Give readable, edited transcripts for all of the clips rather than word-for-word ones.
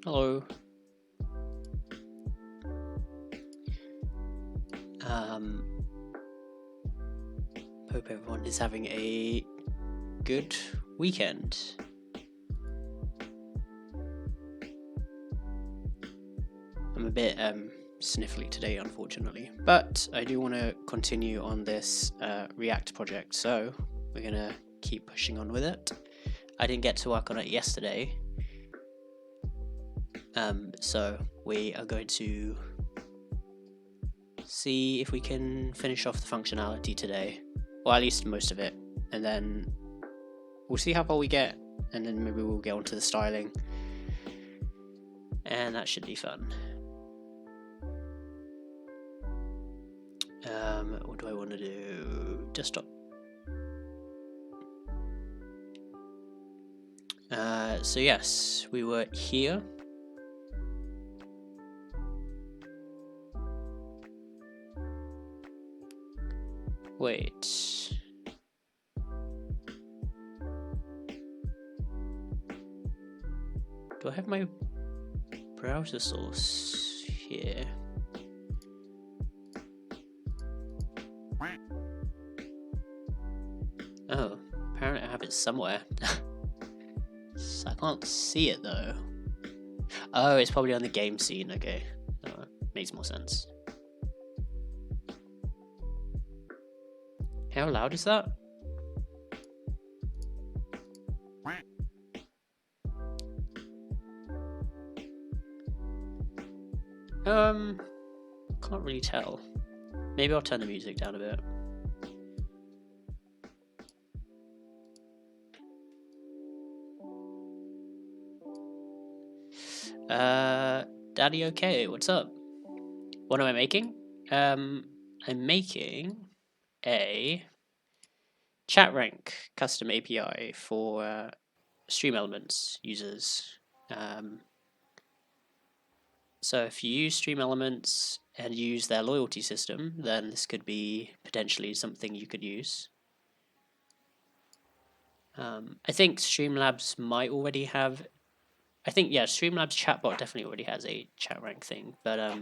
Hello. Hope everyone is having a good weekend. I'm a bit sniffly today, unfortunately, but I do want to continue on this React project, so we're gonna keep pushing on with it. I didn't get to work on it yesterday, so we are going to see if we can finish off the functionality today, or at least most of it, and then we'll see how far we get, and then maybe we'll get onto the styling, and that should be fun. What do I want to do? Desktop. So yes, we were here. Wait. Do I have my browser source here? Oh, apparently I have it somewhere. I can't see it though. Oh, it's probably on the game scene. Okay, makes more sense. How loud is that? Can't really tell. Maybe I'll turn the music down a bit. Daddy, okay, what's up? What am I making? I'm making a chat rank custom API for Stream Elements users. So if you use Stream Elements and use their loyalty system, then this could be potentially something you could use. I think Streamlabs might already have. I think Streamlabs chatbot definitely already has a chat rank thing, but I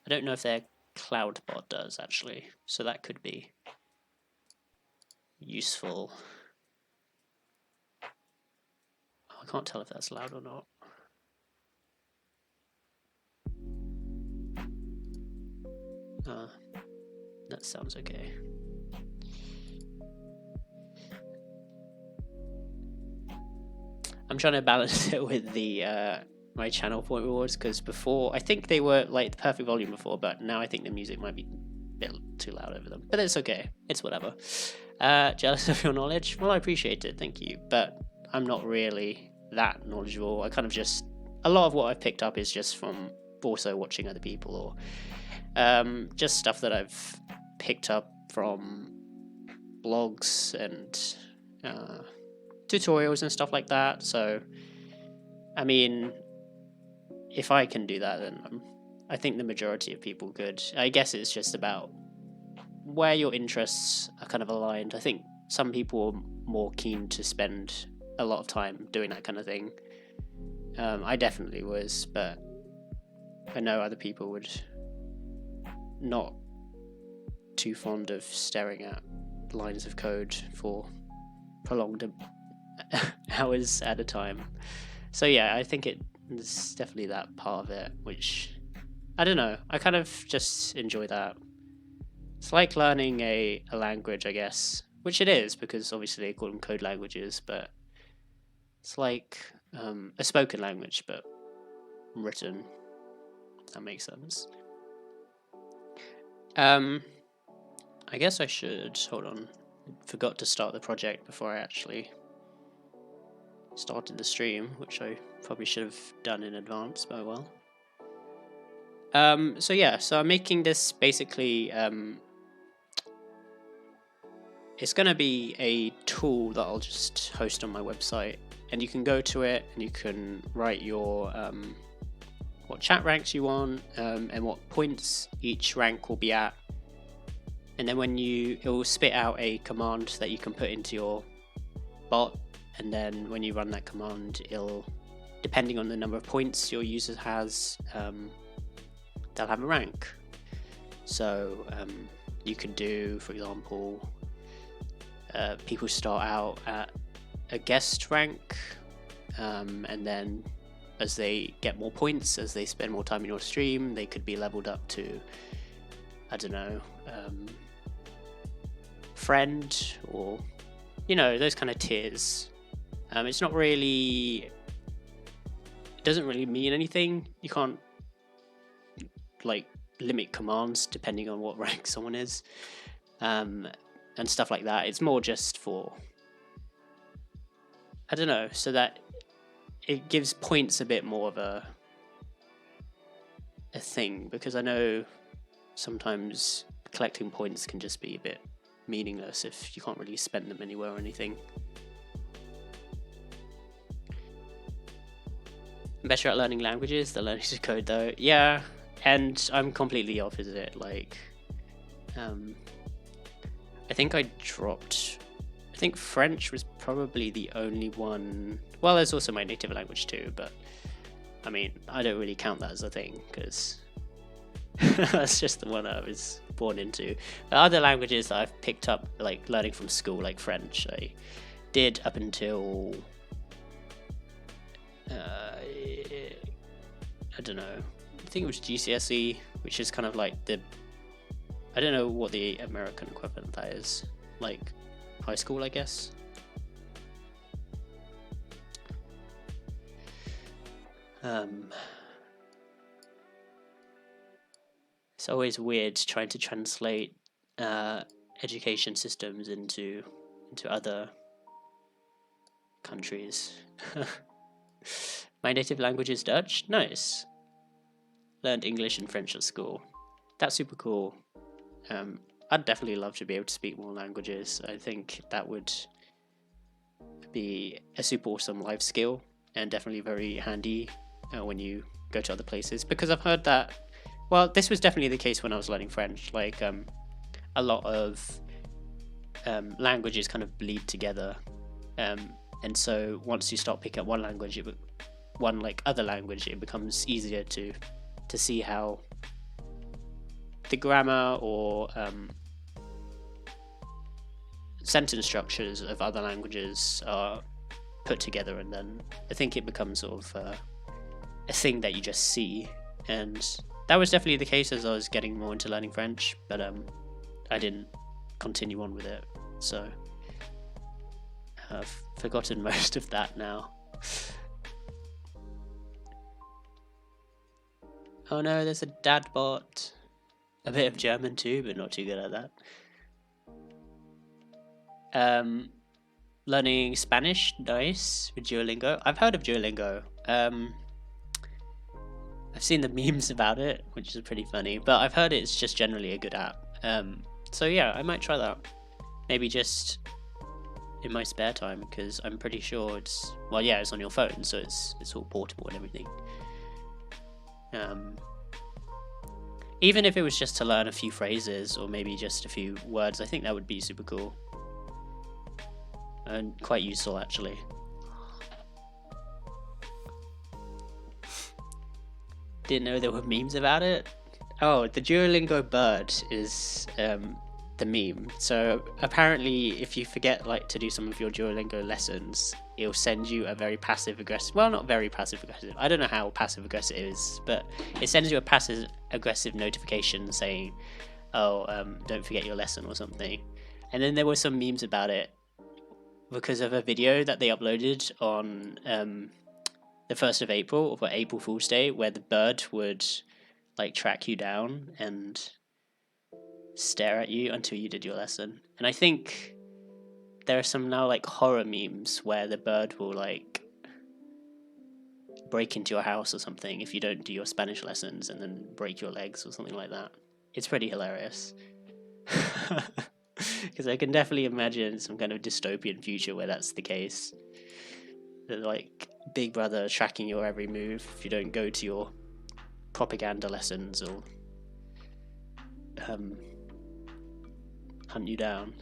don't know if their CloudBot does actually. So that could be useful. Oh, I can't tell if that's loud or not. That sounds okay. I'm trying to balance it with the my channel point rewards, because before I think they were like the perfect volume before, but now I think the music might be a bit too loud over them. But it's okay. It's whatever. Jealous of your knowledge? Well, I appreciate it. Thank you. But I'm not really that knowledgeable. I kind of just a lot of what I've picked up is just from also watching other people or just stuff that I've picked up from blogs and tutorials and stuff like that. So, I mean, if I can do that, then I think the majority of people could. I guess it's just about where your interests are kind of aligned. I think some people are more keen to spend a lot of time doing that kind of thing. I definitely was, but I know other people would not too fond of staring at lines of code for prolonged hours at a time. So yeah, I think it's definitely that part of it, which I don't know. I kind of just enjoy that. It's like learning a language, I guess, which it is because obviously they call them code languages, but it's like a spoken language, but written. If that makes sense. I guess I should hold on. Forgot to start the project before I actually started the stream, which I probably should have done in advance, but well. So yeah, so I'm making this basically. It's going to be a tool that I'll just host on my website, and you can go to it and you can write your what chat ranks you want and what points each rank will be at, and then it will spit out a command that you can put into your bot, and then when you run that command, it'll, depending on the number of points your user has, they'll have a rank. So you can do, for example, people start out at a guest rank, and then as they get more points, as they spend more time in your stream, they could be leveled up to, I don't know, friend, or those kind of tiers. It's not really, it doesn't really mean anything. You can't like limit commands depending on what rank someone is, and stuff like that. It's more just for, I don't know, so that it gives points a bit more of a thing, because I know sometimes collecting points can just be a bit meaningless if you can't really spend them anywhere or anything. better at learning languages than learning to code, though. Yeah, and I'm completely opposite. Like, I think I dropped. I think French was probably the only one. Well, there's also my native language too, but I mean, I don't really count that as a thing because that's just the one I was born into. The other languages that I've picked up, like learning from school, like French, I did up until I don't know. I think it was GCSE, which is kind of like the. I don't know what the American equivalent of that is. Like high school, I guess. It's always weird trying to translate education systems into other countries. My native language is Dutch. Nice. Learned English and French at school. That's super cool. I'd definitely love to be able to speak more languages. I think that would be a super awesome life skill and definitely very handy when you go to other places. Because I've heard that, well, this was definitely the case when I was learning French. Like, a lot of languages kind of bleed together. And so once you start picking up one language, one like other language, it becomes easier to see how the grammar or sentence structures of other languages are put together, and then I think it becomes sort of a thing that you just see. And that was definitely the case as I was getting more into learning French, but I didn't continue on with it, so I've forgotten most of that now. Oh no, there's a dad bot. A bit of German too, but not too good at that. Learning Spanish, nice, with Duolingo. I've heard of Duolingo. I've seen the memes about it, which is pretty funny, but I've heard it's just generally a good app. So yeah, I might try that. Maybe just in my spare time, because I'm pretty sure it's, well, yeah, it's on your phone, so it's all portable and everything. Even if it was just to learn a few phrases or maybe just a few words, I think that would be super cool and quite useful, actually. Didn't know there were memes about it. Oh, the Duolingo bird is the meme. So apparently, if you forget like to do some of your Duolingo lessons, it'll send you a very passive aggressive, well, not very passive aggressive, I don't know how passive aggressive it is, but it sends you a passive aggressive notification saying, oh, don't forget your lesson or something. And then there were some memes about it because of a video that they uploaded on the 1st of April, or April Fool's Day, where the bird would like track you down and stare at you until you did your lesson. And I think there are some now like horror memes where the bird will like break into your house or something if you don't do your Spanish lessons, and then break your legs or something like that. It's pretty hilarious. Because I can definitely imagine some kind of dystopian future where that's the case. That like Big Brother tracking your every move if you don't go to your propaganda lessons or hunt you down.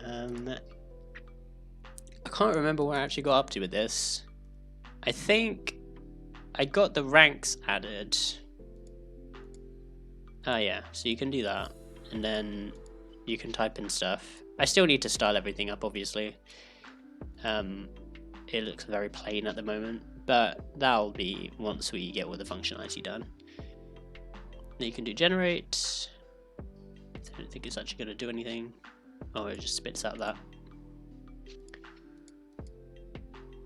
I can't remember what I actually got up to with this. I think I got the ranks added. Oh yeah, so you can do that, and then you can type in stuff. I still need to style everything up, obviously. It looks very plain at the moment, but that'll be once we get all the functionality done. Then you can do generate. I don't think it's actually going to do anything. Oh, it just spits out that.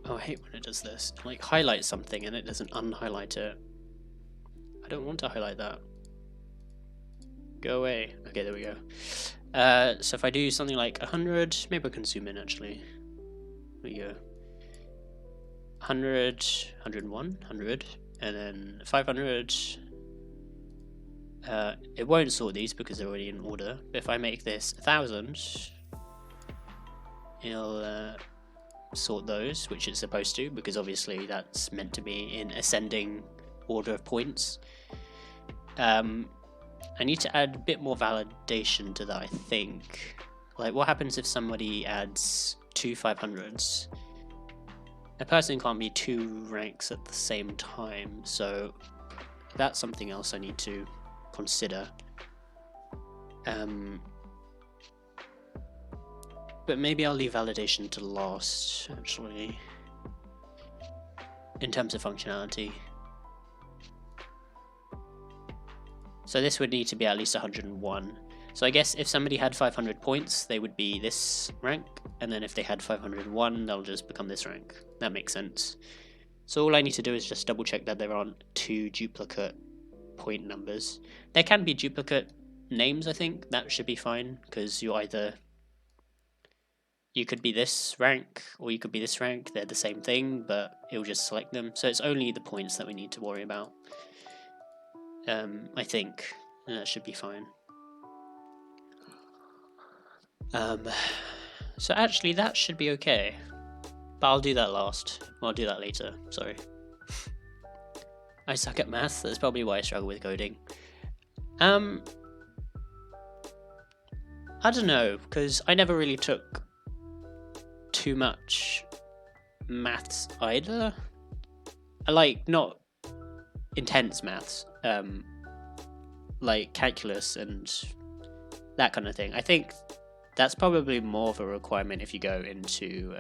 Oh, I hate when it does this. It, like, highlights something and it doesn't unhighlight it. I don't want to highlight that. Go away. Okay, there we go. So if I do something like 100, maybe I can zoom in actually. There we go. 100, 101, 100, and then 500. It won't sort these because they're already in order. But if I make this 1,000, it'll sort those, which it's supposed to, because obviously that's meant to be in ascending order of points. I need to add a bit more validation to that, I think. Like, what happens if somebody adds 2 500s? A person can't be 2 ranks at the same time, so that's something else I need to consider. But maybe I'll leave validation to last, actually, in terms of functionality. So this would need to be at least 101. So I guess if somebody had 500 points, they would be this rank, and then if they had 501, they'll just become this rank. That makes sense. So all I need to do is just double check that there aren't 2 duplicate point numbers. There can be duplicate names, I think. That should be fine, because you could be this rank, or you could be this rank. They're the same thing, but it'll just select them. So it's only the points that we need to worry about. I think, and that should be fine. So actually that should be okay, but I'll do that last. I'll do that later, sorry. I suck at maths, that's probably why I struggle with coding. I don't know, because I never really took too much maths either. I like, not intense maths, like calculus and that kind of thing. I think that's probably more of a requirement if you go into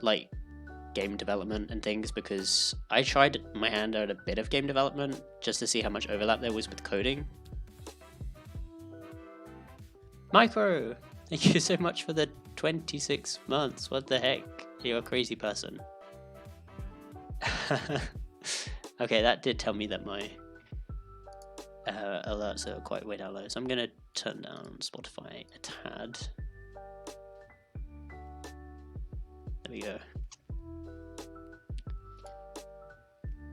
like game development and things, because I tried my hand at a bit of game development just to see how much overlap there was with coding. Micro, thank you so much for the 26 months. What the heck? You're a crazy person. Okay, that did tell me that my alerts are quite way down low, so I'm gonna turn down Spotify a tad. There we go.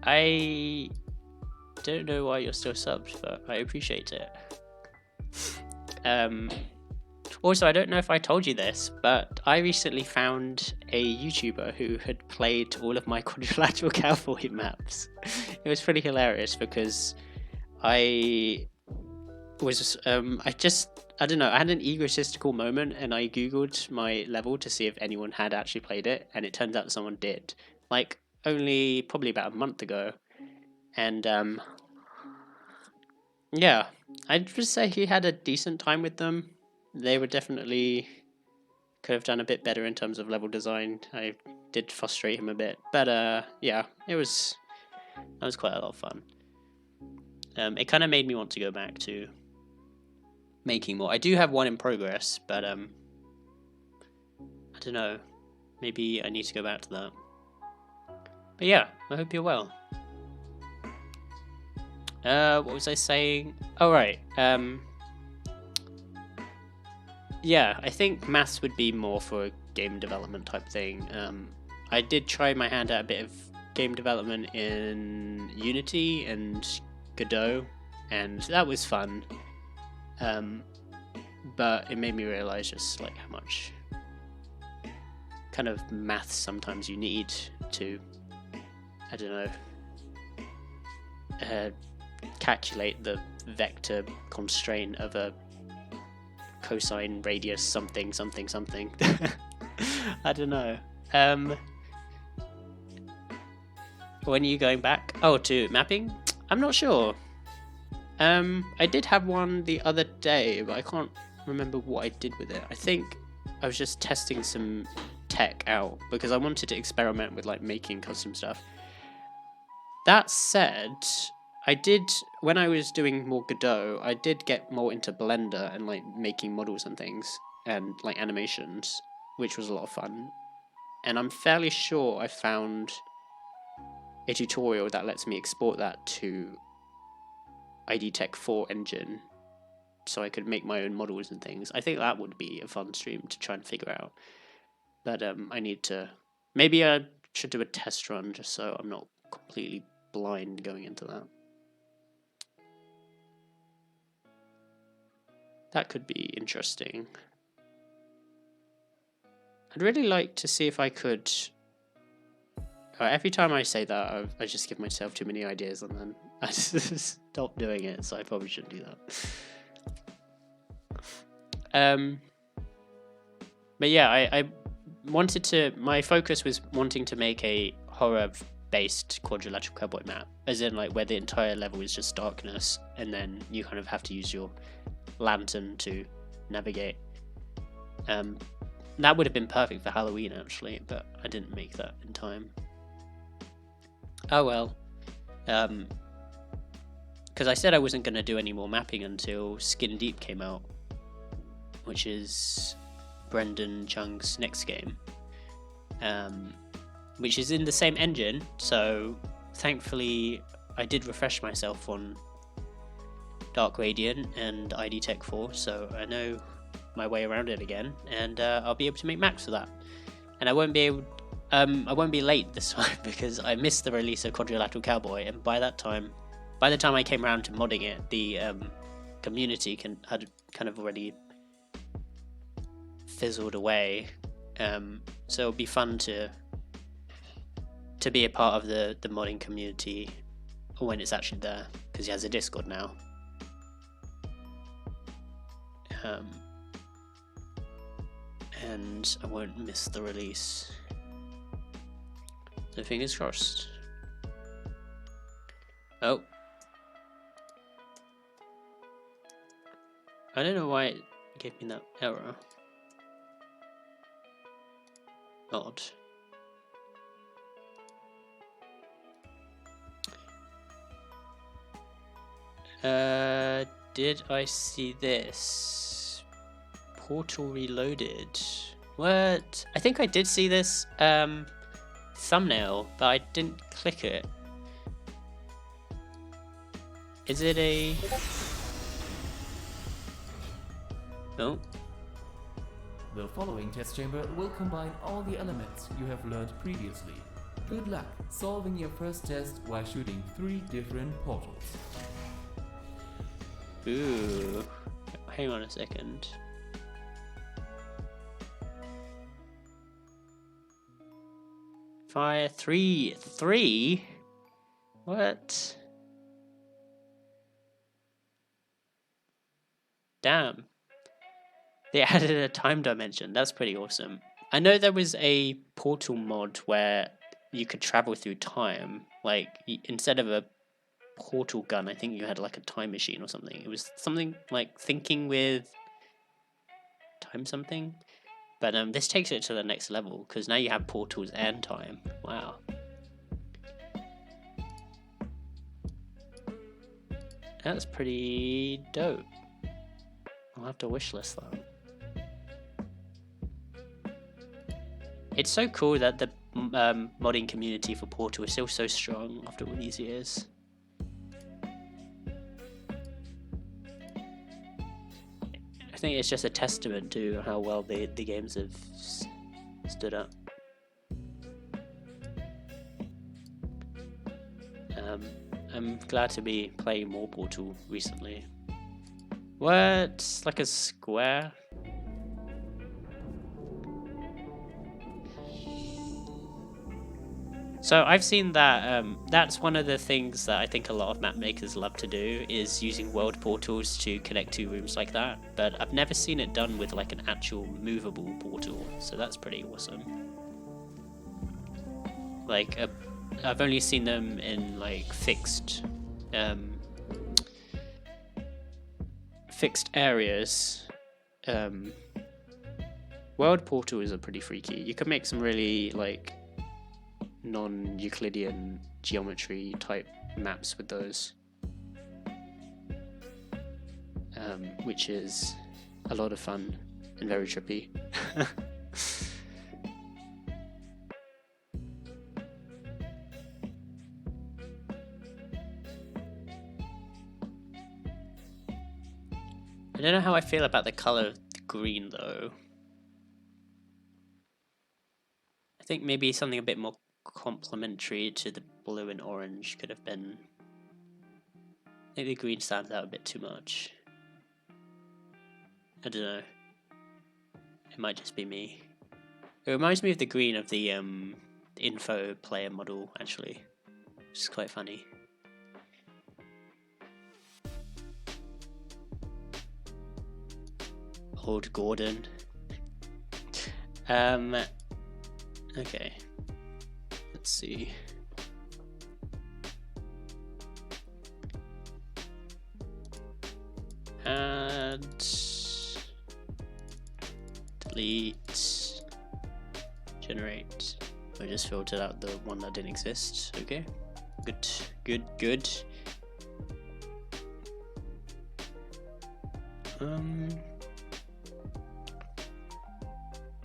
I don't know why you're still subbed, but I appreciate it. Also, I don't know if I told you this, but I recently found a YouTuber who had played all of my Quadrilateral Cowboy maps. It was pretty hilarious because I was, I don't know, I had an egotistical moment and I googled my level to see if anyone had actually played it, and it turns out someone did. Like, only probably about a month ago. And, yeah, I'd just say he had a decent time with them. They were definitely could have done a bit better in terms of level design. I did frustrate him a bit, but yeah, that was quite a lot of fun. It kind of made me want to go back to making more. I do have one in progress, but I don't know. Maybe I need to go back to that. But yeah, I hope you're well. What was I saying? Oh right. Yeah, I think maths would be more for a game development type thing. I did try my hand at a bit of game development in Unity and Godot, and that was fun. But it made me realize just like how much kind of maths sometimes you need to, I don't know, calculate the vector constraint of a cosine radius something something something. I don't know. When are you going back? Oh, to mapping? I'm not sure. I did have one the other day, but I can't remember what I did with it. I think I was just testing some tech out because I wanted to experiment with like making custom stuff. That said, I did, when I was doing more Godot, I did get more into Blender and like making models and things and like animations, which was a lot of fun. And I'm fairly sure I found a tutorial that lets me export that to ID Tech 4 engine so I could make my own models and things. I think that would be a fun stream to try and figure out. But I need to, maybe I should do a test run just so I'm not completely blind going into that. That could be interesting. I'd really like to see if I could. Every time I say that, I just give myself too many ideas and then I just stop doing it. So I probably shouldn't do that. But yeah, I wanted to. My focus was wanting to make a horror-based quadrilateral cowboy map, as in like where the entire level is just darkness, and then you kind of have to use your lantern to navigate. That would have been perfect for Halloween actually, but I didn't make that in time. Oh well. Because I said I wasn't going to do any more mapping until Skin Deep came out, which is Brendan Chung's next game, which is in the same engine, so thankfully I did refresh myself on Dark Radiant and ID Tech 4, so I know my way around it again, and I'll be able to make maps for that. And I won't be late this time because I missed the release of Quadrilateral Cowboy, and by the time I came around to modding it, the community had kind of already fizzled away. So it'll be fun to be a part of the modding community when it's actually there, because he has a Discord now. And I won't miss the release. So fingers crossed. Oh. I don't know why it gave me that error. Odd. Did I see this? Portal Reloaded. What? I think I did see this thumbnail, but I didn't click it. Is it a... No. The following test chamber will combine all the elements you have learned previously. Good luck solving your first test while shooting 3 different portals. Ooh. Hang on a second. Fire 3. 3? What? Damn. They added a time dimension. That's pretty awesome. I know there was a Portal mod where you could travel through time. Like, instead of a portal gun, I think you had like a time machine or something. It was something like thinking with time something. But this takes it to the next level, because now you have portals and time. Wow. That's pretty dope. I'll have to wishlist that. It's so cool that the modding community for Portal is still so strong after all these years. I think it's just a testament to how well the games have stood up. I'm glad to be playing more Portal recently. What? Like a square? So I've seen that, that's one of the things that I think a lot of map makers love to do, is using world portals to connect 2 rooms like that, but I've never seen it done with like an actual movable portal, so that's pretty awesome. Like, I've only seen them in like fixed areas. World portals are pretty freaky. You can make some really like non-Euclidean geometry type maps with those, which is a lot of fun and very trippy. I don't know how I feel about the color of the green though. I think maybe something a bit more complementary to the blue and orange could have been. I think the green stands out a bit too much. I don't know. It might just be me. It reminds me of the green of the info player model, actually, which is quite funny. Old Gordon. Okay. Let's see. Add. Delete. Generate. I just filtered out the one that didn't exist. Okay. Good.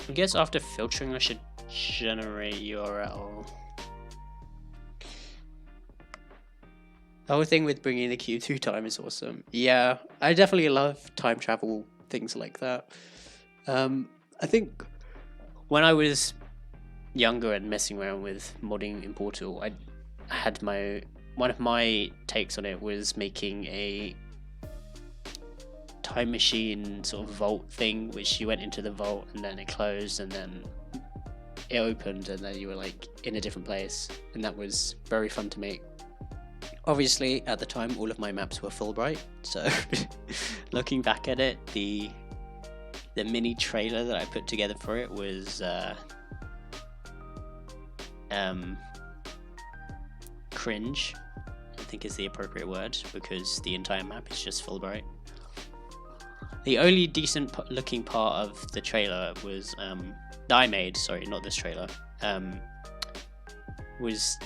I guess after filtering I should generate URL. The whole thing with bringing the cube through time is awesome. Yeah, I definitely love time travel things like that. I think when I was younger and messing around with modding in Portal, I had one of my takes on it was making a time machine sort of vault thing, which you went into the vault and then it closed and then it opened and then you were like in a different place, and that was very fun to make. Obviously at the time all of my maps were Fulbright, so looking back at it, the mini trailer that I put together for it was cringe, I think is the appropriate word, because the entire map is just Fulbright. The only decent looking part of the trailer was that I made, sorry, not this trailer, was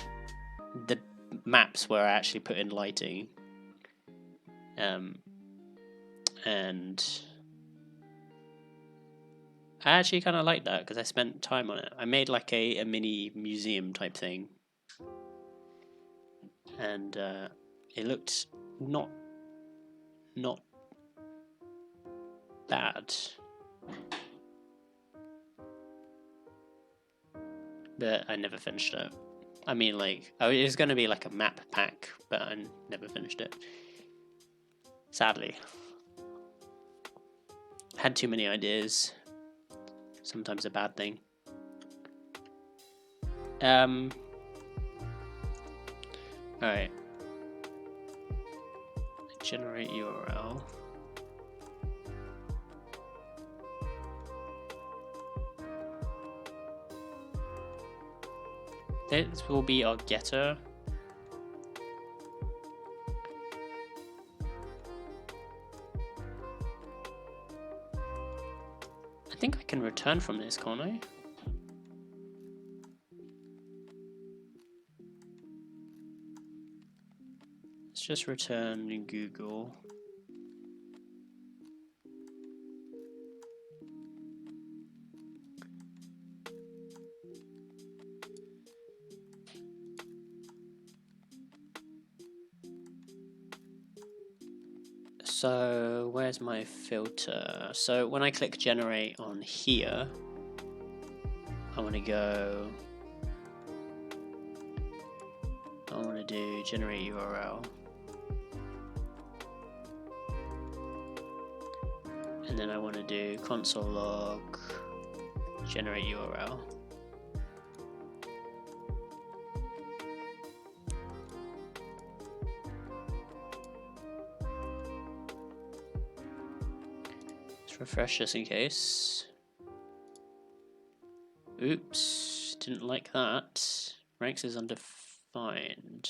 the maps where I actually put in lighting, and I actually kind of like that because I spent time on it. I made like a mini museum type thing, and it looked not bad, but I never finished it. I mean, like, it was going to be like a map pack, but I never finished it, sadly. Had too many ideas, sometimes a bad thing. Alright, generate URL. This will be our getter. I think I can return from this, can't I? Let's just return in Google. So where's my filter? So when I click generate on here, I want to do generate URL. And then I want to do console log generate URL. Refresh just in case. Oops, didn't like that. Ranks is undefined.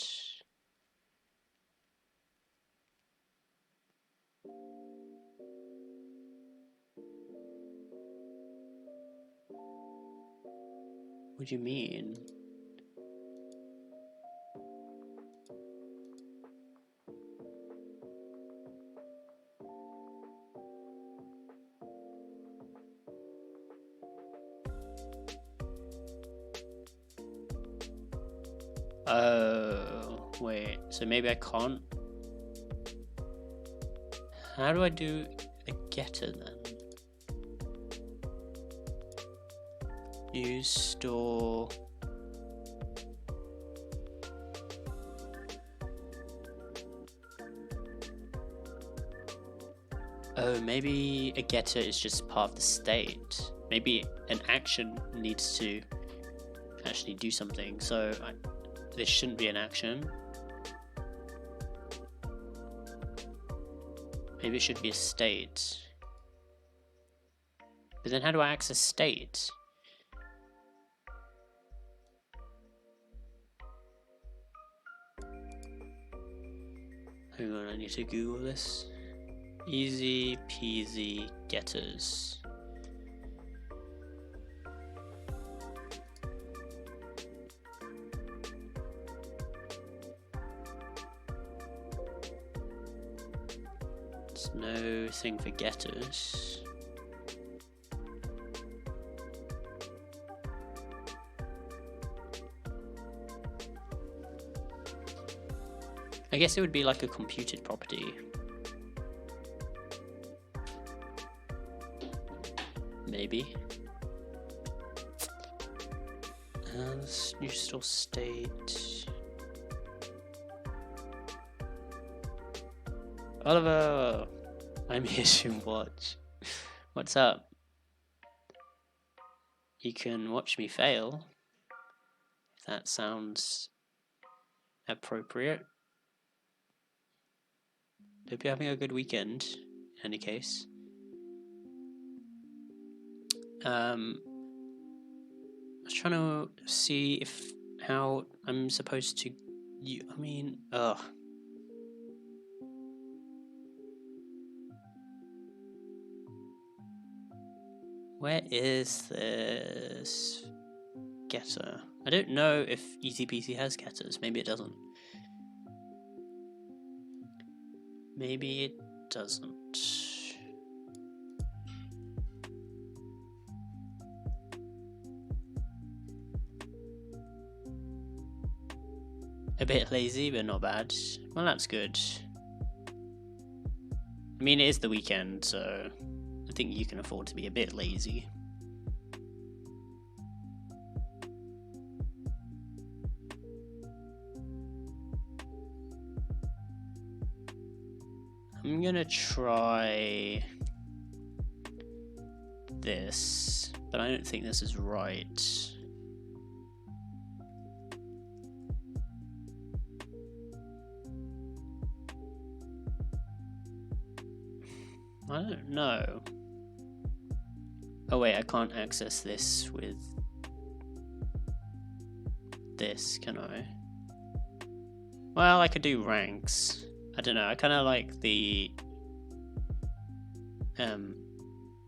What do you mean? Oh, wait, so maybe I can't? How do I do a getter then? Use store. Oh, maybe a getter is just part of the state. maybe an action needs to actually do something. So this shouldn't be an action. Maybe it should be a state. But then how do I access state? Hang on, I need to Google this. Easy peasy getters. There's no thing for getters. I guess it would be like a computed property. Maybe. New store state. Oliver, I'm here to watch. What's up? You can watch me fail. If that sounds appropriate. Hope you're having a good weekend, in any case. I was trying to see how I'm supposed to. Where is this getter? I don't know if EasyPC has getters. Maybe it doesn't. Maybe it doesn't. A bit lazy, but not bad. Well, that's good. I mean, it is the weekend, so I think you can afford to be a bit lazy. I'm gonna try this, but I don't think this is right. I don't know. Oh wait, I can't access this with this, can I? Well, I could do ranks. I don't know, I kind of like the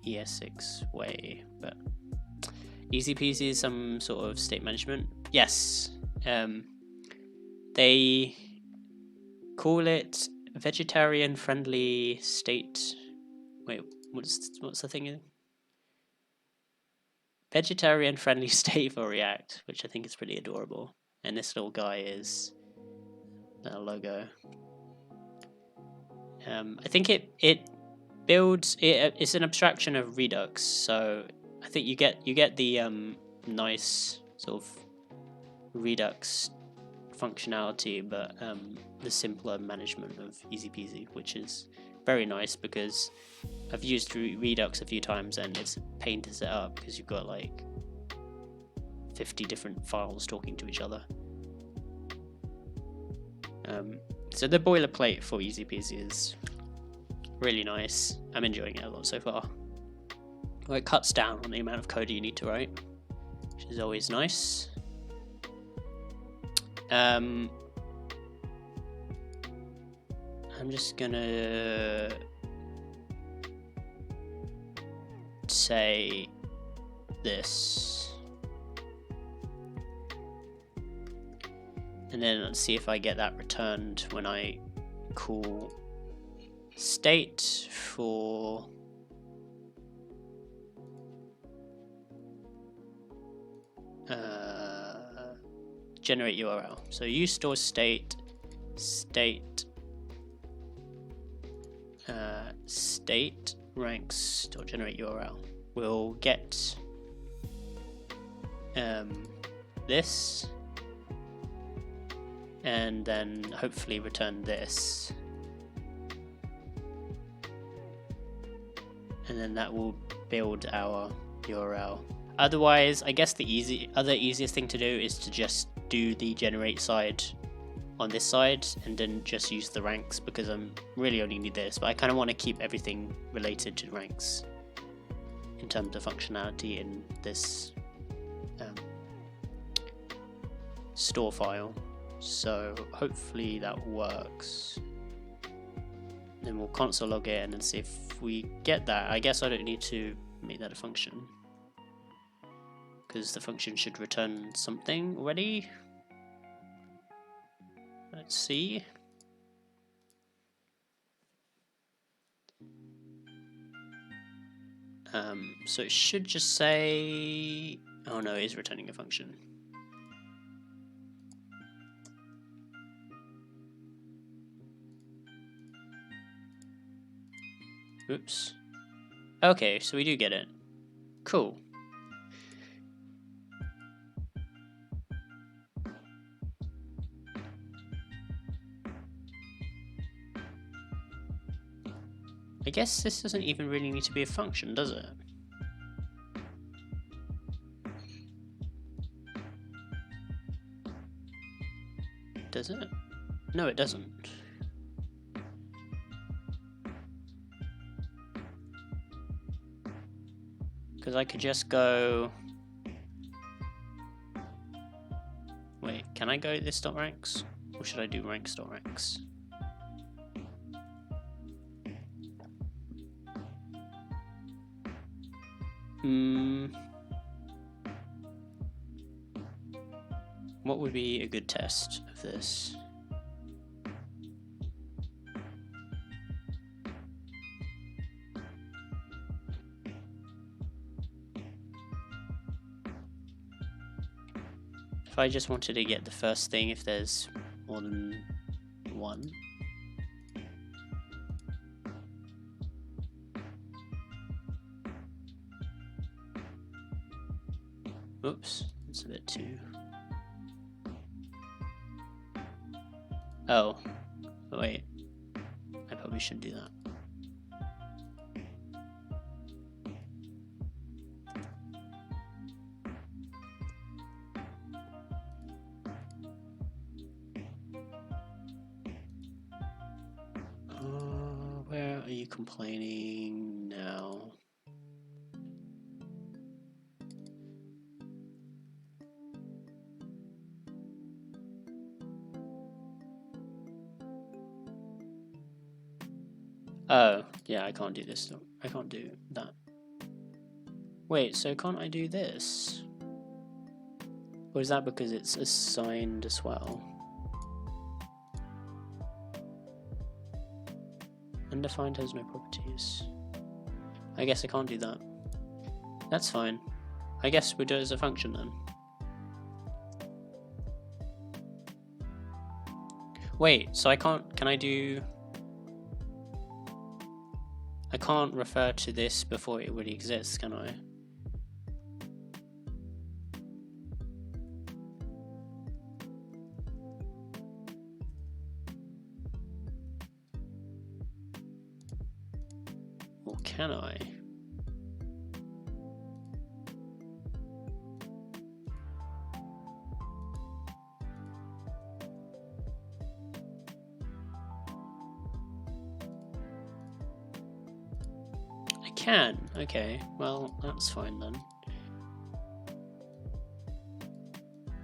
ES6 way, but EasyPC is some sort of state management. Yes, they call it vegetarian friendly state. Wait, what's the thing? Vegetarian friendly state for React, which I think is pretty adorable. And this little guy is a logo. I think it builds it's an abstraction of Redux, so I think you get the nice sort of Redux functionality, but the simpler management of EasyPC, which is very nice because I've used Redux a few times and it's a pain to set up because you've got like 50 different files talking to each other. So the boilerplate for EasyPC is really nice. I'm enjoying it a lot so far. Well, it cuts down on the amount of code you need to write, which is always nice. I'm just gonna say this, and then let's see if I get that returned when I call state for generate URL. So use store state state ranks .generate URL. We'll get this, and then hopefully return this, and then that will build our URL. Otherwise, I guess the easiest thing to do is to just do the generate side on this side and then just use the ranks, because I'm really only need this, but I kind of want to keep everything related to ranks in terms of functionality in this store file. So hopefully that works. Then we'll console log in and see if we get that. I guess I don't need to make that a function, because the function should return something already. Let's see. So it should just say, oh no, it is returning a function. Oops. Okay, so we do get it. Cool. I guess this doesn't even really need to be a function, does it? Does it? No, it doesn't. Because I could just go... Wait, can I go this dot ranks? Or should I do ranks dot ranks? What would be a good test of this? If I just wanted to get the first thing, if there's more than one. Oops, that's a bit too... Oh, wait, I probably shouldn't do that. Where are you complaining now? Oh, yeah, I can't do this. I can't do that. Wait, so can't I do this? Or is that because it's assigned as well? Undefined has no properties. I guess I can't do that. That's fine. I guess we'll do it as a function then. Wait, so I can't... Can I do... I can't refer to this before it already exists, can I? Or can I? Can. Okay, well, that's fine then.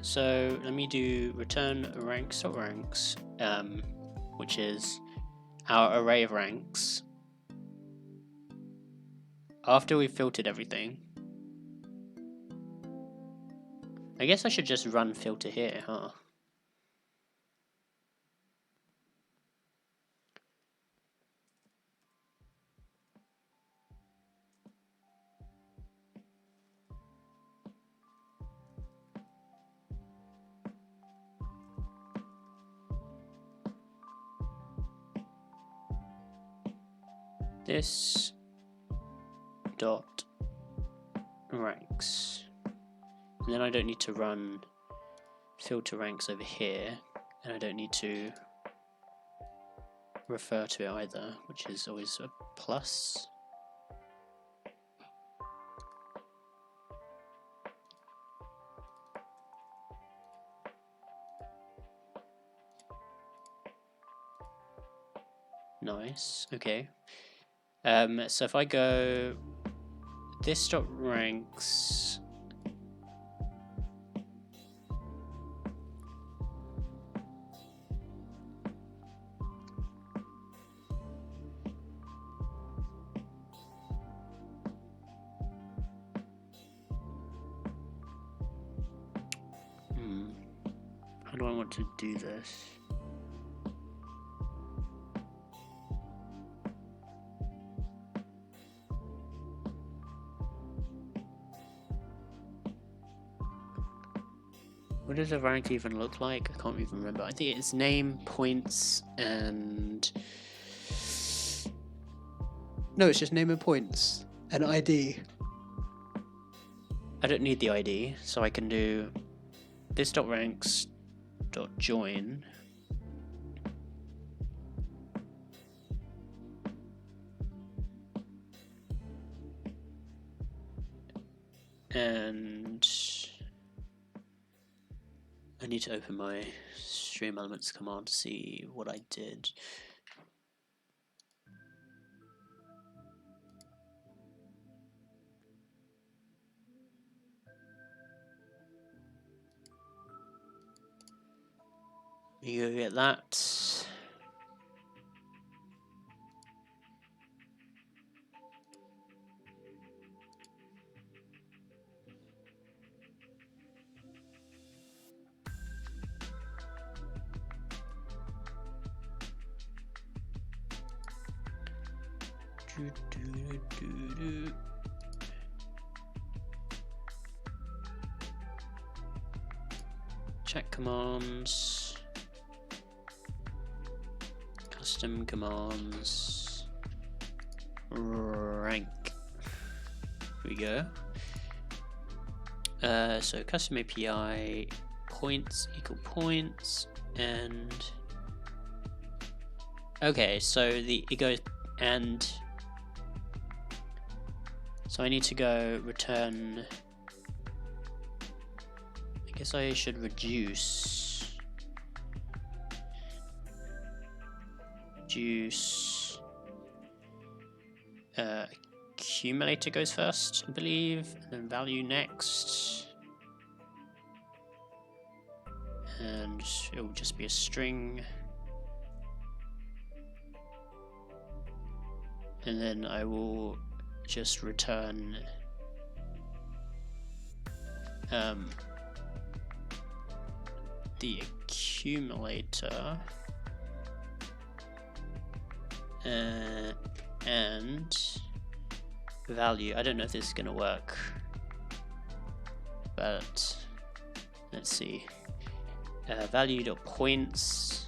So let me do return ranks.ranks, which is our array of ranks. After we've filtered everything, I guess I should just run filter here, huh? This dot ranks, and then I don't need to run filter ranks over here, and I don't need to refer to it either, which is always a plus. Nice. Okay. So if I go this dot ranks. How do I want to do this? What does a rank even look like? I can't even remember. I think it's name, points, and... No, it's just name and points. And ID. I don't need the ID, so I can do this.ranks.join. And I need to open my Stream Elements command to see what I did. You get that. Check commands, custom commands, rank. Here we go. So custom API points equal points, and okay, so it goes and. So I need to go return. I guess I should reduce. Accumulator goes first, I believe, and then value next. And it will just be a string. And then I will just return the accumulator and value. I don't know if this is going to work, but let's see. Value.points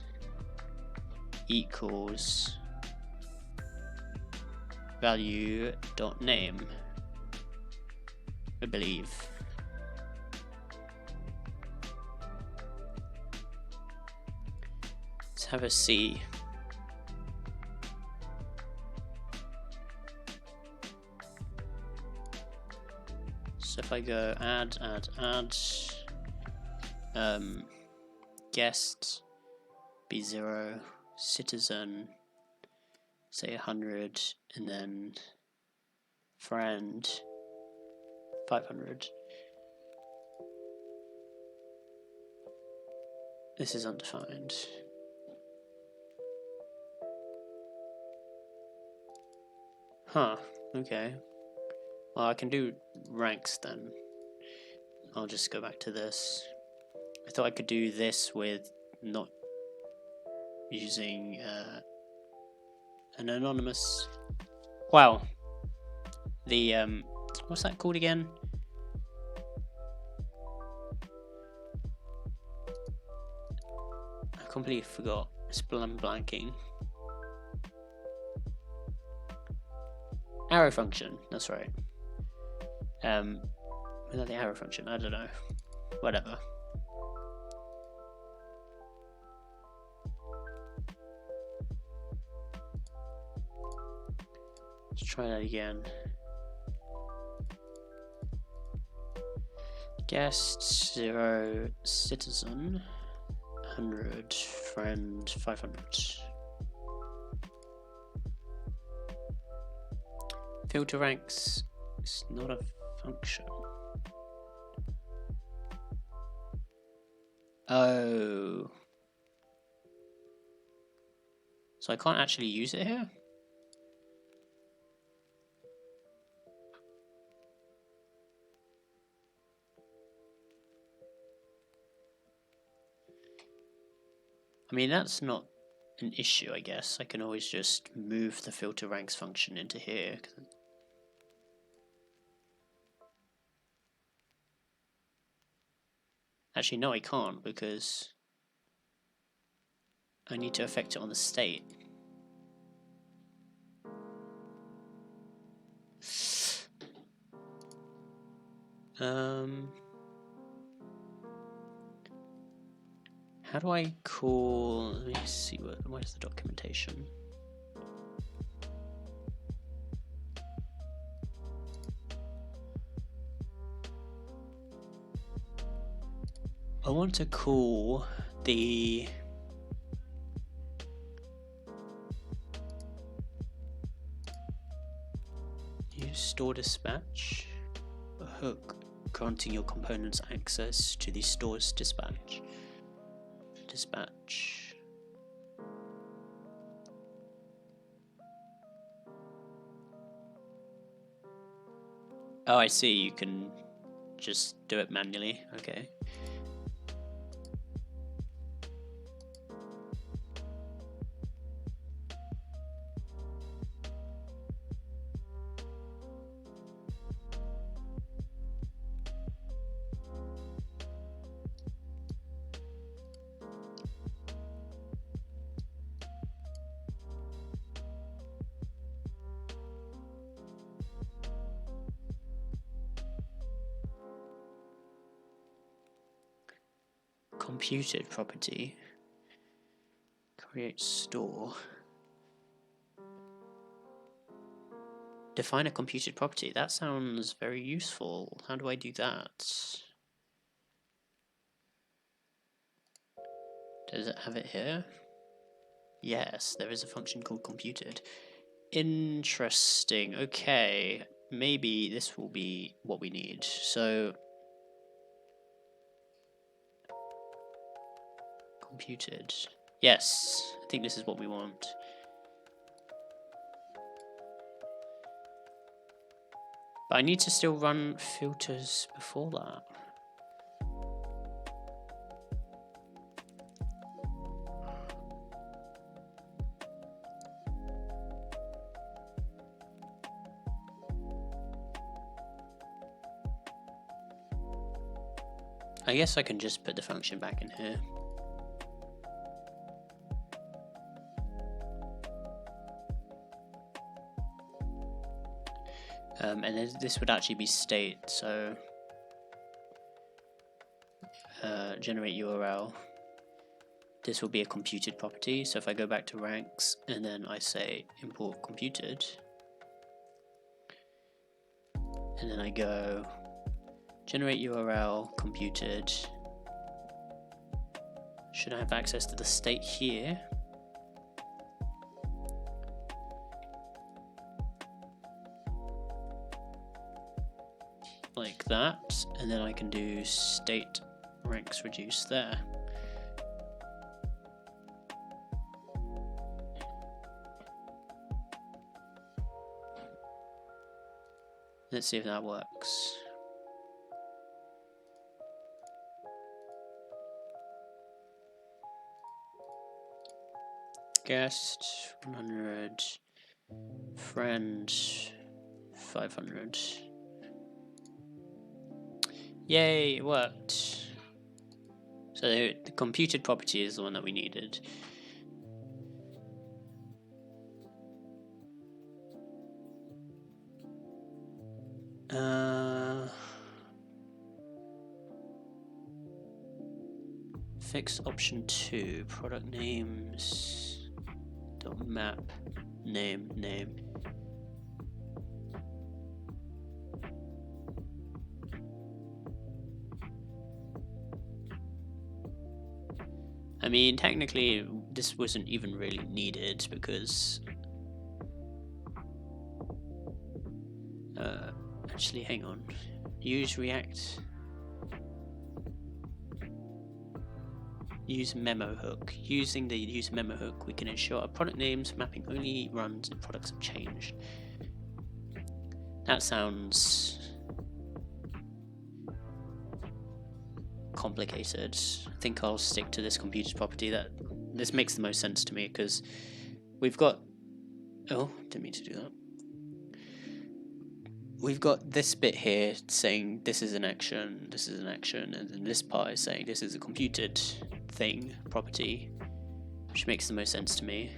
equals value.name, I believe. Let's have a see. So if I go add, guest B0, citizen, say 100, and then friend 500. This is undefined. Huh, okay. Well, I can do ranks then. I'll just go back to this. I thought I could do this with not using an anonymous. Wow. The what's that called again? I completely forgot. It's blanking. Arrow function. That's right. Without the arrow function, I don't know. Whatever. Let's try that again. Guest 0, citizen 100, friend 500. Filter ranks is not a function. Oh. So I can't actually use it here? I mean, that's not an issue, I guess. I can always just move the filter ranks function into here. Actually, no, I can't, because I need to affect it on the state. How do I call? Let me see, where's the documentation? I want to call the use store dispatch, a hook granting your components access to the store's dispatch. Oh, I see. You can just do it manually. Okay. Computed property. Create store. Define a computed property. That sounds very useful. How do I do that? Does it have it here? Yes, there is a function called computed. Interesting. Okay, maybe this will be what we need. So computed. Yes, I think this is what we want. But I need to still run filters before that. I guess I can just put the function back in here. And then this would actually be state, so generate URL. This will be a computed property, so if I go back to ranks and then I say import computed, and then I go generate URL computed, should I have access to the state here? Like that, and then I can do state ranks reduce there. Let's see if that works. Guest 100, friend 500. Yay, it worked. So the computed property is the one that we needed. Fix option 2, product names, dot map, name. I mean, technically, this wasn't even really needed because Actually, hang on. Use React. Use memo hook. Using the use memo hook, we can ensure our product names mapping only runs if products have changed. That sounds complicated. I think I'll stick to this computer's property. This makes the most sense to me because we've got. Oh, didn't mean to do that. We've got this bit here saying this is an action, and then this part is saying this is a computed thing, property, which makes the most sense to me.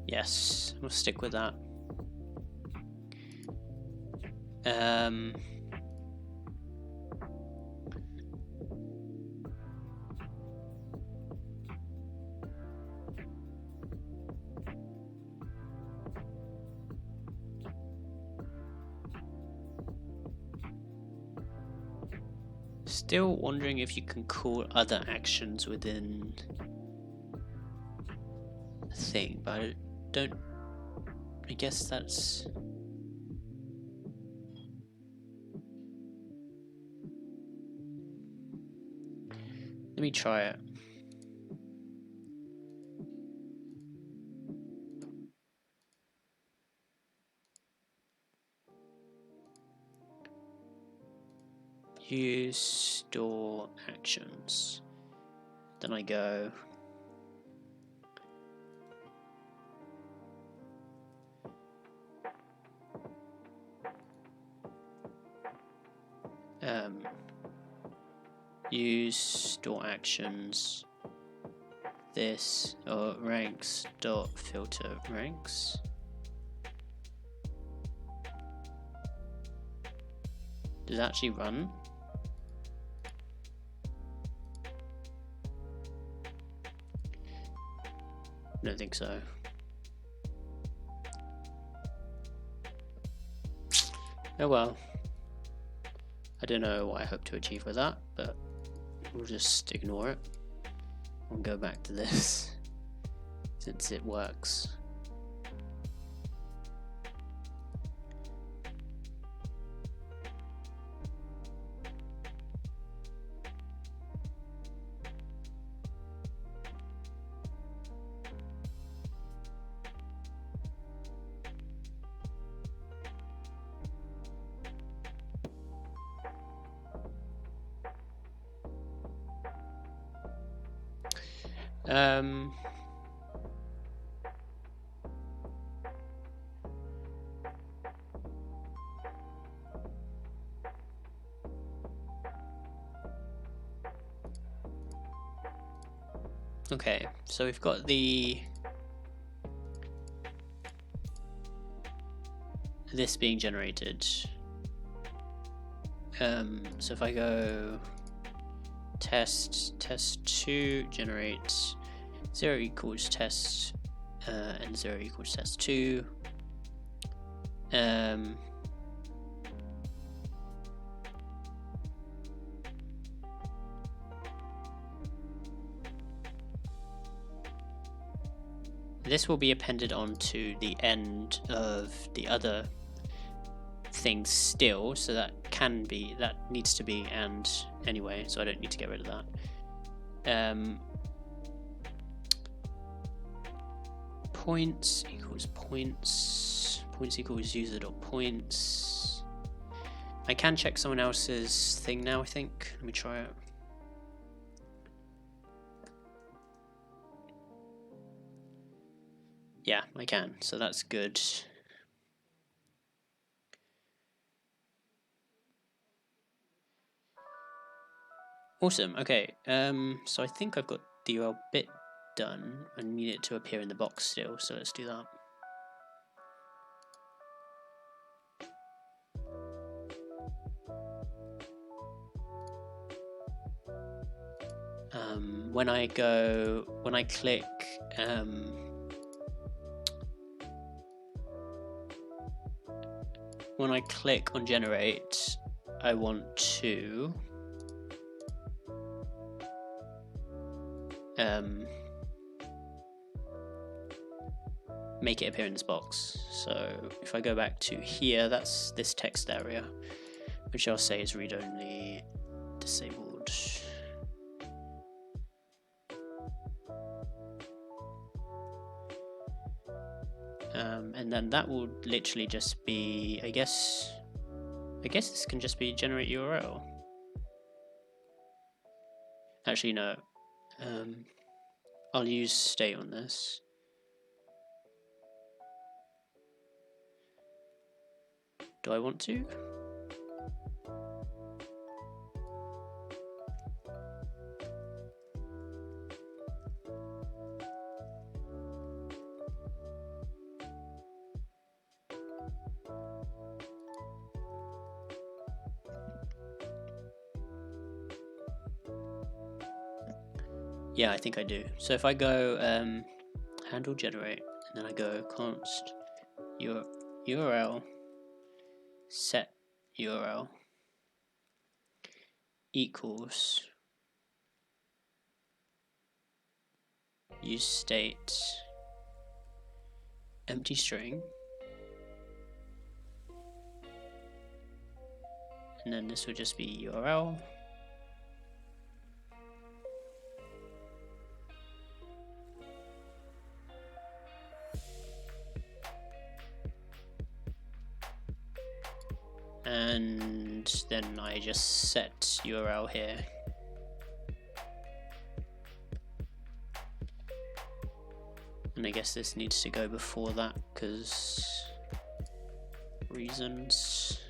Yes, we'll stick with that. Still wondering if you can call other actions within a thing, but I don't. I guess that's. Let me try it. Use store actions. Then I go use store actions this or ranks dot filter ranks. Does it actually run? I don't think so. Oh well. I don't know what I hope to achieve with that, but we'll just ignore it and go back to this since it works. Okay, so we've got this being generated. So if I go test2 generate 0 equals test and 0 equals test2. This will be appended onto the end of the other things still, so that needs to be and anyway, so I don't need to get rid of that. Points equals points equals user.points. I can check someone else's thing now, I think. Let me try it. Yeah, I can, so that's good. Awesome, okay, so I think I've got the URL bit done. I need it to appear in the box still, so let's do that. When I click when I click on generate, I want to make it appear in this box. So if I go back to here, that's this text area, which I'll say is read-only disabled. And then that will literally just be, I guess this can just be generate URL. Actually, no. I'll use state on this. Do I want to? Yeah, I think I do. So if I go handle generate, and then I go const URL set URL equals use state empty string, and then this would just be URL. And then I just set URL here. And I guess this needs to go before that because reasons.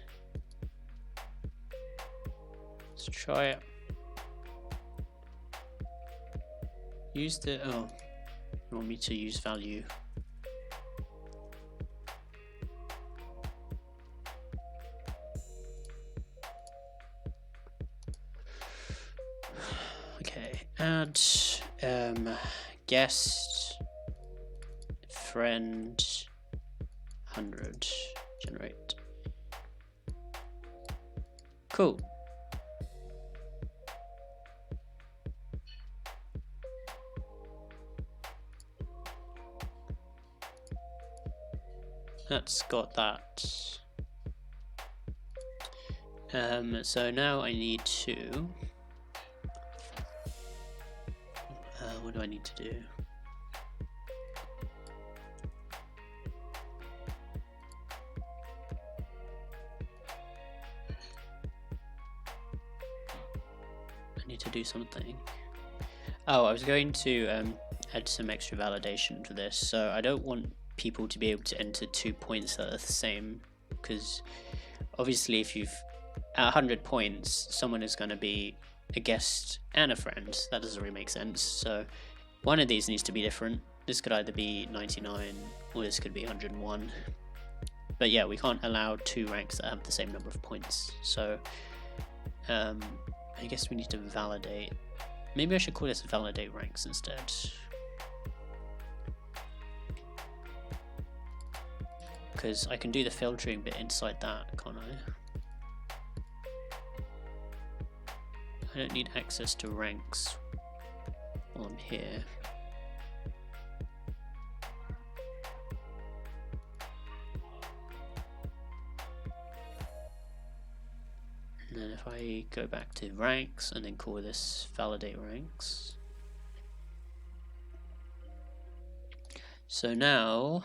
Let's try it. Use the, oh, you want me to use value. Add guest friend 100 generate. Cool. That's got that. So now I need to what do I need to do? I need to do something. Oh, I was going to add some extra validation for this. So I don't want people to be able to enter 2 points that are the same, because obviously if you've at 100 points, someone is going to be a guest and a friend. That doesn't really make sense. So one of these needs to be different. This could either be 99 or this could be 101. But yeah, we can't allow 2 ranks that have the same number of points. So I guess we need to validate. Maybe I should call this validate ranks instead. Because I can do the filtering bit inside that, can't I? I don't need access to ranks while I'm here. And then if I go back to ranks and then call this validate ranks. So now,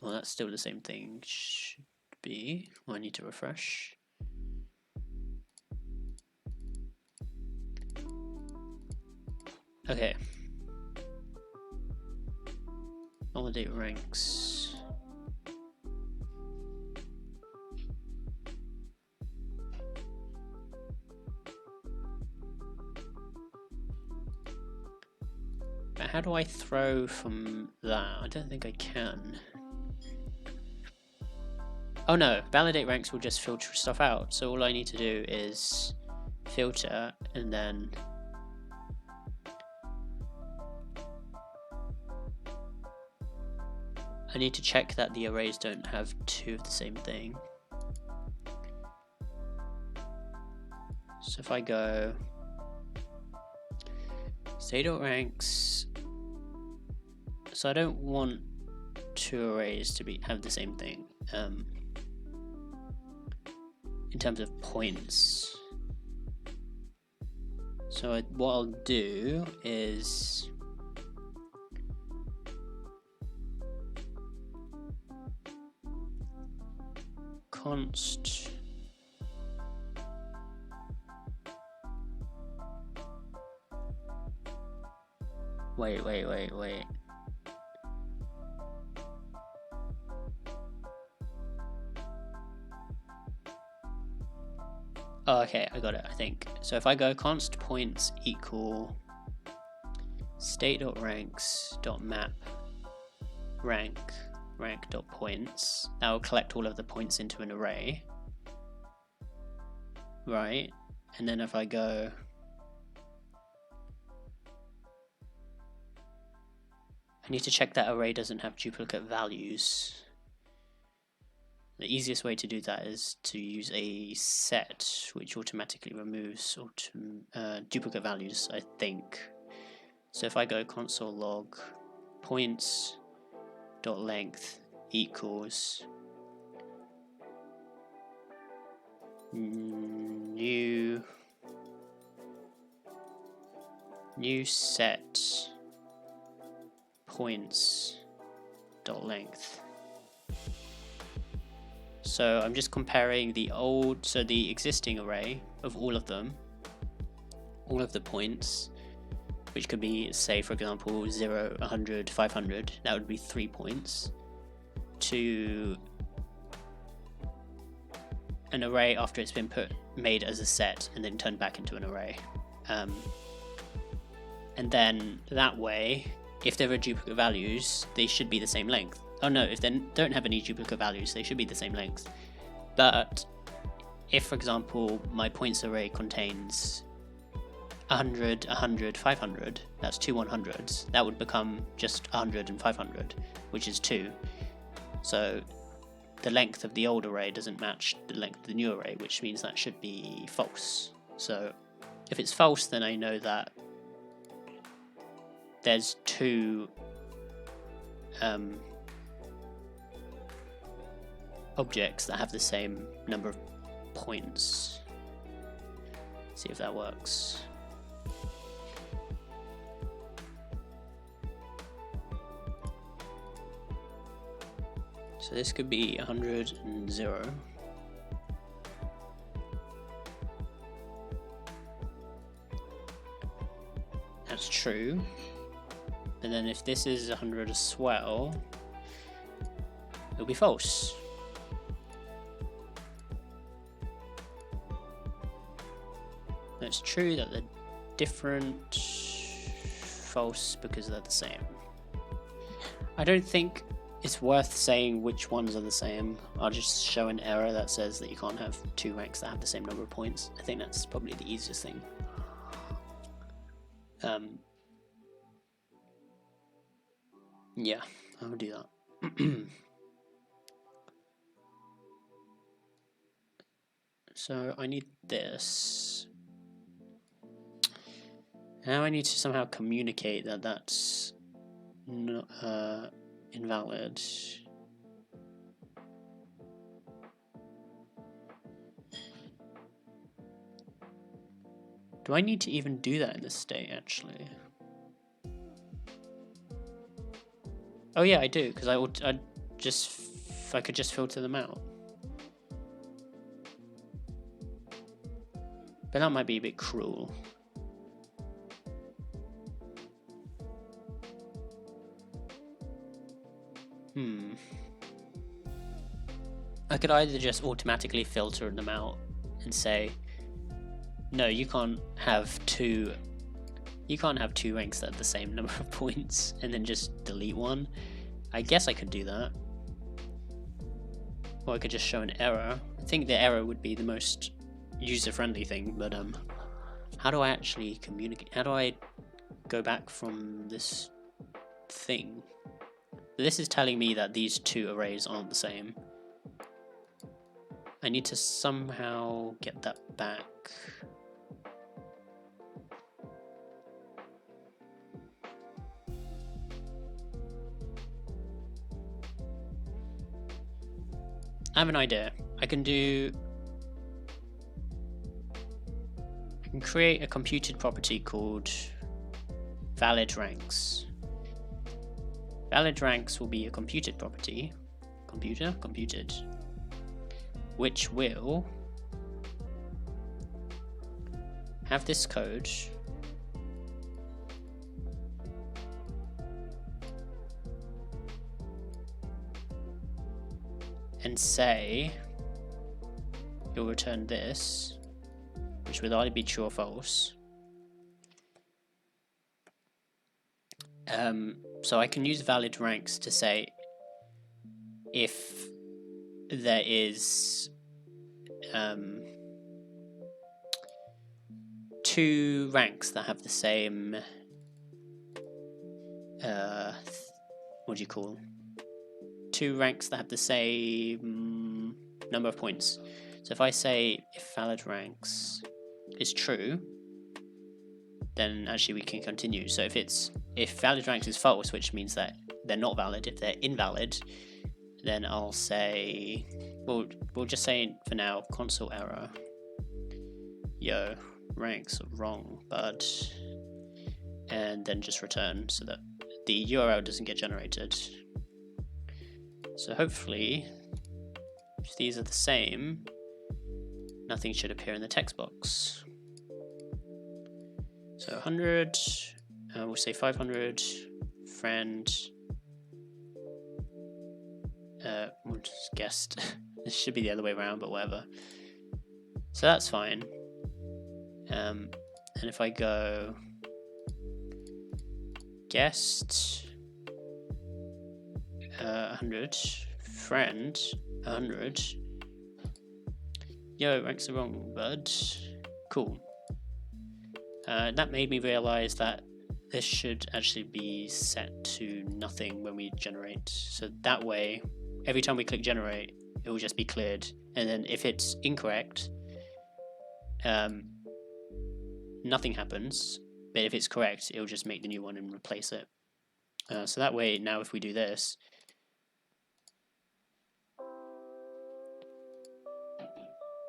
well, that's still the same thing, should be. Well, I need to refresh. Okay. Validate ranks. But how do I throw from that? I don't think I can. Oh no, validate ranks will just filter stuff out. So all I need to do is filter and then I need to check that the arrays don't have 2 of the same thing. So if I go State.ranks. So I don't want two arrays to have the same thing. In terms of points. So what I'll do is const wait. Oh, okay, I got it, I think. So if I go const points equal state.ranks.map rank.points, that will collect all of the points into an array. Right, and then if I go I need to check that array doesn't have duplicate values. The easiest way to do that is to use a set which automatically removes duplicate values, I think. So if I go console log points dot length equals new set points dot length. So I'm just comparing the existing array of all of them, all of the points, which could be, say, for example, 0, 100, 500, that would be 3 points, to an array after it's been made as a set and then turned back into an array. And then that way, if there are duplicate values, they should be the same length. Oh no, if they don't have any duplicate values, they should be the same length. But if, for example, my points array contains 100, 100, 500, that's two 100s, that would become just 100 and 500, which is 2. So the length of the old array doesn't match the length of the new array, which means that should be false. So if it's false, then I know that there's 2 objects that have the same number of points. See if that works. So this could be 100 and 0. That's true. And then if this is 100 as well, it'll be false. It's true that they're different, false because they're the same. I don't think it's worth saying which ones are the same. I'll just show an error that says that you can't have 2 ranks that have the same number of points. I think that's probably the easiest thing. Yeah, I'll do that. So I need this. Now I need to somehow communicate that that's invalid. Do I need to even do that in this state, actually? Oh yeah, I do, because I could just filter them out. But that might be a bit cruel. I could either just automatically filter them out and say, no, you can't have two ranks that have the same number of points, and then just delete one. I guess I could do that. Or I could just show an error. I think the error would be the most user-friendly thing, but how do I actually communicate? How do I go back from this thing? This is telling me that these 2 arrays aren't the same. I need to somehow get that back. I have an idea. I can create a computed property called valid ranks. Valid ranks will be a computed property, computed, which will have this code and say you'll return this, which will either be true or false. So I can use valid ranks to say if there is two ranks that have the same what do you call? Two ranks that have the same number of points. So if I say if valid ranks is true, then actually we can continue. So if valid ranks is false, which means that they're not valid, if they're invalid, then I'll say, we'll just say for now console error. Yo, ranks are wrong, bud. And then just return so that the URL doesn't get generated. So hopefully, if these are the same, nothing should appear in the text box. So 100, we'll say 500, friend, we'll just guessed. This should be the other way around, but whatever. So that's fine. And if I go guest 100, friend 100, yo, ranks are wrong, bud. Cool. That made me realize that this should actually be set to nothing when we generate. So that way, every time we click generate, it will just be cleared. And then if it's incorrect, nothing happens. But if it's correct, it will just make the new one and replace it. So that way, now if we do this,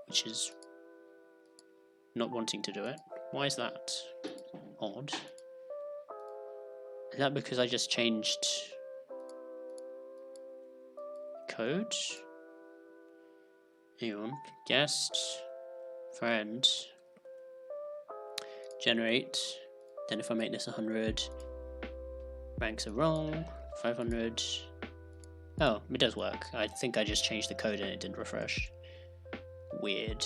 which is not wanting to do it. Why is that odd? Is that because I just changed code? Hang on. Guest, friend, generate. Then if I make this 100, ranks are wrong. 500. Oh, it does work. I think I just changed the code and it didn't refresh. Weird.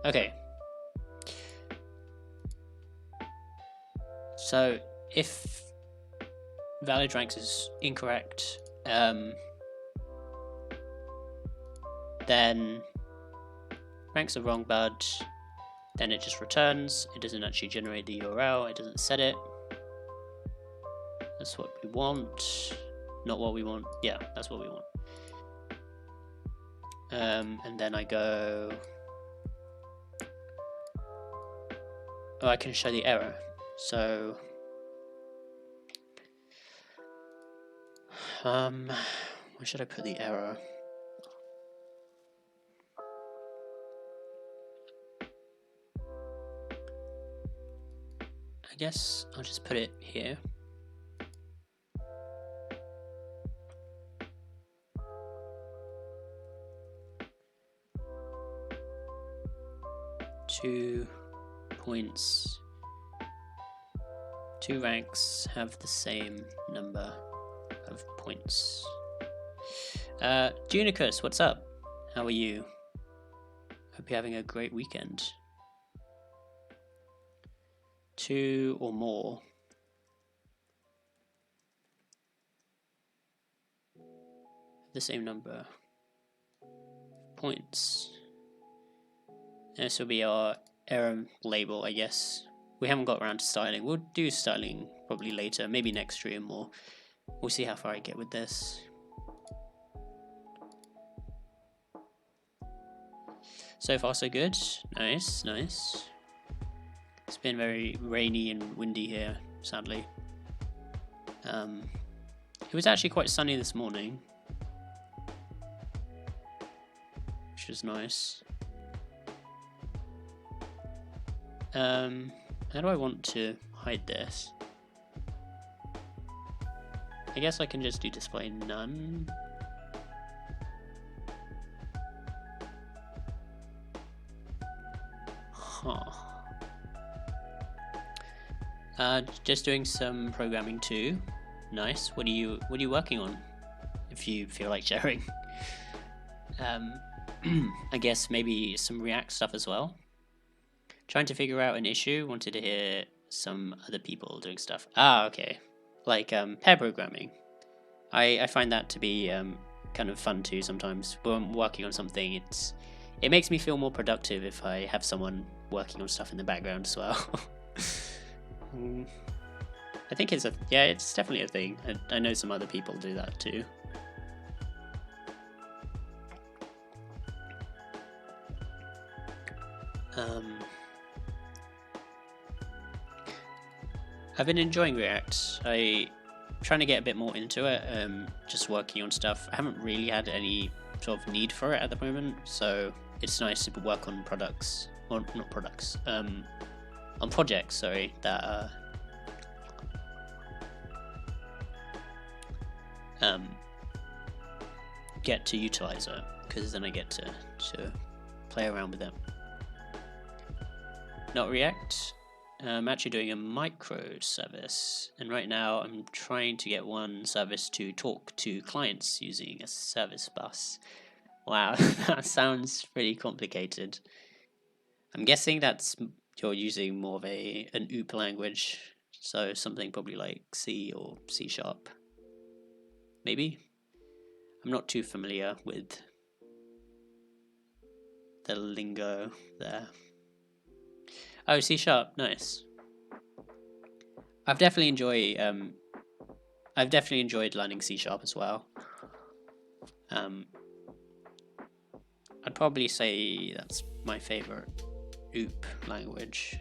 Okay. So if valid ranks is incorrect, then ranks are wrong, bud. Then it just returns. It doesn't actually generate the URL. It doesn't set it. That's what we want. Not what we want. Yeah, that's what we want. And then I go. Oh, I can show the error. So, where should I put the error? I guess I'll just put it here. Two points. Two ranks have the same number of points. Junicus, what's up? How are you? Hope you're having a great weekend. Two or more. The same number of points. This will be our error label, I guess. We haven't got around to styling. We'll do styling probably later, maybe next stream, or we'll see how far I get with this. So far so good. Nice, nice. It's been very rainy and windy here, sadly. It was actually quite sunny this morning, which was nice. How do I want to hide this? I guess I can just do display none. Huh. Just doing some programming too. Nice. What are you working on? If you feel like sharing. I guess maybe some React stuff as well. Trying to figure out an issue. Wanted to hear some other people doing stuff. Ah, okay. Like pair programming. I find that to be kind of fun too sometimes. When I'm working on something, it makes me feel more productive if I have someone working on stuff in the background as well. I think it's definitely a thing. I know some other people do that too. I've been enjoying React. I'm trying to get a bit more into it, just working on stuff. I haven't really had any sort of need for it at the moment, so it's nice to work on products, or not products, on projects, sorry, that get to utilize it, because then I get to play around with it. Not React. I'm actually doing a microservice, and right now I'm trying to get one service to talk to clients using a service bus. Wow, that sounds pretty complicated. I'm guessing you're using more of an OOP language, so something probably like C or C#. Maybe? I'm not too familiar with the lingo there. Oh, C#, nice. I've definitely enjoyed learning C# as well. I'd probably say that's my favorite OOP language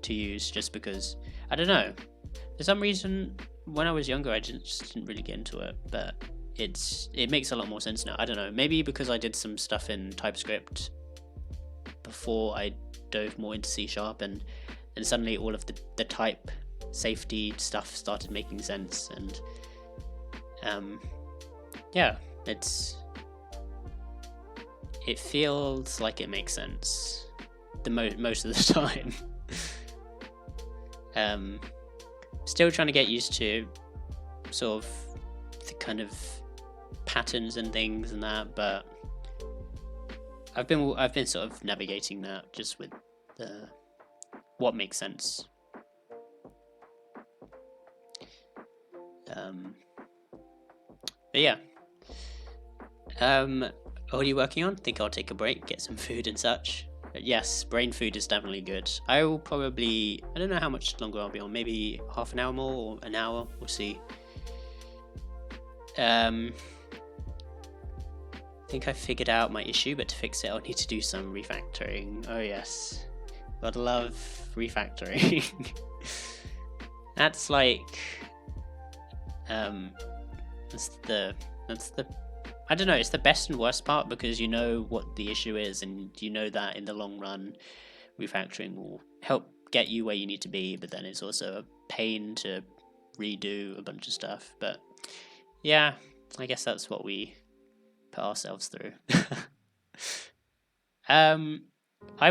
to use, just because I don't know. For some reason, when I was younger, I just didn't really get into it, but it makes a lot more sense now. I don't know. Maybe because I did some stuff in TypeScript before I dove more into C#, and suddenly all of the type safety stuff started making sense, and yeah, it feels like it makes sense most of the time. Still trying to get used to sort of the kind of patterns and things and that, but I've been sort of navigating that just with what makes sense. But yeah. What are you working on? Think I'll take a break, get some food and such. But yes, brain food is definitely good. I will probably, I don't know how much longer I'll be on, maybe half an hour more or an hour, we'll see. I think I figured out my issue, but to fix it I'll need to do some refactoring. Oh yes, gotta love refactoring. That's like that's the I don't know, it's the best and worst part, because you know what the issue is, and you know that in the long run refactoring will help get you where you need to be, but then it's also a pain to redo a bunch of stuff. But yeah, I guess that's what we put ourselves through. I'm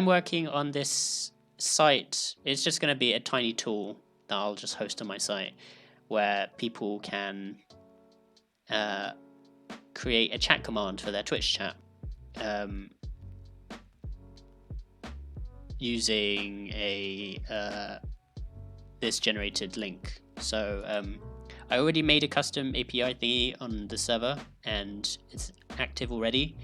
working on this site. It's just going to be a tiny tool that I'll just host on my site, where people can create a chat command for their Twitch chat using this generated link. So I already made a custom API thingy on the server, and it's active already.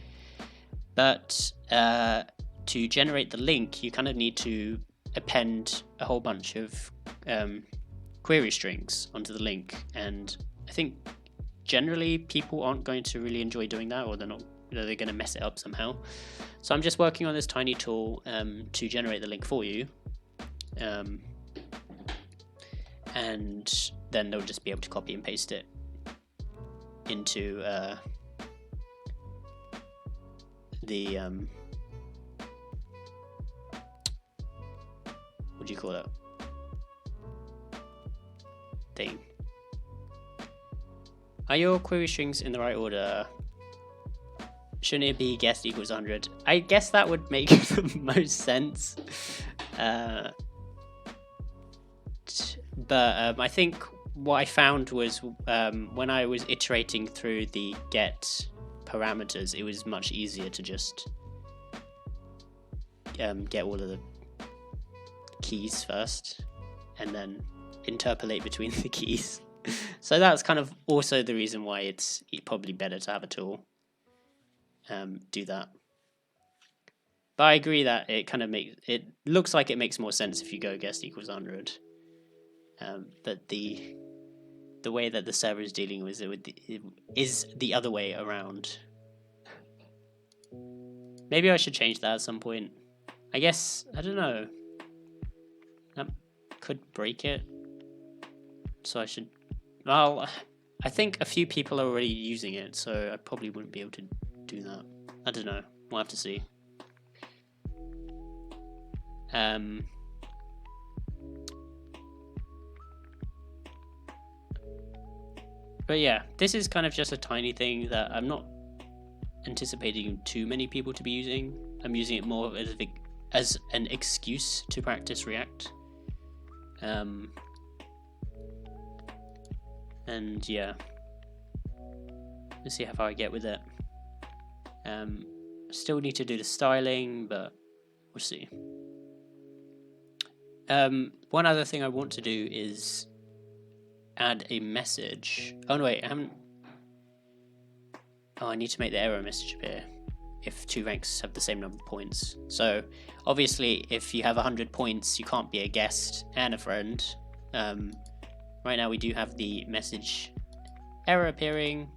But to generate the link, you kind of need to append a whole bunch of query strings onto the link, and I think generally people aren't going to really enjoy doing that, or they're going to mess it up somehow. So I'm just working on this tiny tool to generate the link for you, and then they'll just be able to copy and paste it into the what do you call that thing? Are your query strings in the right order? Shouldn't it be guessed equals 100? I guess that would make the most sense. But I think what I found was when I was iterating through the get parameters, it was much easier to just get all of the keys first and then interpolate between the keys. So that's kind of also the reason why it's probably better to have a tool do that. But I agree that it kind of looks like it makes more sense if you go guessed equals 100. But the way that the server is dealing with it is the other way around. Maybe I should change that at some point. I guess, I don't know. That could break it. So I should... Well, I think a few people are already using it, so I probably wouldn't be able to do that. I don't know. We'll have to see. But yeah, this is kind of just a tiny thing that I'm not anticipating too many people to be using. I'm using it more as an excuse to practice React. And yeah, let's see how far I get with it. Still need to do the styling, but we'll see. One other thing I want to do is add a message. Oh no, wait, I haven't. Oh, I need to make the error message appear if two ranks have the same number of points. So obviously, if you have 100 points, you can't be a guest and a friend. Right now we do have the message error appearing.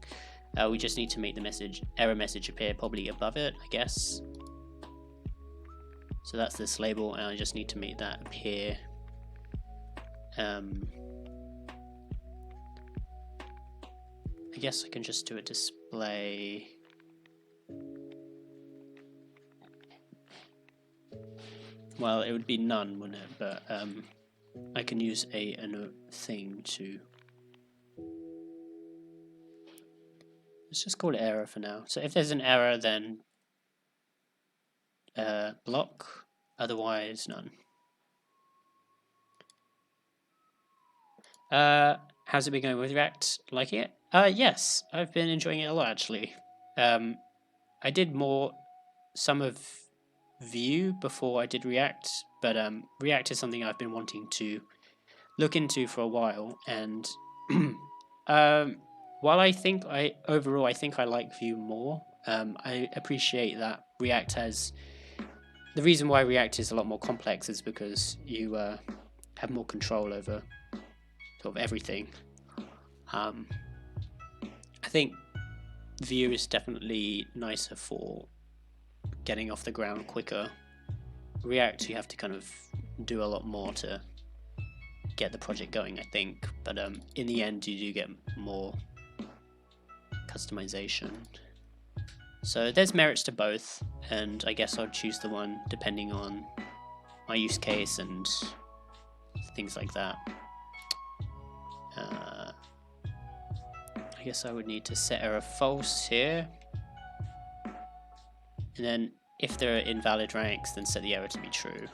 We just need to make the error message appear probably above it, I guess. So that's this label, and I just need to make that appear. I guess I can just do a display. Well, it would be none, wouldn't it? But I can use a thing to... Let's just call it error for now. So if there's an error, then block, otherwise none. How's it been going with React? Liking it? Yes, I've been enjoying it a lot actually. I did some of Vue before I did React, but React is something I've been wanting to look into for a while, and while I think overall I like Vue more, I appreciate that React has... The reason why React is a lot more complex is because you have more control over sort of everything. I think Vue is definitely nicer for getting off the ground quicker. React, you have to kind of do a lot more to get the project going, I think, but in the end you do get more customization. So there's merits to both, and I guess I'll choose the one depending on my use case and things like that. I guess I would need to set error false here, and then if there are invalid ranks, then set the error to be true.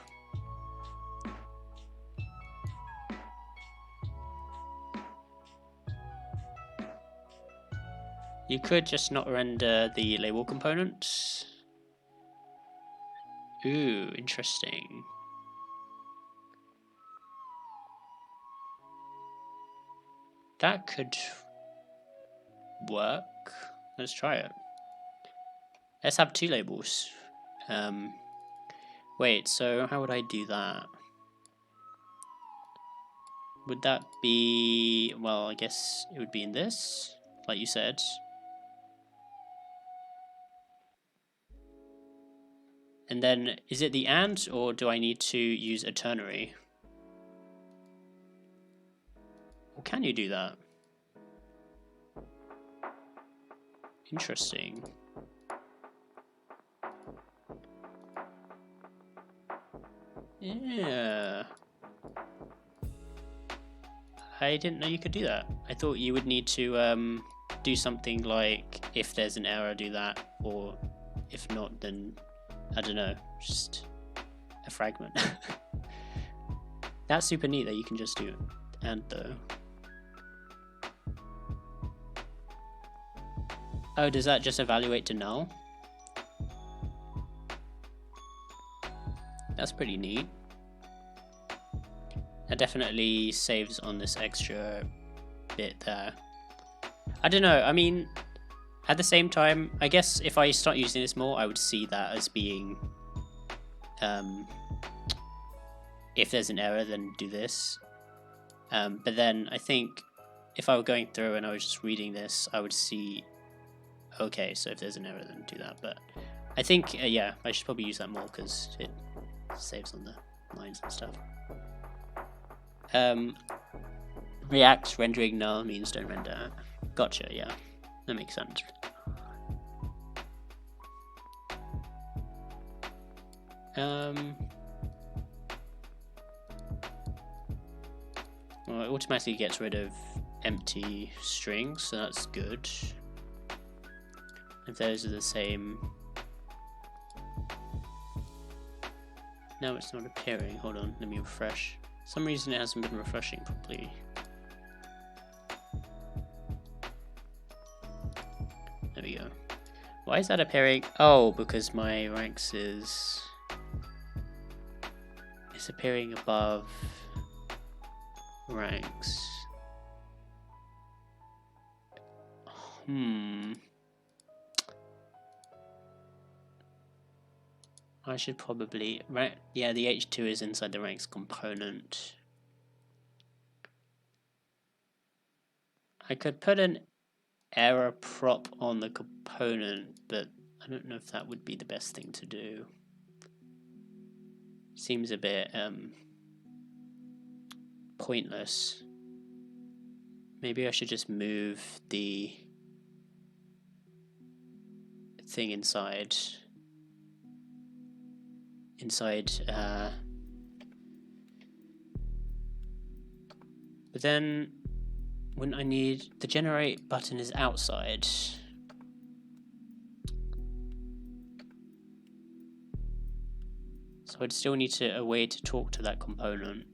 You could just not render the label component. Ooh, interesting. That could work. Let's try it. Let's have two labels. Wait, so how would I do that? Would that be... Well, I guess it would be in this, like you said. And then, is it the and, or do I need to use a ternary? Or can you do that? Interesting. Yeah. I didn't know you could do that. I thought you would need to do something like, if there's an error, do that, or if not, then I don't know, just a fragment. That's super neat that you can just do and though. Oh, does that just evaluate to null? That's pretty neat. That definitely saves on this extra bit there. I don't know, I mean, at the same time, I guess if I start using this more, I would see that as being, if there's an error, then do this. But then I think if I were going through and I was just reading this, I would see, okay, so if there's an error, then do that. But I think, yeah, I should probably use that more because it saves on the lines and stuff. React rendering null means don't render. Gotcha, yeah, that makes sense. Well, it automatically gets rid of empty strings, so that's good. If those are the same. No, it's not appearing. Hold on, let me refresh. For some reason it hasn't been refreshing properly. There we go. Why is that appearing? Oh, because my ranks is it's appearing above ranks. I should probably, right? Yeah, the H2 is inside the ranks component. I could put an error prop on the component, but I don't know if that would be the best thing to do. Seems a bit pointless. Maybe I should just move the thing inside but then wouldn't I need the generate button is outside, so I'd still need a way to talk to that component.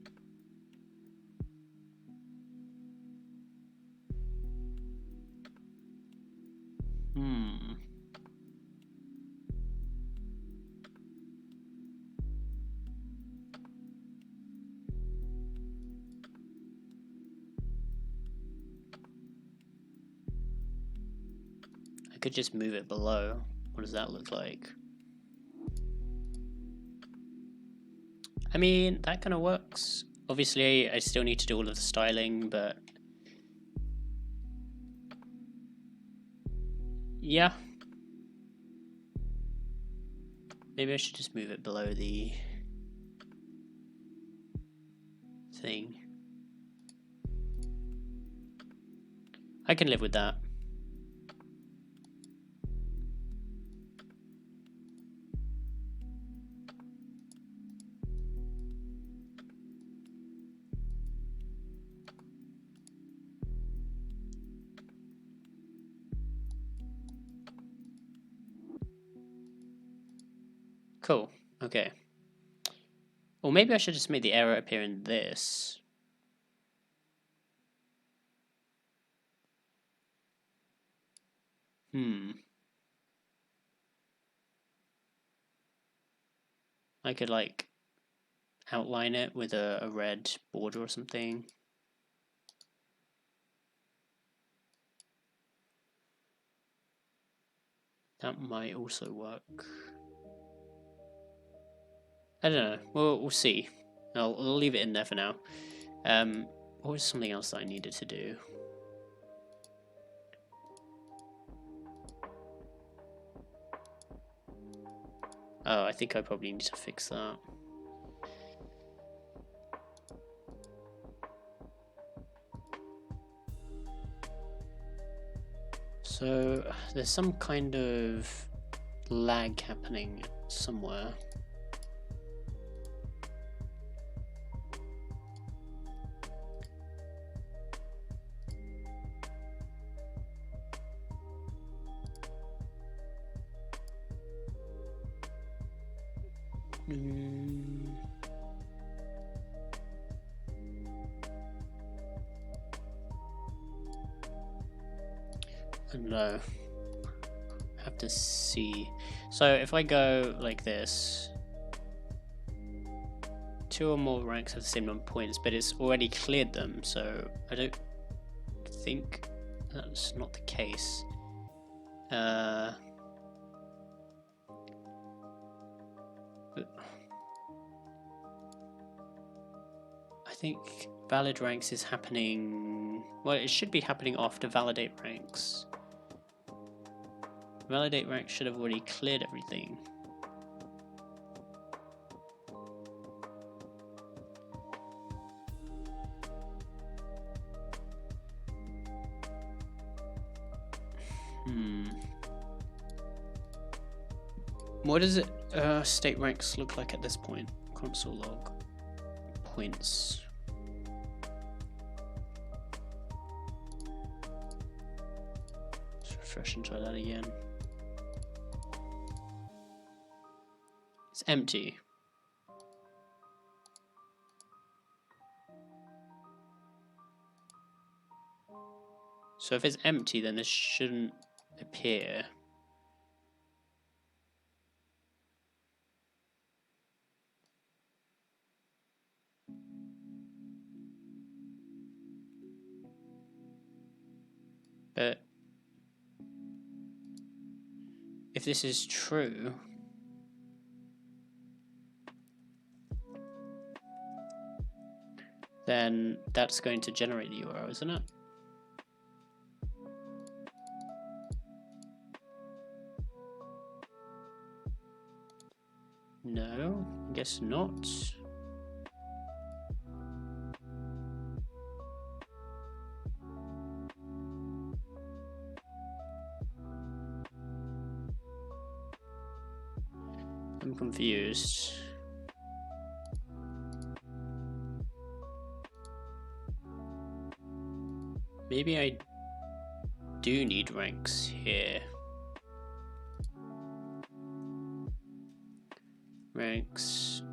I could just move it below. What does that look like? I mean, that kind of works. Obviously, I still need to do all of the styling, but yeah. Maybe I should just move it below the thing. I can live with that. Cool. Okay. Or maybe I should just make the error appear in this. I could like outline it with a red border or something. That might also work. I don't know. We'll see. I'll leave it in there for now. What was something else that I needed to do? Oh, I think I probably need to fix that. So there's some kind of lag happening somewhere. I don't know. Have to see. So if I go like this, 2 or more ranks have the same number of points, but it's already cleared them, so I don't think that's not the case. I think valid ranks is happening. Well, it should be happening after validate ranks. Validate ranks should have already cleared everything. What does it state ranks look like at this point? Console log points. Let's refresh and try that again. It's empty. So if it's empty, then this shouldn't appear. But if this is true, then that's going to generate the URL, isn't it? No, I guess not. I'm confused. Maybe I do need ranks here. Ranks.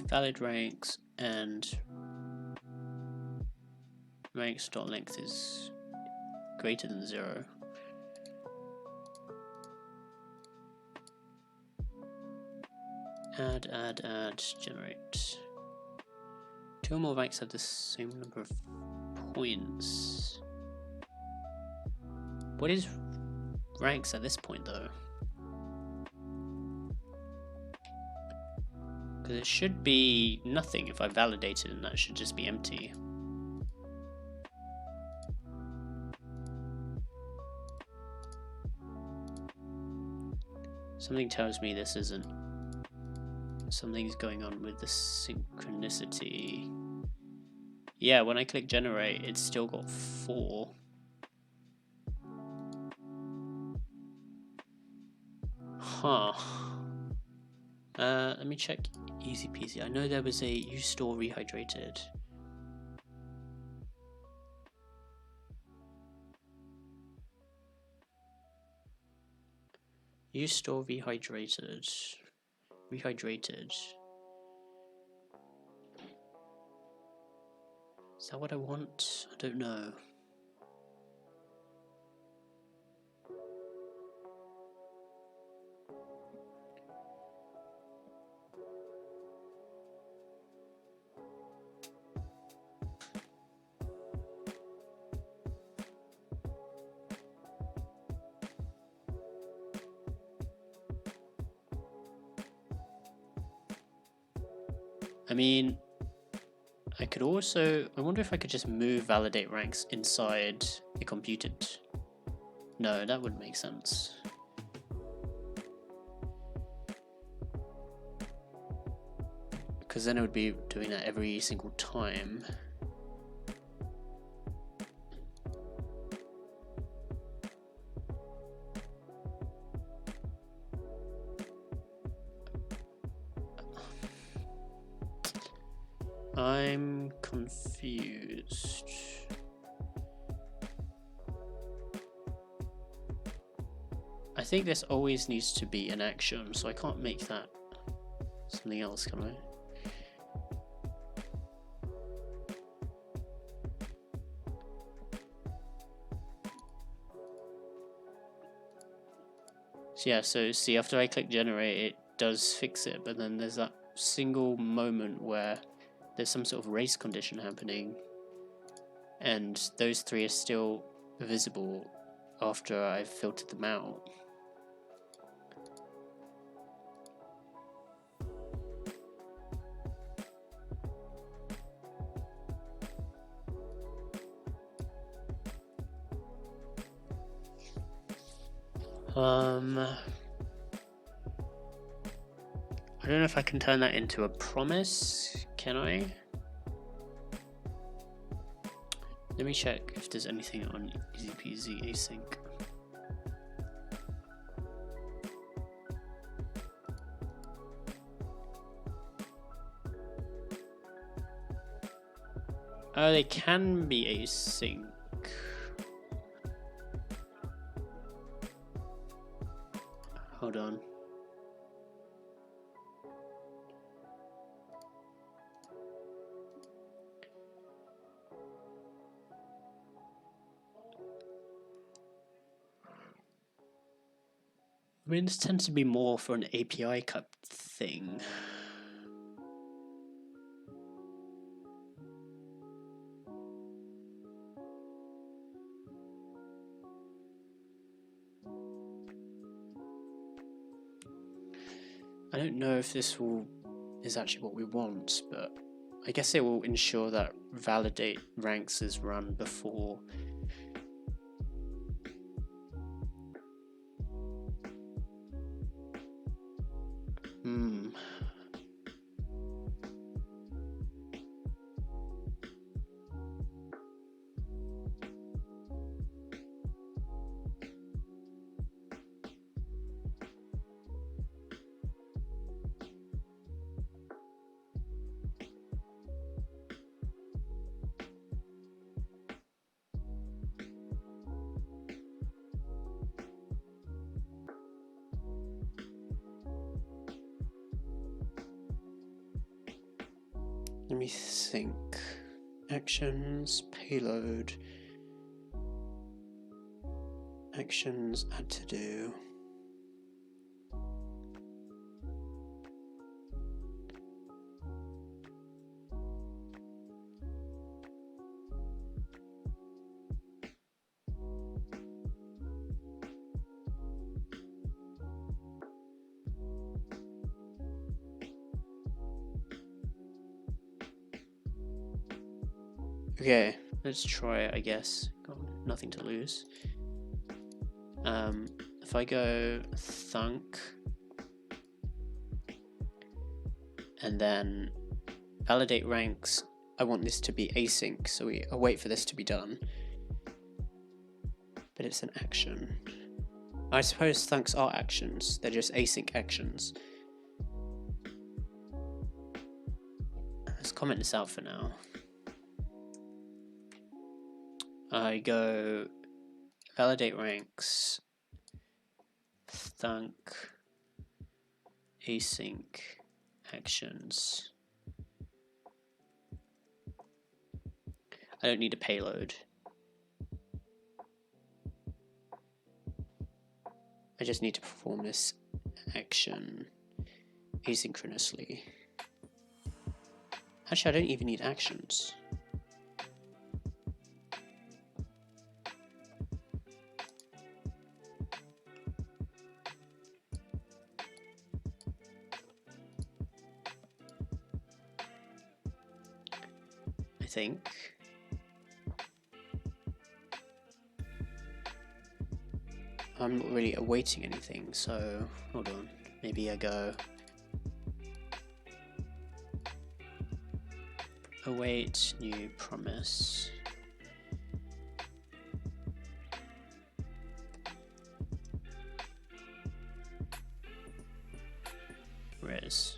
Valid ranks and ranks.length is greater than 0. Add, generate. 2 or more ranks have the same number of points. What is ranks at this point though? Because it should be nothing if I validate it, and that should just be empty. Something tells me this isn't. Something's going on with the synchronicity. Yeah, when I click generate, it's still got 4. Huh. Let me check easy peasy. I know there was a use store rehydrated. Use store rehydrated. Is that what I want? I don't know. I mean, I could also, I wonder if I could just move validate ranks inside the computed. No, that wouldn't make sense. Because then it would be doing that every single time. I'm confused. I think this always needs to be an action, so I can't make that something else, can I? So yeah, so see, after I click generate, it does fix it, but then there's that single moment where there's some sort of race condition happening, and those three are still visible after I've filtered them out. I don't know if I can turn that into a promise, can I? Let me check if there's anything on EasyPeasy async. Oh, they can be async. Hold on. I mean, this tends to be more for an API cup thing. I don't know if this is actually what we want, but I guess it will ensure that validate ranks is run before. Let me think. Actions, payload, actions, add to do. Okay, let's try it, I guess. Got nothing to lose. If I go thunk and then validate ranks, I want this to be async, so I wait for this to be done. But it's an action. I suppose thunks are actions, they're just async actions. Let's comment this out for now. I go validate ranks, thunk, async actions. I don't need a payload. I just need to perform this action asynchronously. Actually, I don't even need actions. I think. I'm not really awaiting anything, so hold on. Maybe I go await new promise. Res.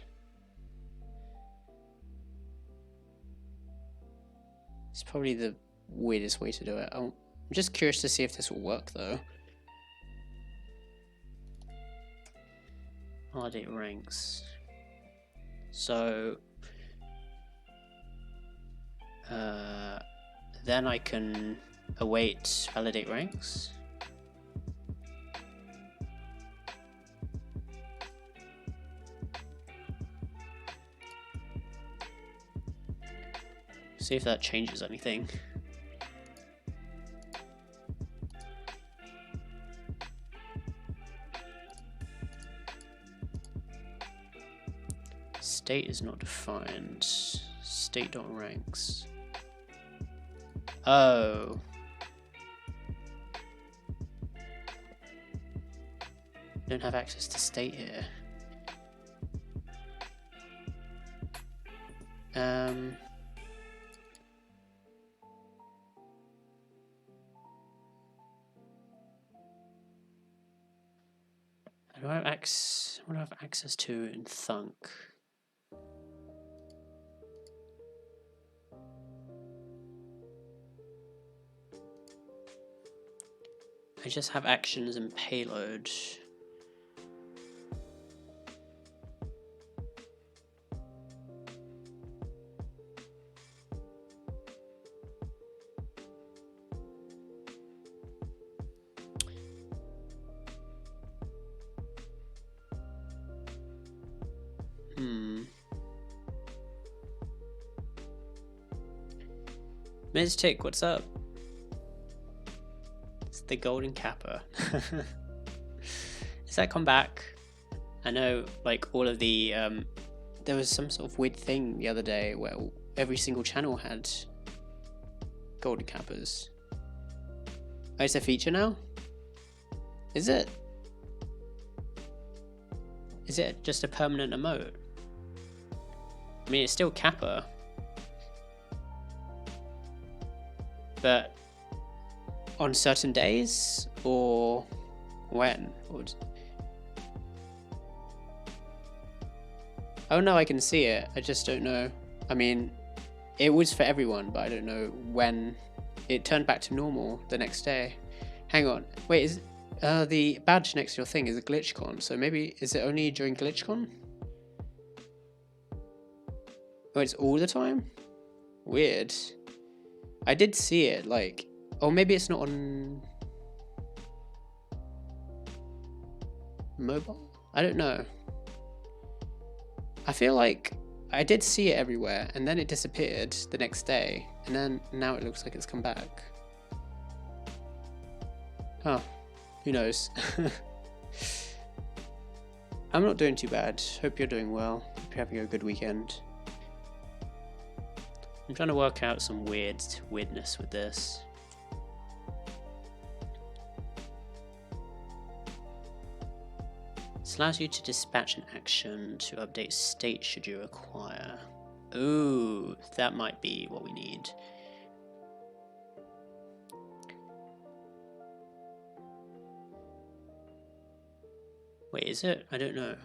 It's probably the weirdest way to do it. I'm just curious to see if this will work though. Validate ranks. So then I can await validate ranks. See if that changes anything. State is not defined. State.ranks. Oh. Don't have access to state here. What do I have access to in Thunk? I just have actions and payload. Mystic, what's up? It's the Golden Kappa. Does that come back? I know, like, all of the, there was some sort of weird thing the other day where every single channel had Golden Kappas. Oh, it's a feature now? Is it? Is it just a permanent emote? I mean, it's still Kappa. But on certain days, or when? Oh no, I can see it. I just don't know. I mean, it was for everyone, but I don't know when it turned back to normal the next day. Hang on. Wait, is the badge next to your thing is a GlitchCon, so maybe is it only during GlitchCon? Oh, it's all the time? Weird. I did see it, like, or maybe it's not on mobile? I don't know. I feel like I did see it everywhere and then it disappeared the next day and then now it looks like it's come back. Huh. Who knows? I'm not doing too bad. Hope you're doing well. Hope you're having a good weekend. I'm trying to work out some weirdness with this. This allows you to dispatch an action to update state should you require. Ooh, that might be what we need. Wait, is it? I don't know.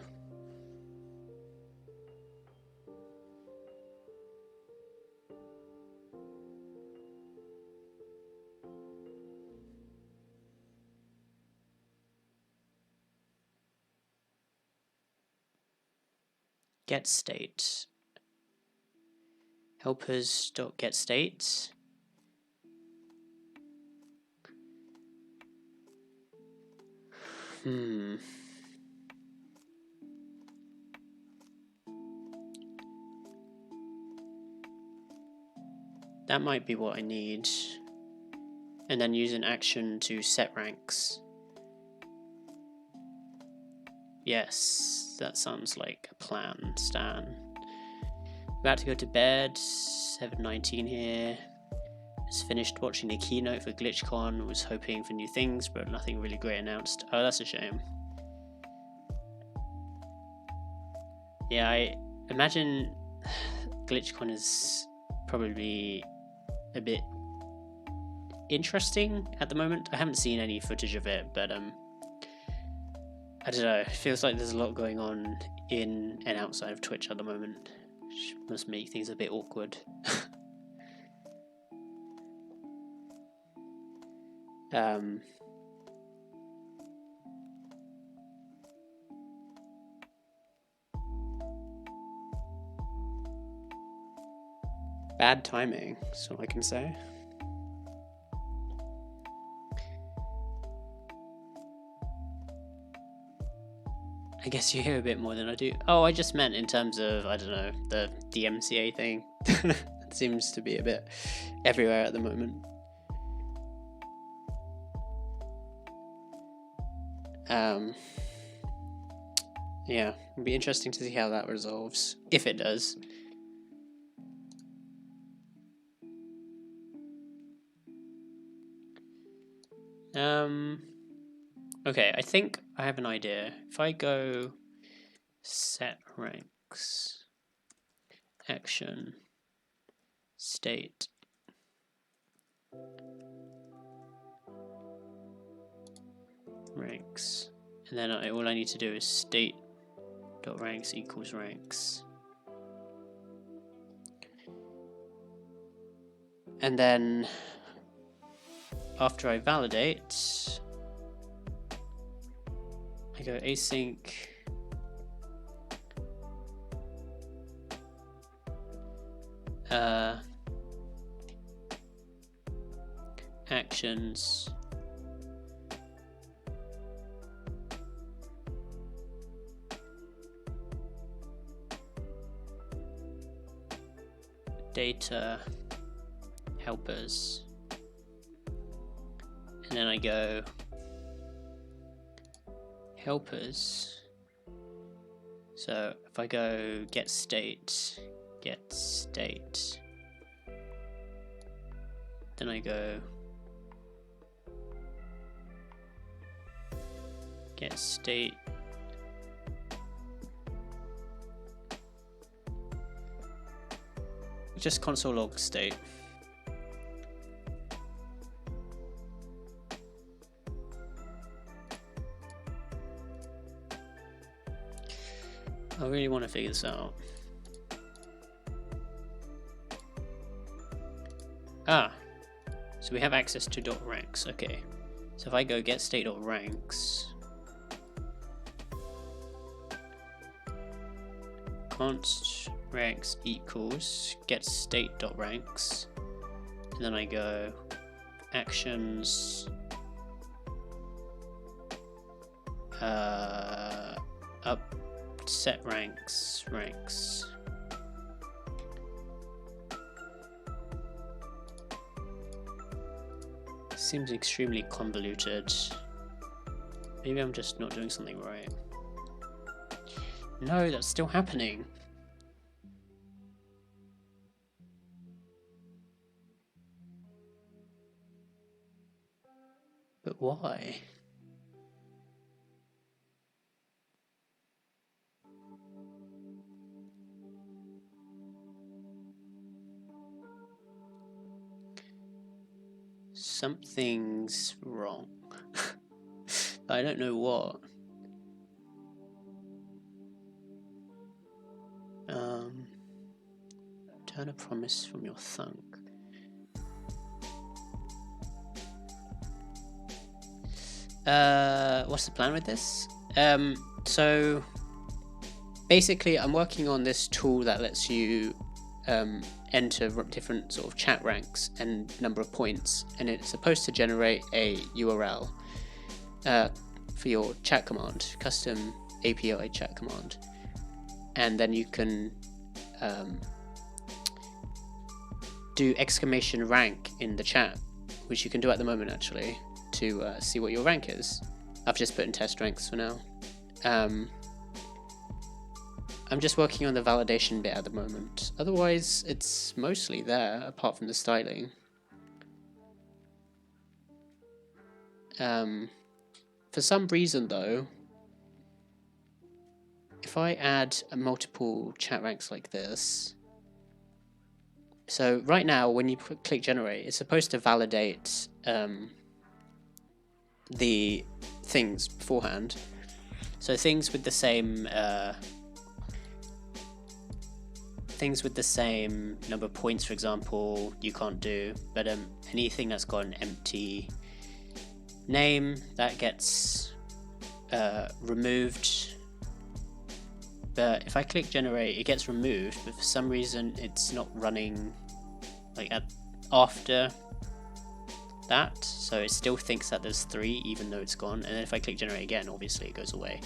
Get state. Helpers.get state. That might be what I need. And then use an action to set ranks. Yes, that sounds like a plan, Stan. About to go to bed, 7:19 here. Just finished watching the keynote for GlitchCon, was hoping for new things, but nothing really great announced. Oh, that's a shame. Yeah, I imagine GlitchCon is probably a bit interesting at the moment. I haven't seen any footage of it, but I don't know, it feels like there's a lot going on in and outside of Twitch at the moment, which must make things a bit awkward. Bad timing, that's all I can say. I guess you hear a bit more than I do. Oh, I just meant in terms of, I don't know, the DMCA thing. It seems to be a bit everywhere at the moment. Yeah, it'll be interesting to see how that resolves, if it does. Okay, I think I have an idea. If I go set ranks, action, state, ranks, and then all I need to do is state.ranks equals ranks. And then after I validate, I go async actions data helpers, and then I go helpers. So if I go get state, then I go get state, just console log state. I really want to figure this out. So we have access to .ranks. Okay, so if I go get state.ranks, const ranks equals get state.ranks, and then I go actions up set ranks. Seems extremely convoluted. Maybe I'm just not doing something right. No, that's still happening. But why? Something's wrong. I don't know what. Return a promise from your thunk. What's the plan with this? So basically I'm working on this tool that lets you enter different sort of chat ranks and number of points, and it's supposed to generate a URL for your chat command, custom API chat command, and then you can do exclamation rank in the chat, which you can do at the moment actually, to see what your rank is. I've just put in test ranks for now. I'm just working on the validation bit at the moment. Otherwise, it's mostly there, apart from the styling. For some reason, though, if I add multiple chat ranks like this, so right now, when you click generate, it's supposed to validate the things beforehand. So things with the same number of points, for example, you can't do, but anything that's got an empty name that gets removed. But if I click generate, it gets removed, but for some reason it's not running like after that, so it still thinks that there's 3 even though it's gone. And then if I click generate again, obviously it goes away,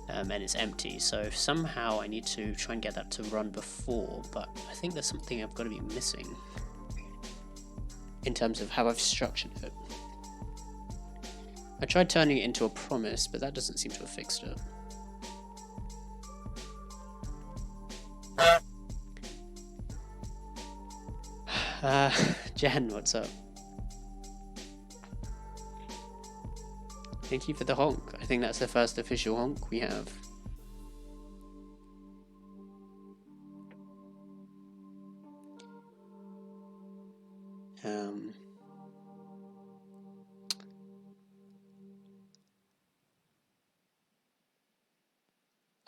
and it's empty. So somehow I need to try and get that to run before, but I think there's something I've got to be missing in terms of how I've structured it. I tried turning it into a promise, but that doesn't seem to have fixed it. Jen, what's up? Thank you for the honk. I think that's the first official honk we have.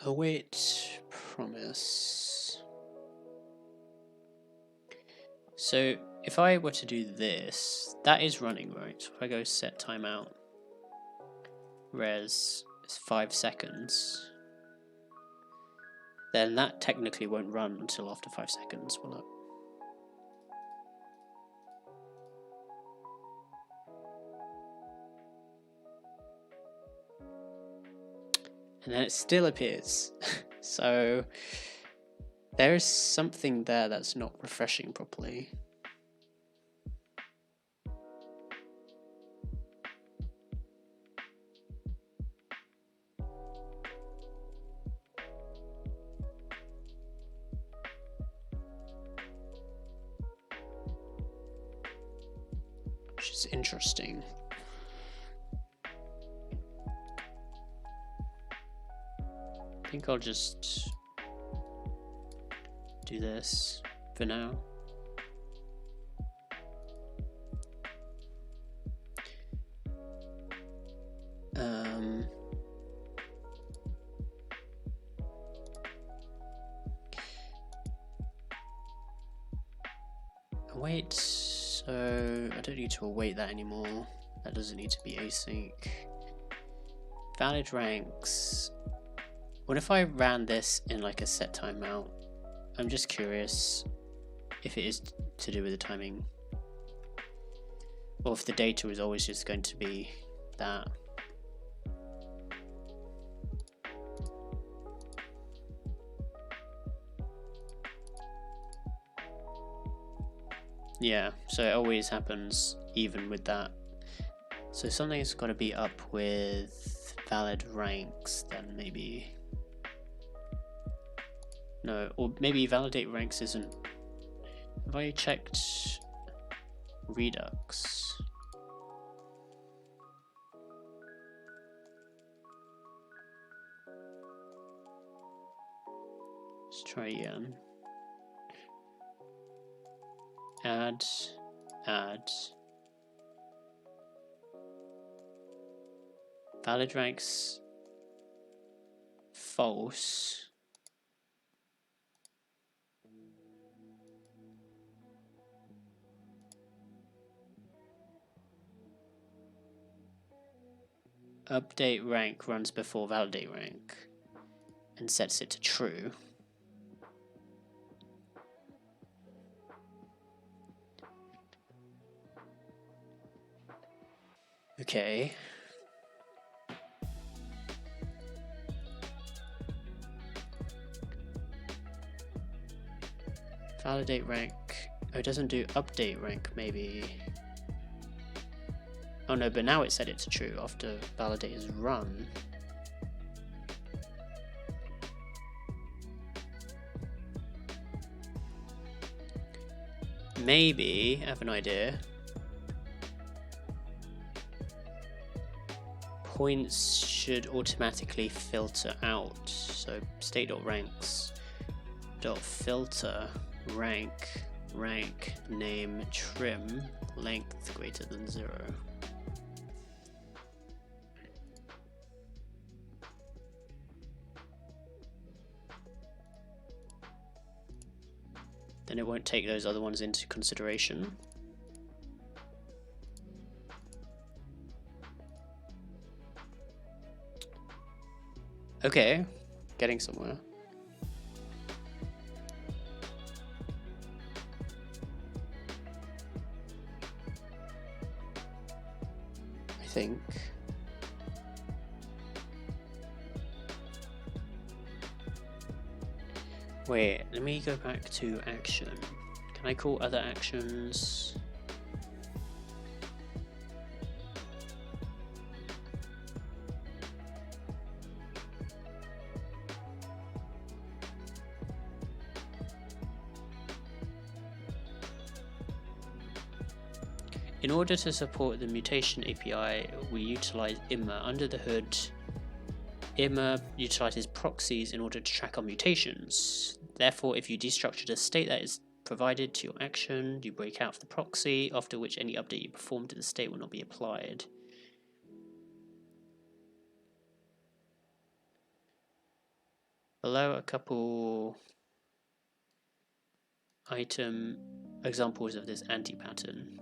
Await promise. So if I were to do this, that is running, right? So if I go set timeout, res is 5 seconds, then that technically won't run until after 5 seconds, will it? And then it still appears. So there is something there that's not refreshing properly. Which is interesting. I think I'll just do this for now. Await, so I don't need to await that anymore. That doesn't need to be async. Valid ranks. What if I ran this in like a set timeout? I'm just curious if it is to do with the timing, or if the data is always just going to be that. Yeah, so it always happens even with that. So something's got to be up with valid ranks then, maybe. No, or maybe validate ranks isn't. Have I checked Redux? Let's try again. Add. Valid ranks false. Update rank runs before validate rank and sets it to true. Okay. Validate rank. Oh, it doesn't do update rank, maybe. Oh no, but now it set it to true after validate is run. Maybe, I have an idea. Points should automatically filter out. So state.ranks.filter rank name trim length greater than 0. Then it won't take those other ones into consideration. Okay, getting somewhere. I think. Wait, let me go back to action. Can I call other actions? In order to support the mutation API, we utilize IMMA. Under the hood, IMMA utilizes proxies in order to track our mutations. Therefore, if you destructured a state that is provided to your action, you break out of the proxy, after which any update you perform to the state will not be applied. Below a couple item examples of this anti-pattern.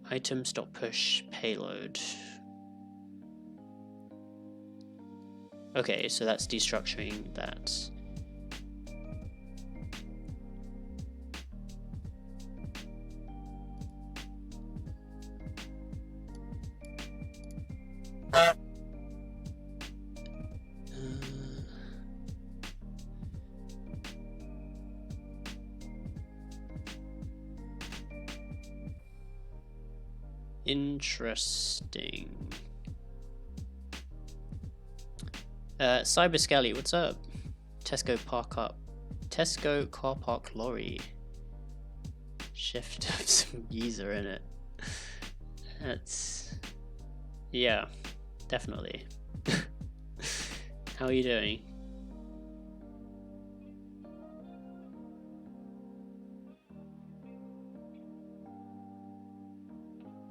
Item stop push payload. Okay, so that's destructuring that. Interesting. Cyber Scally, what's up? Tesco car park lorry. Shift of some geezer in it. That's, yeah, definitely. How are you doing?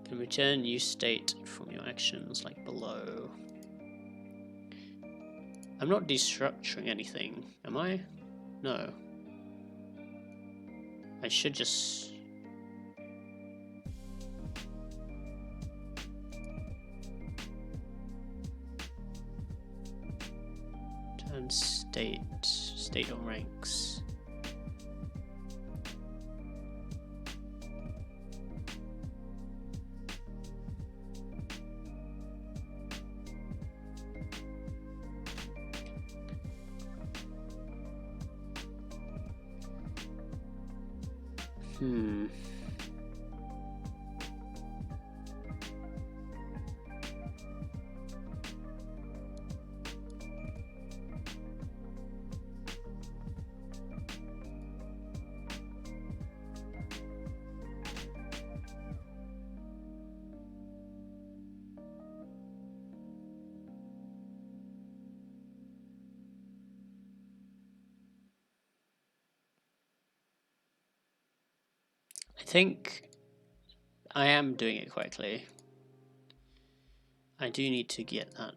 Can return new state from your actions like below. I'm not destructuring anything, am I? No. I should just... turn state on ranks. I think I am doing it correctly. I do need to get that,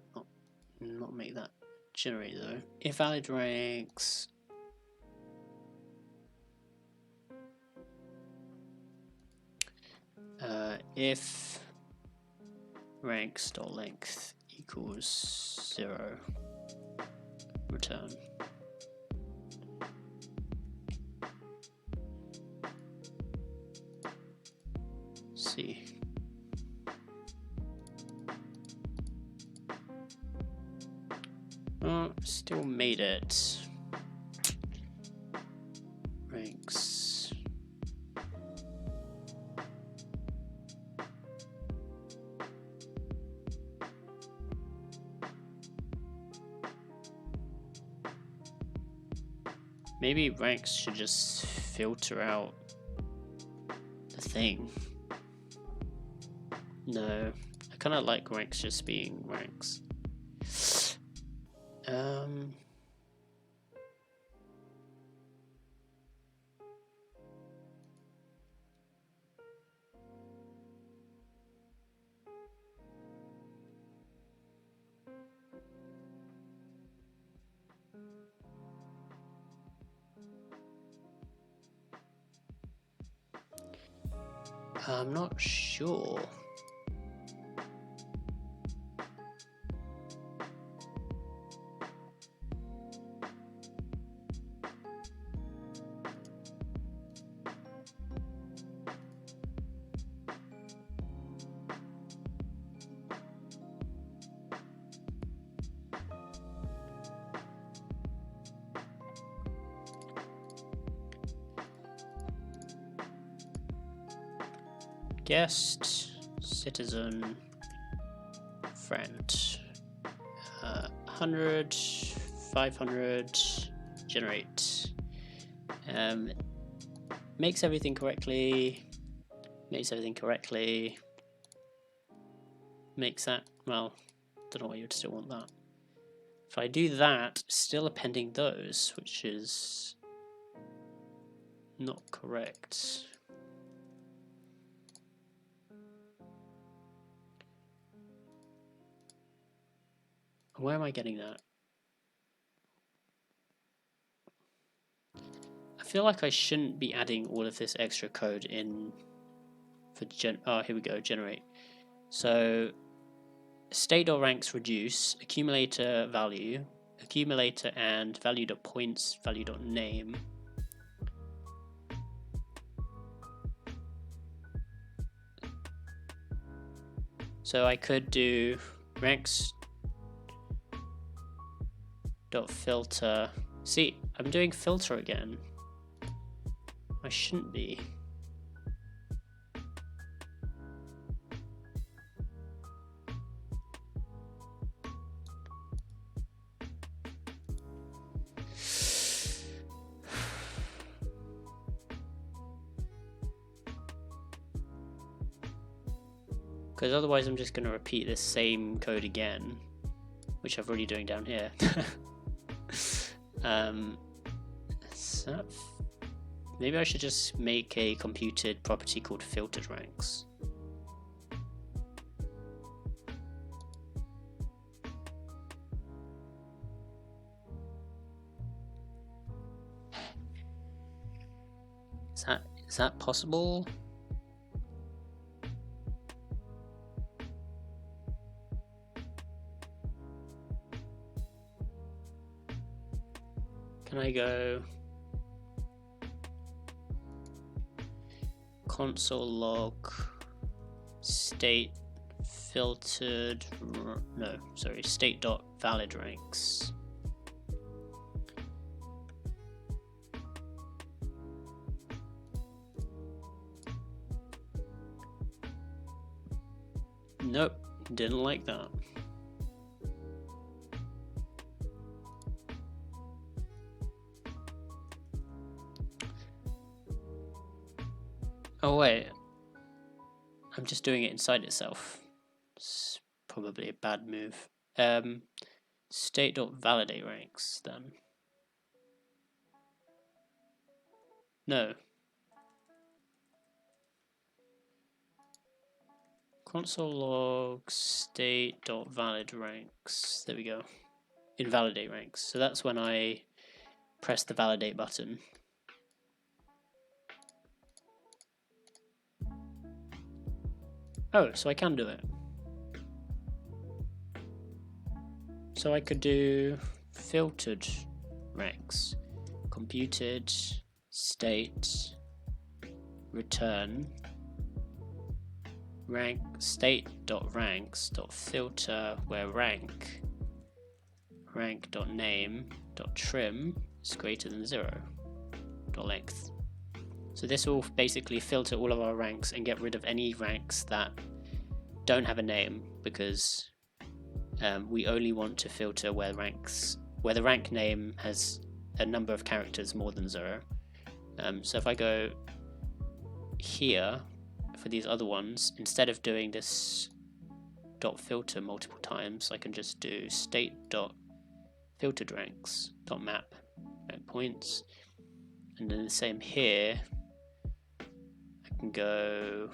not make that generate though. Invalid ranks. If ranks.length equals 0, return. See. Oh, still made it. Ranks. Maybe ranks should just filter out the thing. No, I kind of like ranks just being ranks. I'm not sure. guest, citizen, friend. 100, 500, generate. Makes everything correctly. Makes everything correctly. Makes that, well, don't know why you'd still want that. If I do that, still appending those, which is not correct. Where am I getting that? I feel like I shouldn't be adding all of this extra code in for oh, here we go, generate. So state.ranks reduce, accumulator value, accumulator and value.points, value.name. So I could do ranks dot filter. See, I'm doing filter again. I shouldn't be. Because otherwise I'm just going to repeat this same code again, which I'm already doing down here. So maybe I should just make a computed property called filtered ranks. Is that possible? Can I go console log state filtered, no, sorry, state.valid ranks. Nope, didn't like that. Oh wait, I'm just doing it inside itself. It's probably a bad move. State.validate ranks then. No. Console log state.valid ranks. There we go. Invalidate ranks. So that's when I press the validate button. Oh, so I can do it. So I could do filtered ranks, computed state return rank state.ranks.filter where rank.name.trim is greater than 0 .length. So this will basically filter all of our ranks and get rid of any ranks that don't have a name, because we only want to filter where the rank name has a number of characters more than 0. So if I go here for these other ones, instead of doing this dot filter multiple times, I can just do state dot filtered ranks dot map rank points, and then the same here. I can go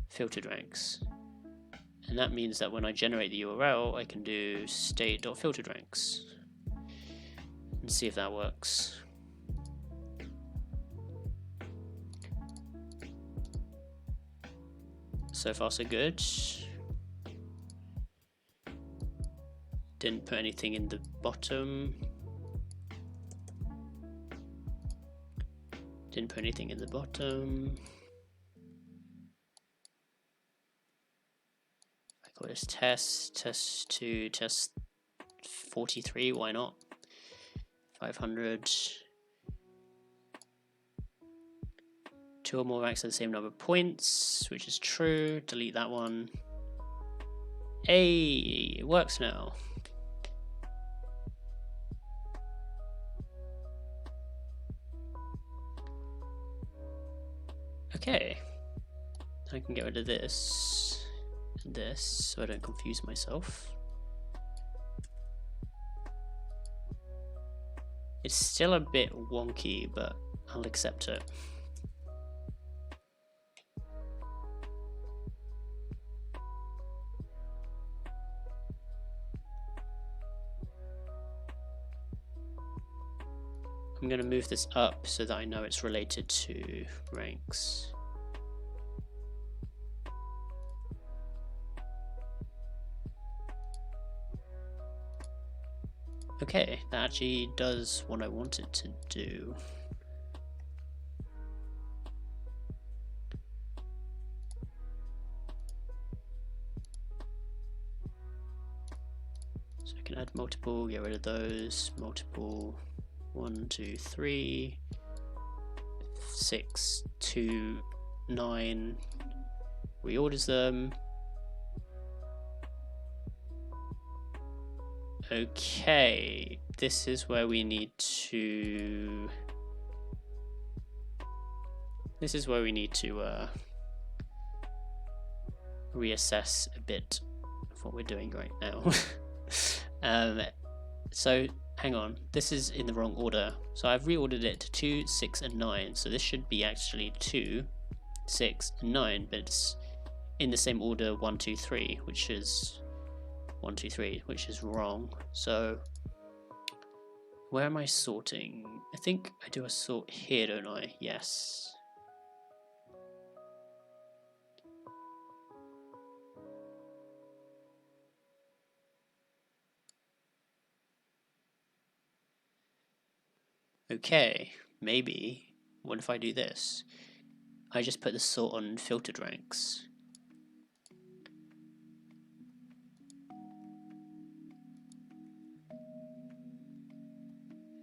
filtered ranks, and that means that when I generate the URL, I can do state.filtered ranks and see if that works. So far so good. Didn't put anything in the bottom. Didn't put anything in the bottom. I call this test 2, test 43, why not? 500. 2 or more ranks have the same number of points, which is true. Delete that one. Hey, it works now. Okay, I can get rid of this and this so I don't confuse myself. It's still a bit wonky, but I'll accept it. I'm going to move this up so that I know it's related to ranks. Okay, that actually does what I want it to do. So I can add multiple, get rid of those, multiple. 1, 2, 3, 6, 2, 9, reorders them. Okay, this is where we need to reassess a bit of what we're doing right now. So hang on, this is in the wrong order. So I've reordered it to 2, 6, and 9. So this should be actually 2, 6, and 9, but it's in the same order 1, 2, 3, which is 1, 2, 3, which is wrong. So where am I sorting? I think I do a sort here, don't I? Yes. Okay, maybe. What if I do this? I just put the sort on filtered ranks.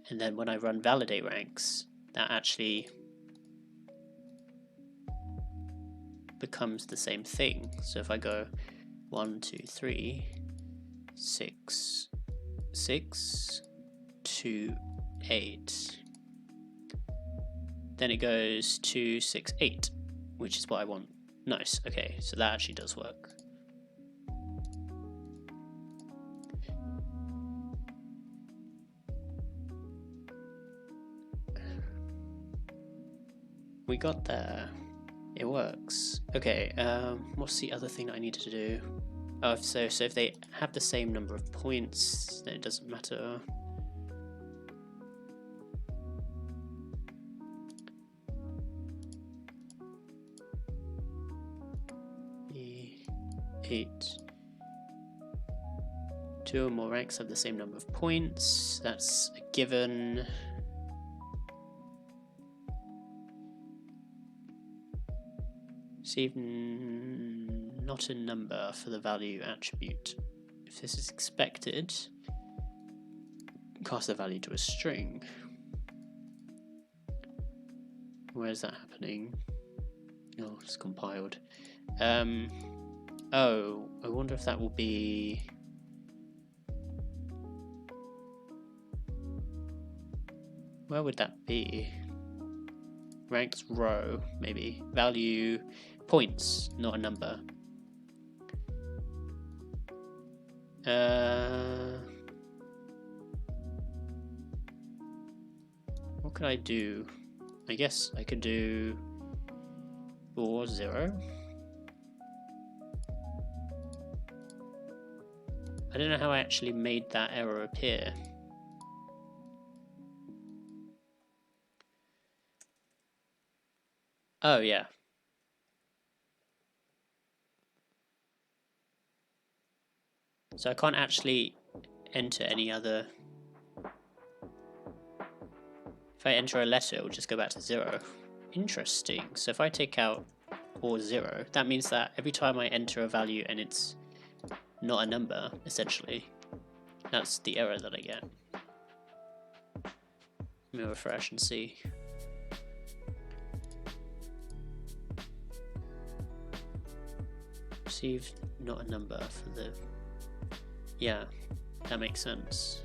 And then when I run validate ranks, that actually becomes the same thing. So if I go 1, 2, 3, 6, 6, 2, 8, then it goes 2, 6, 8, which is what I want. Nice. Okay, so that actually does work. We got there. It works. Okay, what's the other thing that I needed to do? Oh, so if they have the same number of points, then it doesn't matter. Eight. 2 or more ranks have the same number of points. That's a given. It's even not a number for the value attribute. If this is expected, cast the value to a string. Where is that happening? Oh, it's compiled. Oh, I wonder if that will be... Where would that be? Ranks row, maybe. Value points, not a number. What could I do? I guess I could do or 0. I don't know how I actually made that error appear. Oh, yeah. So I can't actually enter any other... If I enter a letter, it will just go back to 0. Interesting. So if I take out or 0, that means that every time I enter a value and it's not a number, essentially, that's the error that I get. Let me refresh and see. receive not a number for the... Yeah, that makes sense.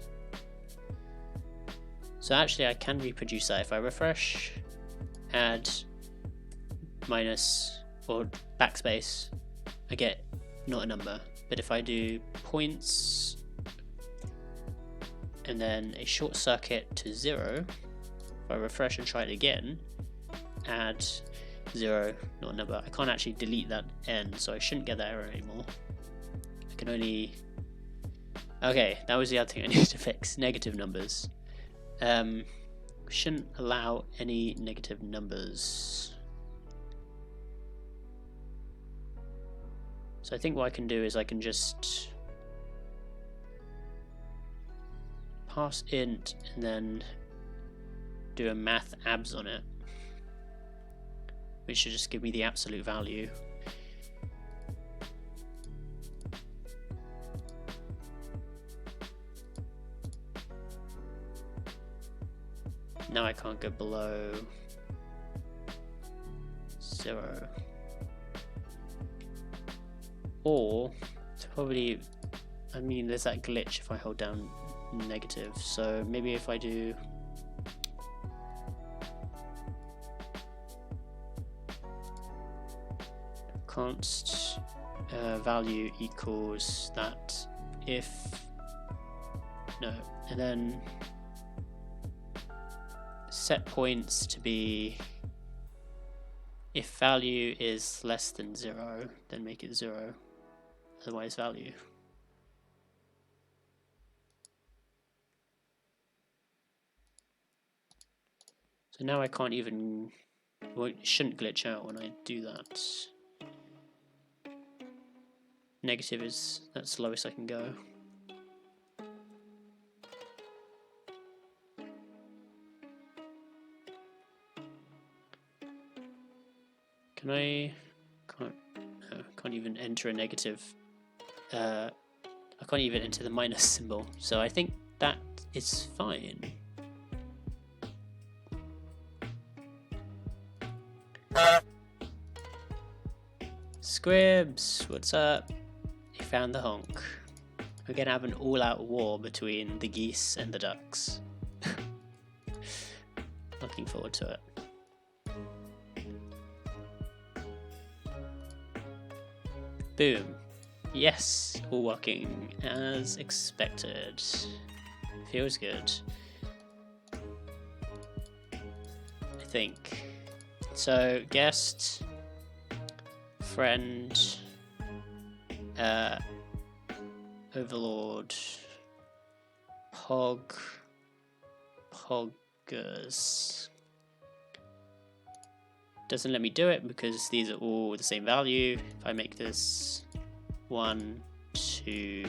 So actually I can reproduce that. If I refresh, add minus or backspace, I get not a number. But if I do points and then a short circuit to 0, if I refresh and try it again, add 0, not a number, I can't actually delete that end, so I shouldn't get that error anymore. I can only... Okay, that was the other thing I needed to fix, negative numbers. Shouldn't allow any negative numbers. So I think what I can do is I can just pass int and then do a math abs on it, which should just give me the absolute value. Now I can't go below 0. Or, it's probably, I mean, there's that glitch if I hold down negative, so maybe if I do const value equals that if, no, and then set points to be if value is less than 0, then make it 0, otherwise value. So now I can't even, well, it shouldn't glitch out when I do that. Negative is, that's the lowest I can go. Can I can't even enter a negative. I can't even enter the minus symbol. So I think that is fine. Scribs, what's up? You found the honk. We're gonna have an all-out war between the geese and the ducks. Looking forward to it. Boom. Yes, all working as expected. Feels good. I think. So, guest, friend, overlord, poggers. Doesn't let me do it because these are all the same value. If I make this 1, 2,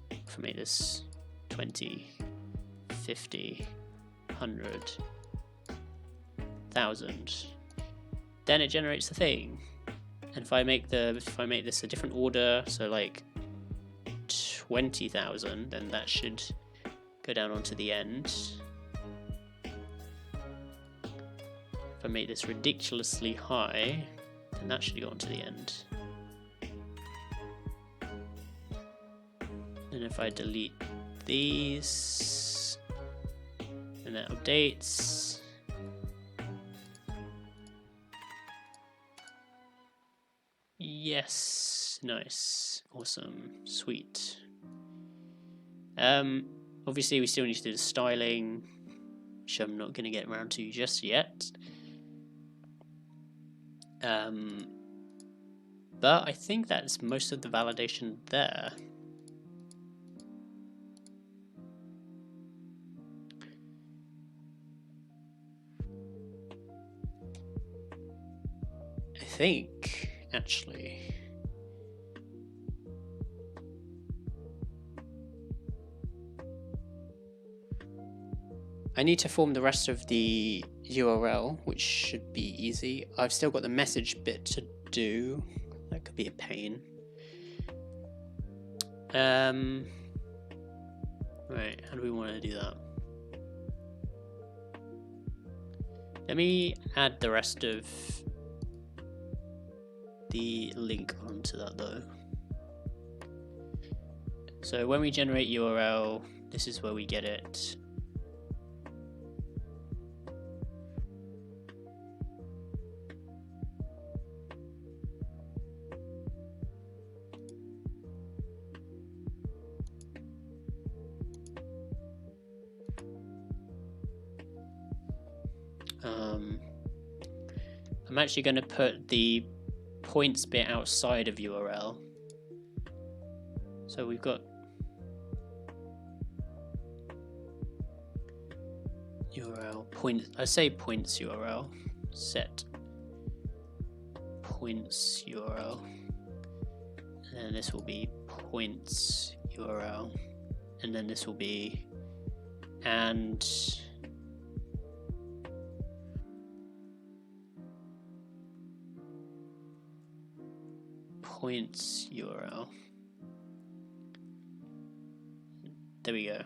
if I make this 20, 50, 100, 1000, then it generates the thing. And if I make this a different order, so like 20,000, then that should go down onto the end. If I make this ridiculously high, then that should go onto the end. And if I delete these, and that updates. Yes, nice, awesome, sweet. Obviously we still need to do the styling, which I'm not going to get around to just yet. But I think that's most of the validation there. I think, actually. I need to form the rest of the URL, which should be easy. I've still got the message bit to do. That could be a pain. Right, how do we want to do that? Let me add the rest of the link onto that though. So when we generate URL, this is where we get it. I'm actually going to put the points bit outside of URL. So we've got URL point. I say points URL. Set points URL, and then this will be points URL, and then this will be and points URL. There we go.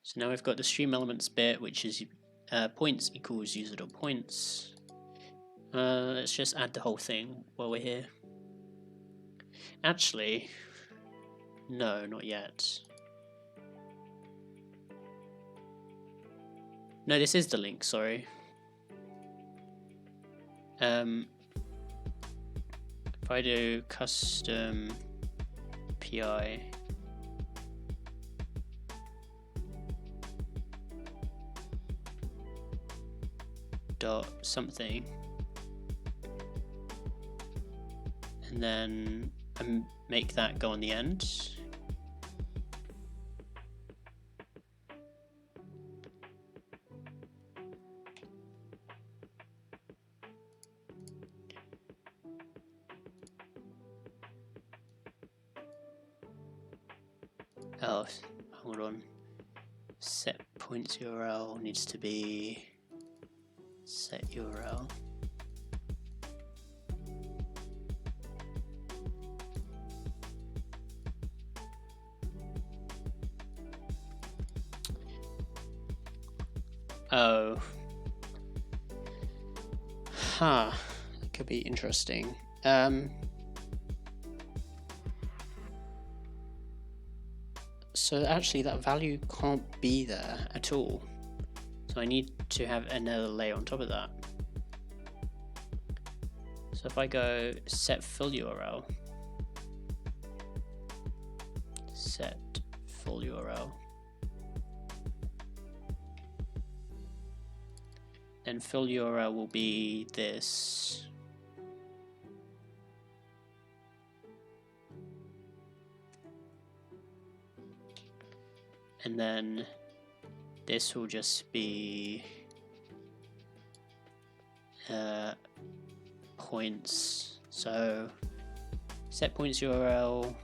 So now we've got the stream elements bit, which is points equals user.points. Let's just add the whole thing while we're here. Actually, no, not yet. No, this is the link, sorry. If I do custom PI dot something, and then make that go on the end. Oh, hold on. Set points URL needs to be set URL. Oh. Huh. That could be interesting. So actually that value can't be there at all. So I need to have another layer on top of that. So if I go set full URL, set full URL, then full URL will be this. And then this will just be points. So set points URL.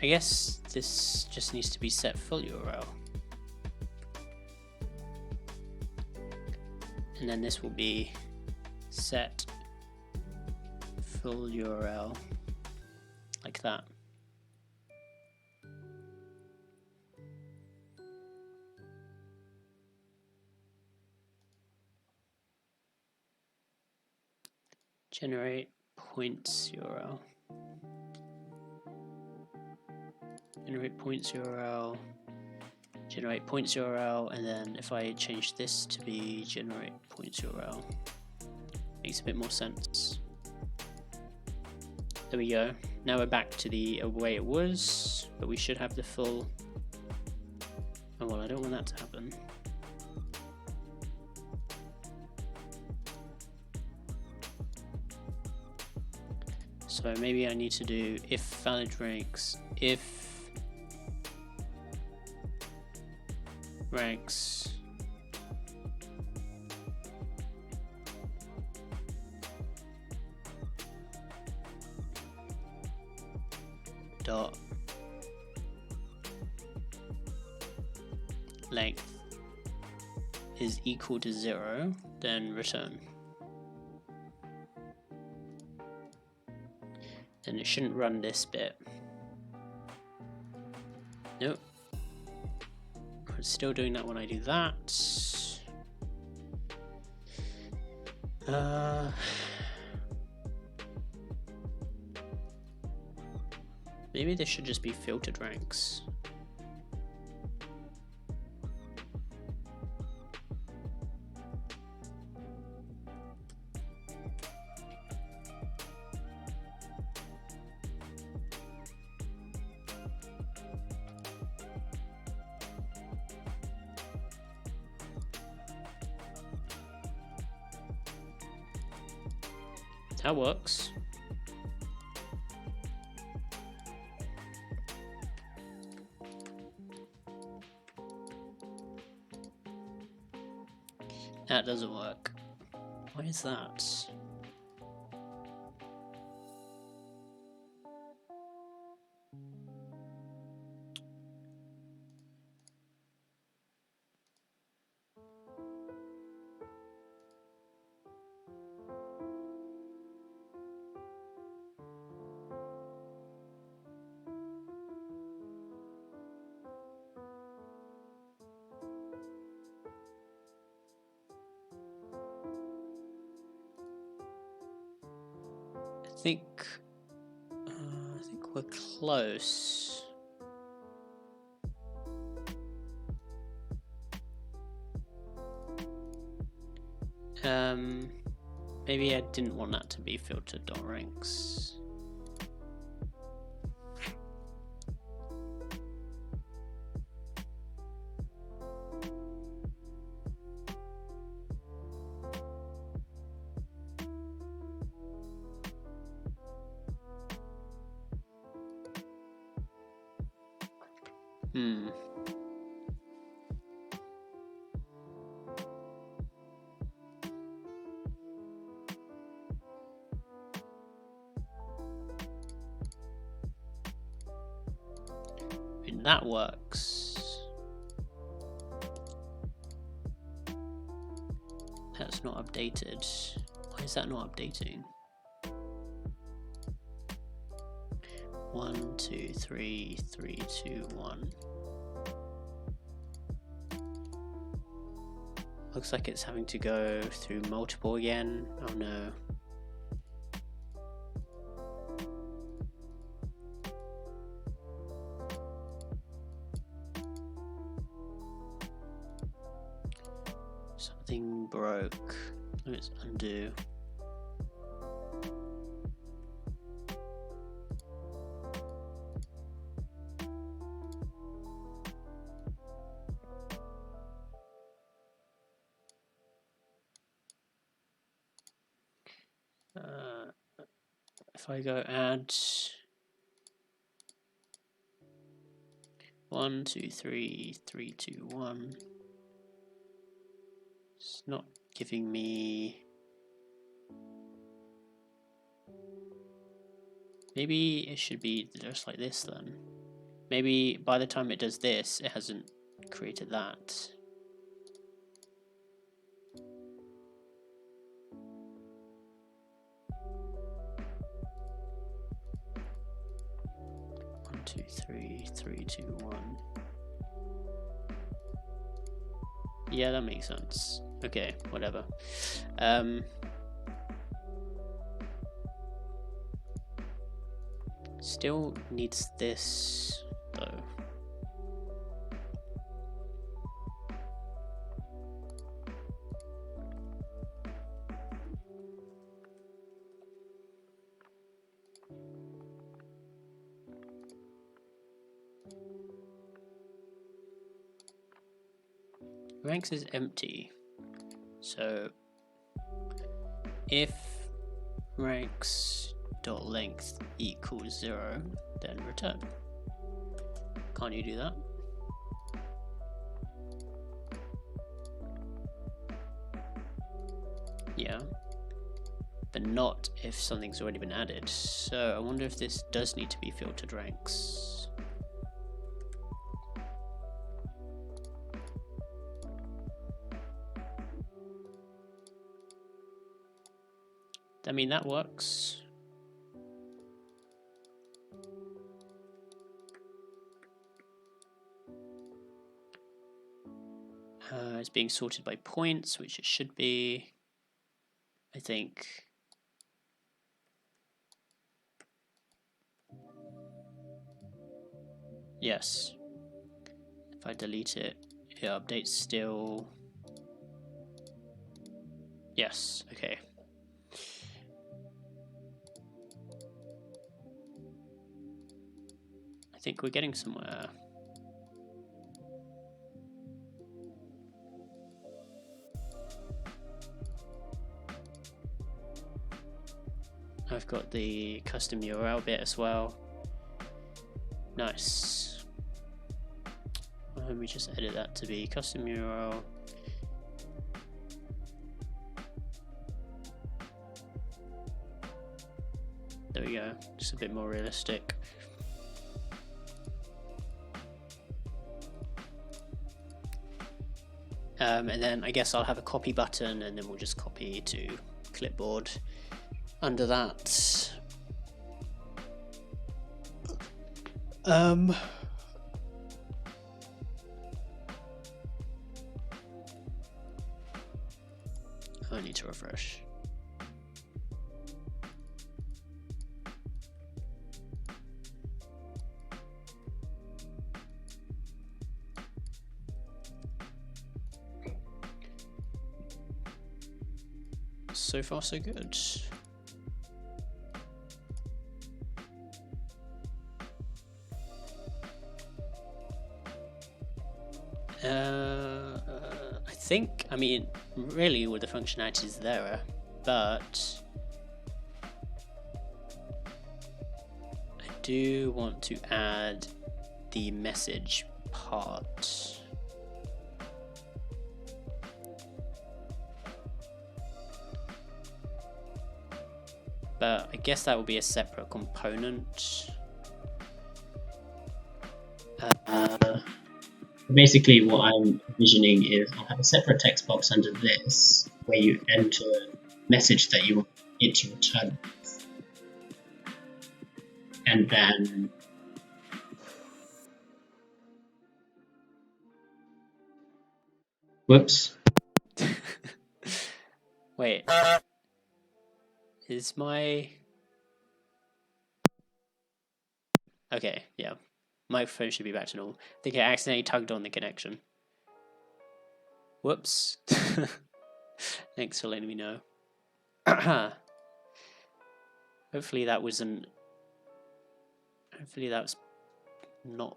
I guess this just needs to be set full URL. And then this will be set full URL like that. Generate points URL. Generate points URL. Generate points URL, and then if I change this to be generate points URL, makes a bit more sense. There we go. Now we're back to the way it was, but we should have the full. Oh well, I don't want that to happen. So maybe I need to do if valid ranks, if ranks dot length is equal to 0, then return. And it shouldn't run this bit. Nope. It's still doing that when I do that. Maybe this should just be filtered ranks. That works. That doesn't work. Why is that? I think we're close. Maybe I didn't want that to be filtered dot ranks. That works. That's not updated. Why is that not updating? 1, 2, 3, 3, 2, 1. Looks like it's having to go through multiple again. Oh no. Something broke. Let's undo. If I go add 1, 2, 3, 3, 2, 1. It's not giving me. Maybe it should be just like this then. Maybe by the time it does this, it hasn't created that. One, 2, 3, 3, 2, 1. Yeah, that makes sense. Okay, whatever. Still needs this though. Ranks is empty, so if ranks dot length equals 0, then return. Can't you do that? Yeah. but not if something's already been added. So I wonder if this does need to be filtered ranks. I mean, that works. It's being sorted by points, which it should be, I think. Yes. If I delete it, it updates still. Yes, okay. I think we're getting somewhere. I've got the custom URL bit as well. Nice. Let me just edit that to be custom URL. There we go, just a bit more realistic. And then I guess I'll have a copy button, and then we'll just copy to clipboard under that. I need to refresh. So far, so good. I think, I mean, really all the functionality is there, but I do want to add the message part. But I guess that will be a separate component. Basically what I'm envisioning is I'll have a separate text box under this where you enter a message that you want it to return. And then whoops. Wait. Is my... Okay, yeah. Microphone should be back to normal. I think I accidentally tugged on the connection. Whoops. Thanks for letting me know. Hopefully that wasn't... Hopefully that's not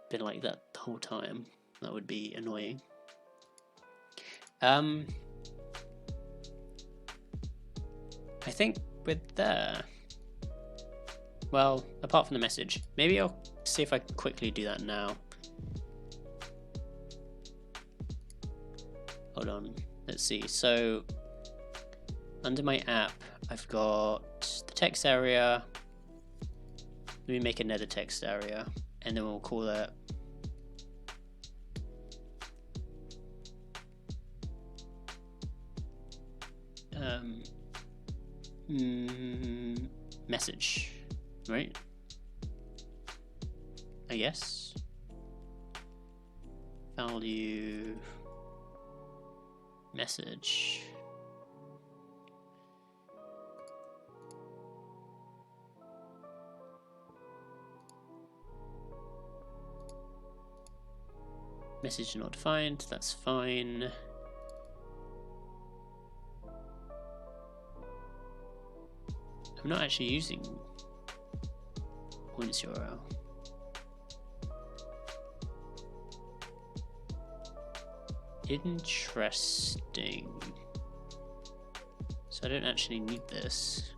been like that the whole time. That would be annoying. I think we're there. Well, apart from the message. Maybe I'll see if I can quickly do that now. Hold on. Let's see. So, under my app, I've got the text area. Let me make another text area, and then we'll call it message, right? I guess. Value message. Message not defined, that's fine. I'm not actually using points URL. Interesting. So I don't actually need this.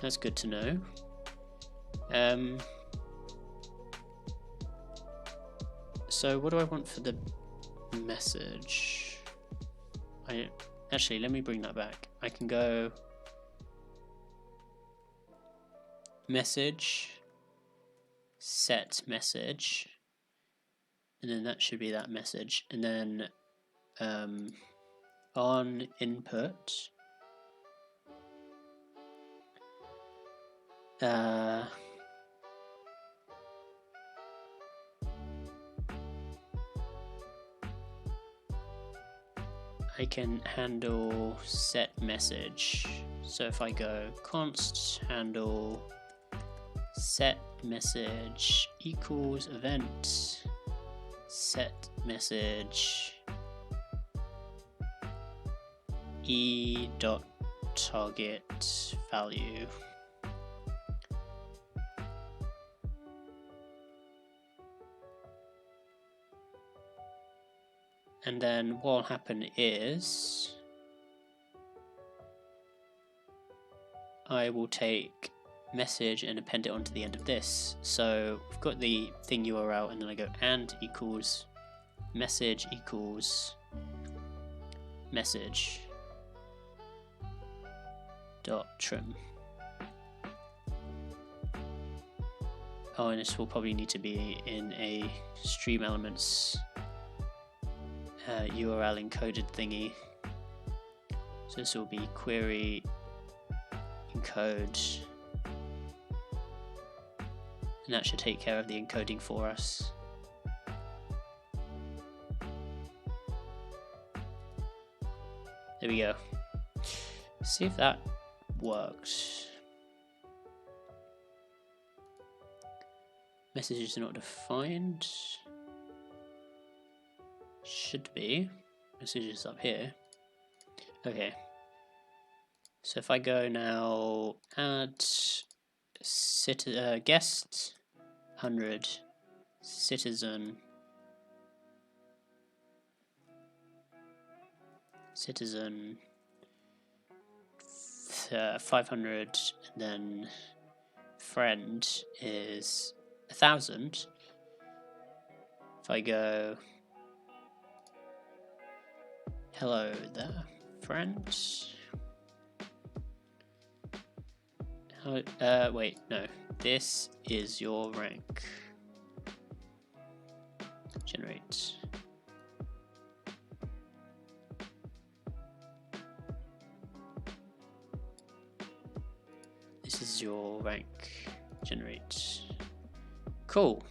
That's good to know. So what do I want for the message? Actually, let me bring that back. I can go message, set message, and then that should be that message, and then on input I can handle set message. So if I go const handle set message equals event set message e dot target value. And then what will happen is I will take message and append it onto the end of this. So we've got the thing URL, and then I go and equals message equals message dot trim. Oh, and this will probably need to be in a stream elements URL encoded thingy. So this will be query encode, and that should take care of the encoding for us. There we go. See if that worked. Messages are not defined. Should be. Messages up here. Okay. So if I go now add guest 100 citizen 500, and then friend is 1000. If I go hello there, friend. Wait, no. This is your rank. Generate. This is your rank. Generate. Cool.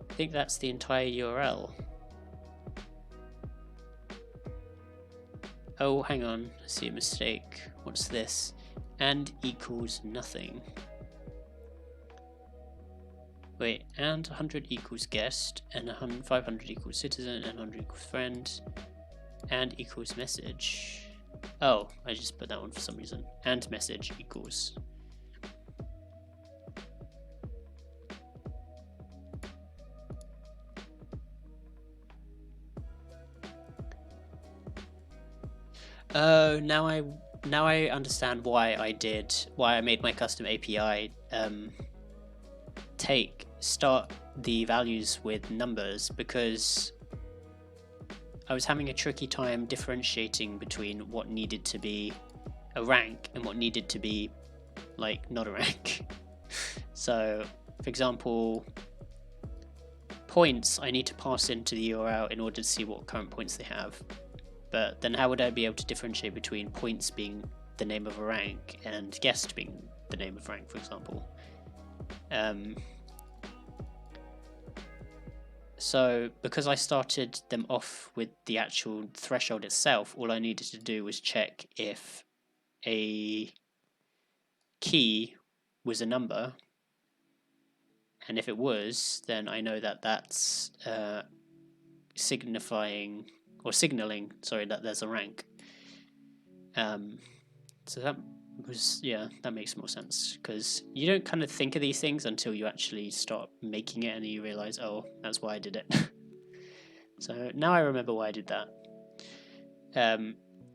I think that's the entire URL. Oh, hang on, I see a mistake. What's this? And equals nothing. Wait, and 100 equals guest, and 500 equals citizen, and 100 equals friend, and equals message. Oh, I just put that one for some reason. And message equals. Oh, now I understand why I made my custom API start the values with numbers, because I was having a tricky time differentiating between what needed to be a rank and what needed to be like not a rank. So for example, points I need to pass into the URL in order to see what current points they have. But then how would I be able to differentiate between points being the name of a rank and guest being the name of rank, for example? So because I started them off with the actual threshold itself, all I needed to do was check if a key was a number. And if it was, then I know that that's signaling, that there's a rank. So that was, that makes more sense, because you don't kind of think of these things until you actually start making it and you realize, oh, that's why I did it. So now I remember why I did that.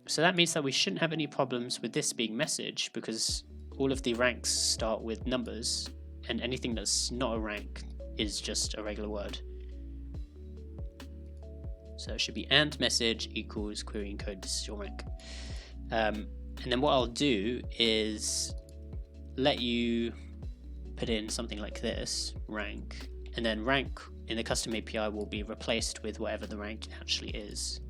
So that means that we shouldn't have any problems with this being message, because all of the ranks start with numbers, and anything that's not a rank is just a regular word. So it should be and message equals query encode, this is your rank. And then what I'll do is let you put in something like this, rank, and then rank in the custom API will be replaced with whatever the rank actually is.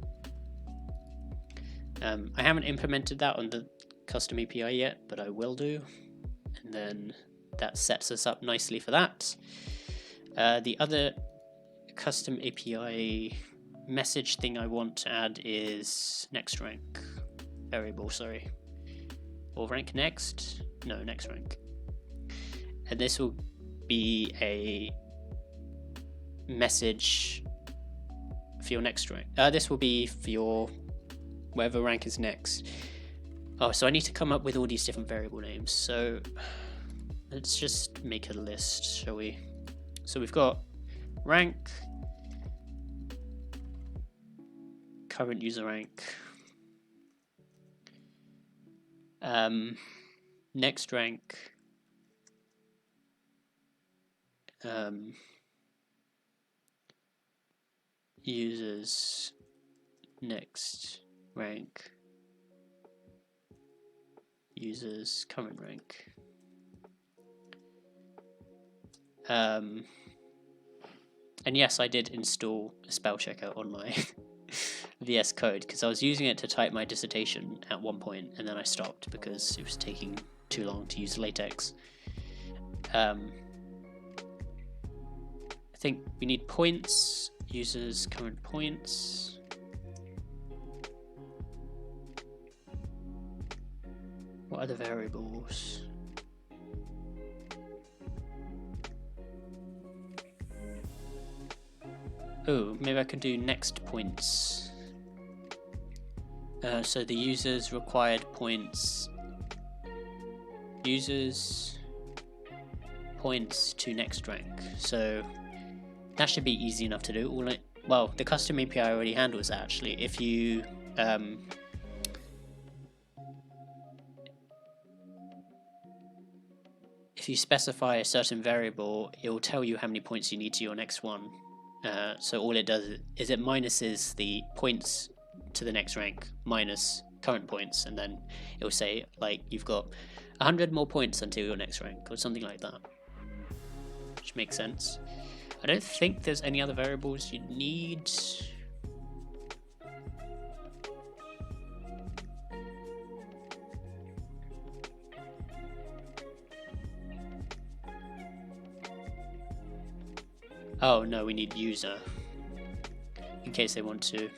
I haven't implemented that on the custom API yet, but I will do, and then that sets us up nicely for that. The other custom API message thing I want to add is next rank variable, sorry, or rank next, no, next rank, and this will be a message for your next rank. This will be for your whatever rank is next. Oh, so I need to come up with all these different variable names, so let's just make a list, shall we? So we've got rank, current user rank, next rank, users next rank, users current rank. And yes, I did install a spell checker on my VS Code because I was using it to type my dissertation at one point, and then I stopped because it was taking too long to use LaTeX. I think we need points, users current points. What other variables? Oh, maybe I could do next points. So the users required points. Users points to next rank. So that should be easy enough to do. Well, the custom API already handles that actually. If you specify a certain variable, it will tell you how many points you need to your next one. So all it does is it minuses the points to the next rank minus current points, and then it will say like you've got 100 more points until your next rank or something like that, which makes sense. I don't think there's any other variables you need. Oh no, we need user in case they want to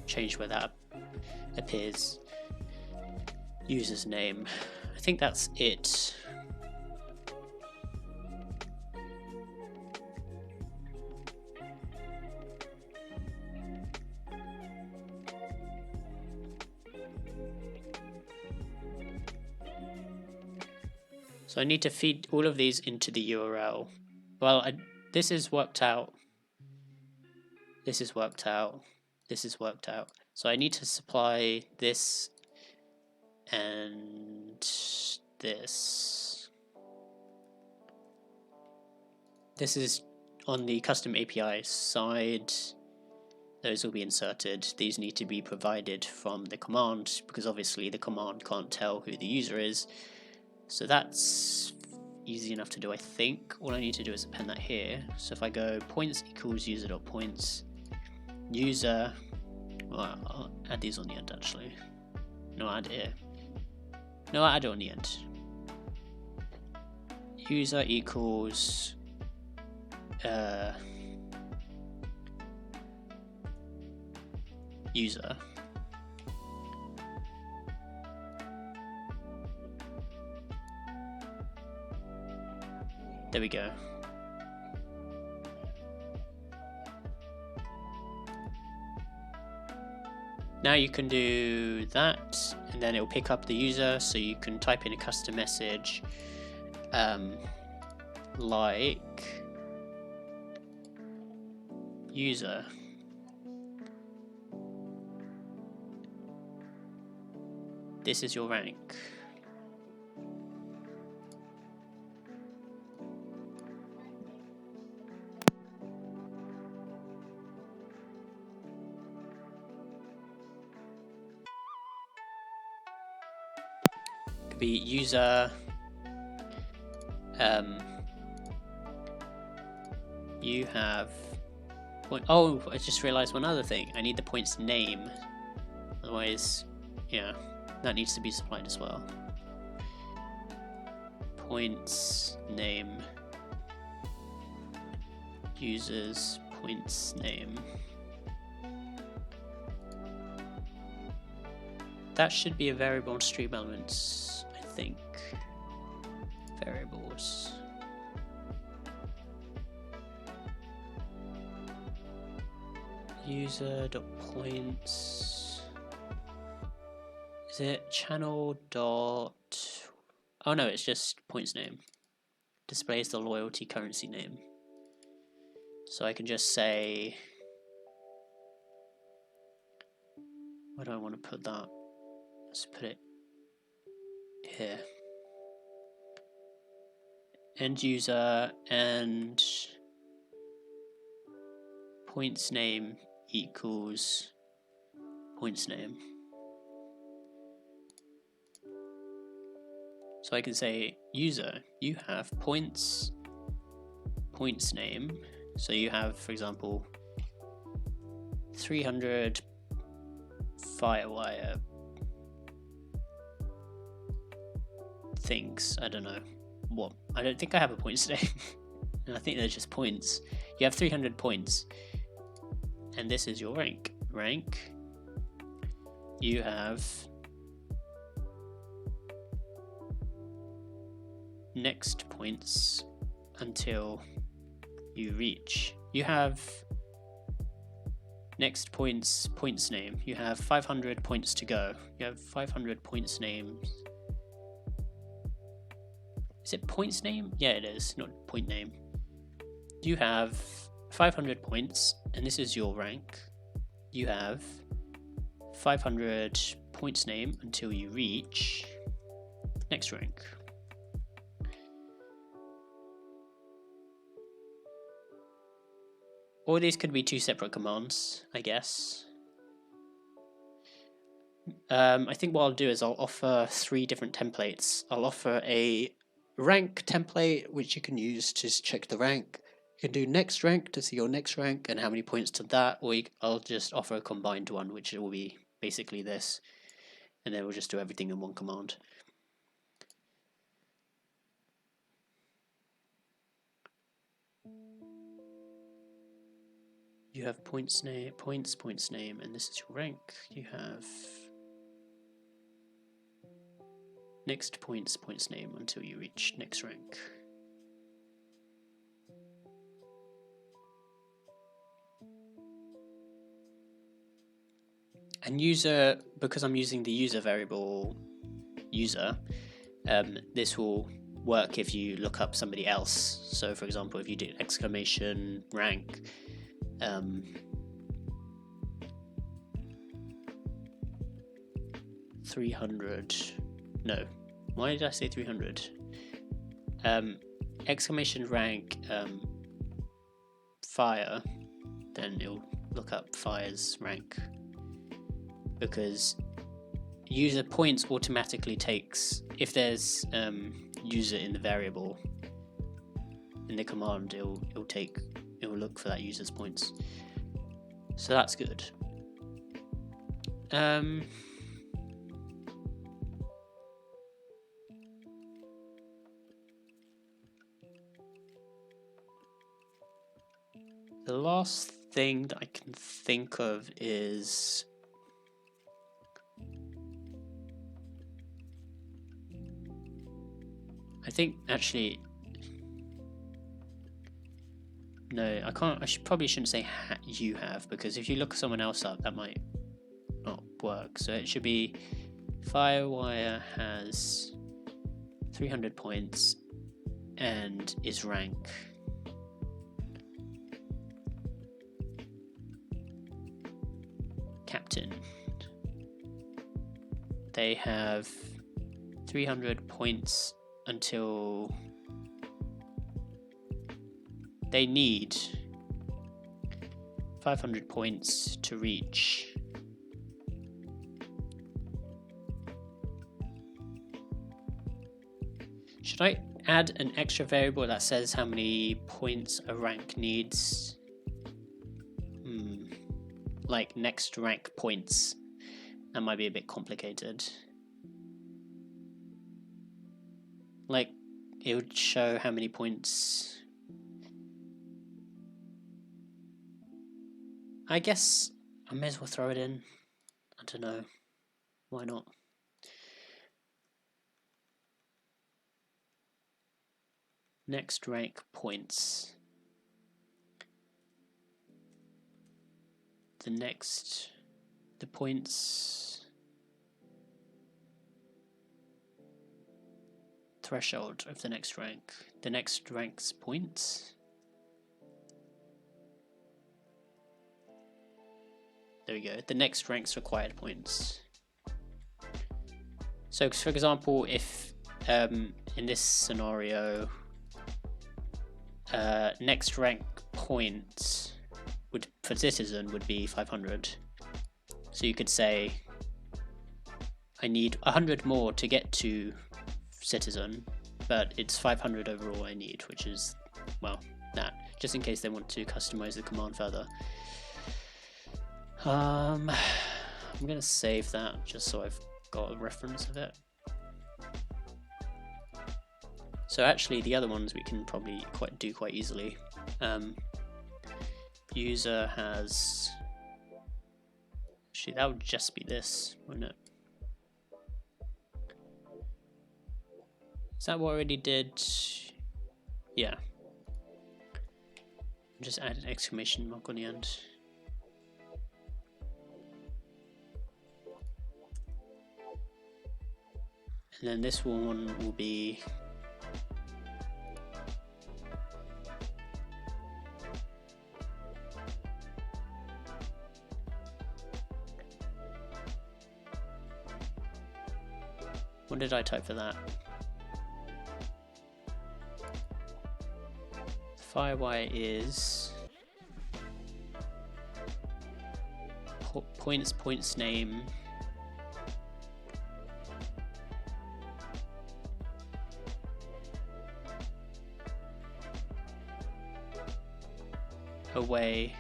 change where that appears. User's name. I think that's it. So I need to feed all of these into the URL. Well, this is worked out. This is worked out. This is worked out. So I need to supply this and this. This is on the custom API side. Those will be inserted. These need to be provided from the command because obviously the command can't tell who the user is. So that's easy enough to do, I think. All I need to do is append that here. So if I go points equals user.points, user, well, I'll add these on the end actually. No, I'll add it here. No, I'll add it on the end. User equals user. There we go. Now you can do that, and then it will pick up the user, so you can type in a custom message like user. This is your rank. could be user. You have point. Oh, I just realized one other thing. I need the point's name. Otherwise, yeah, that needs to be supplied as well. Points name. Users points name. That should be a variable in stream elements, I think. Variables. User.points. Is it channel dot? Oh no, it's just points name. Displays the loyalty currency name. So I can just say, where do I want to put that? Let's put it here. End user and points name equals points name. So I can say user, you have points name. So you have, for example, 300 Firewire things. I don't know what. I don't think I have a points name. I think they're just points. You have 300 points, and this is your rank. Rank. You have next points until you reach. You have next points name. You have 500 points to go. You have 500 points names. Is it points name? Yeah, it is, not point name. You have 500 points, and this is your rank. You have 500 points name until you reach next rank. Or these could be two separate commands, I guess. I think what I'll do is I'll offer 3 different templates. I'll offer a rank template, which you can use to check the rank. You can do next rank to see your next rank and how many points to that, or I'll just offer a combined one, which will be basically this, and then we'll just do everything in one command. You have points name, points name, and this is your rank. You have next points name until you reach next rank. And user, because I'm using the user variable user, this will work if you look up somebody else. So for example, if you do exclamation rank, 300, no, why did I say 300? Exclamation rank fire, then it'll look up fire's rank, because user points automatically takes, if there's user in the variable in the command, it'll look for that user's points, so that's good. The last thing that I can think of is I think actually no, I can't. Probably shouldn't say you have, because if you look someone else up, that might not work. So it should be Firewire has 300 points and is rank. Captain. They have 300 points until they need 500 points to reach Should I add an extra variable that says how many points a rank needs? Like next rank points. That might be a bit complicated. Like, it would show how many points. I guess I may as well throw it in. I don't know. Why not? Next rank points. The points threshold of the next rank. The next rank's points. There we go. The next rank's required points. So, for example, if in this scenario, next rank points for citizen would be 500. So you could say, I need 100 more to get to citizen, but it's 500 overall I need, which is, well, that. Just in case they want to customize the command further. I'm gonna save that just so I've got a reference of it. So actually the other ones we can probably do quite easily. User has, actually that would just be this, wouldn't it? Is that what I already did? Yeah. Just add an exclamation mark on the end. And then this one will be what did I type for that? Firewire is points name away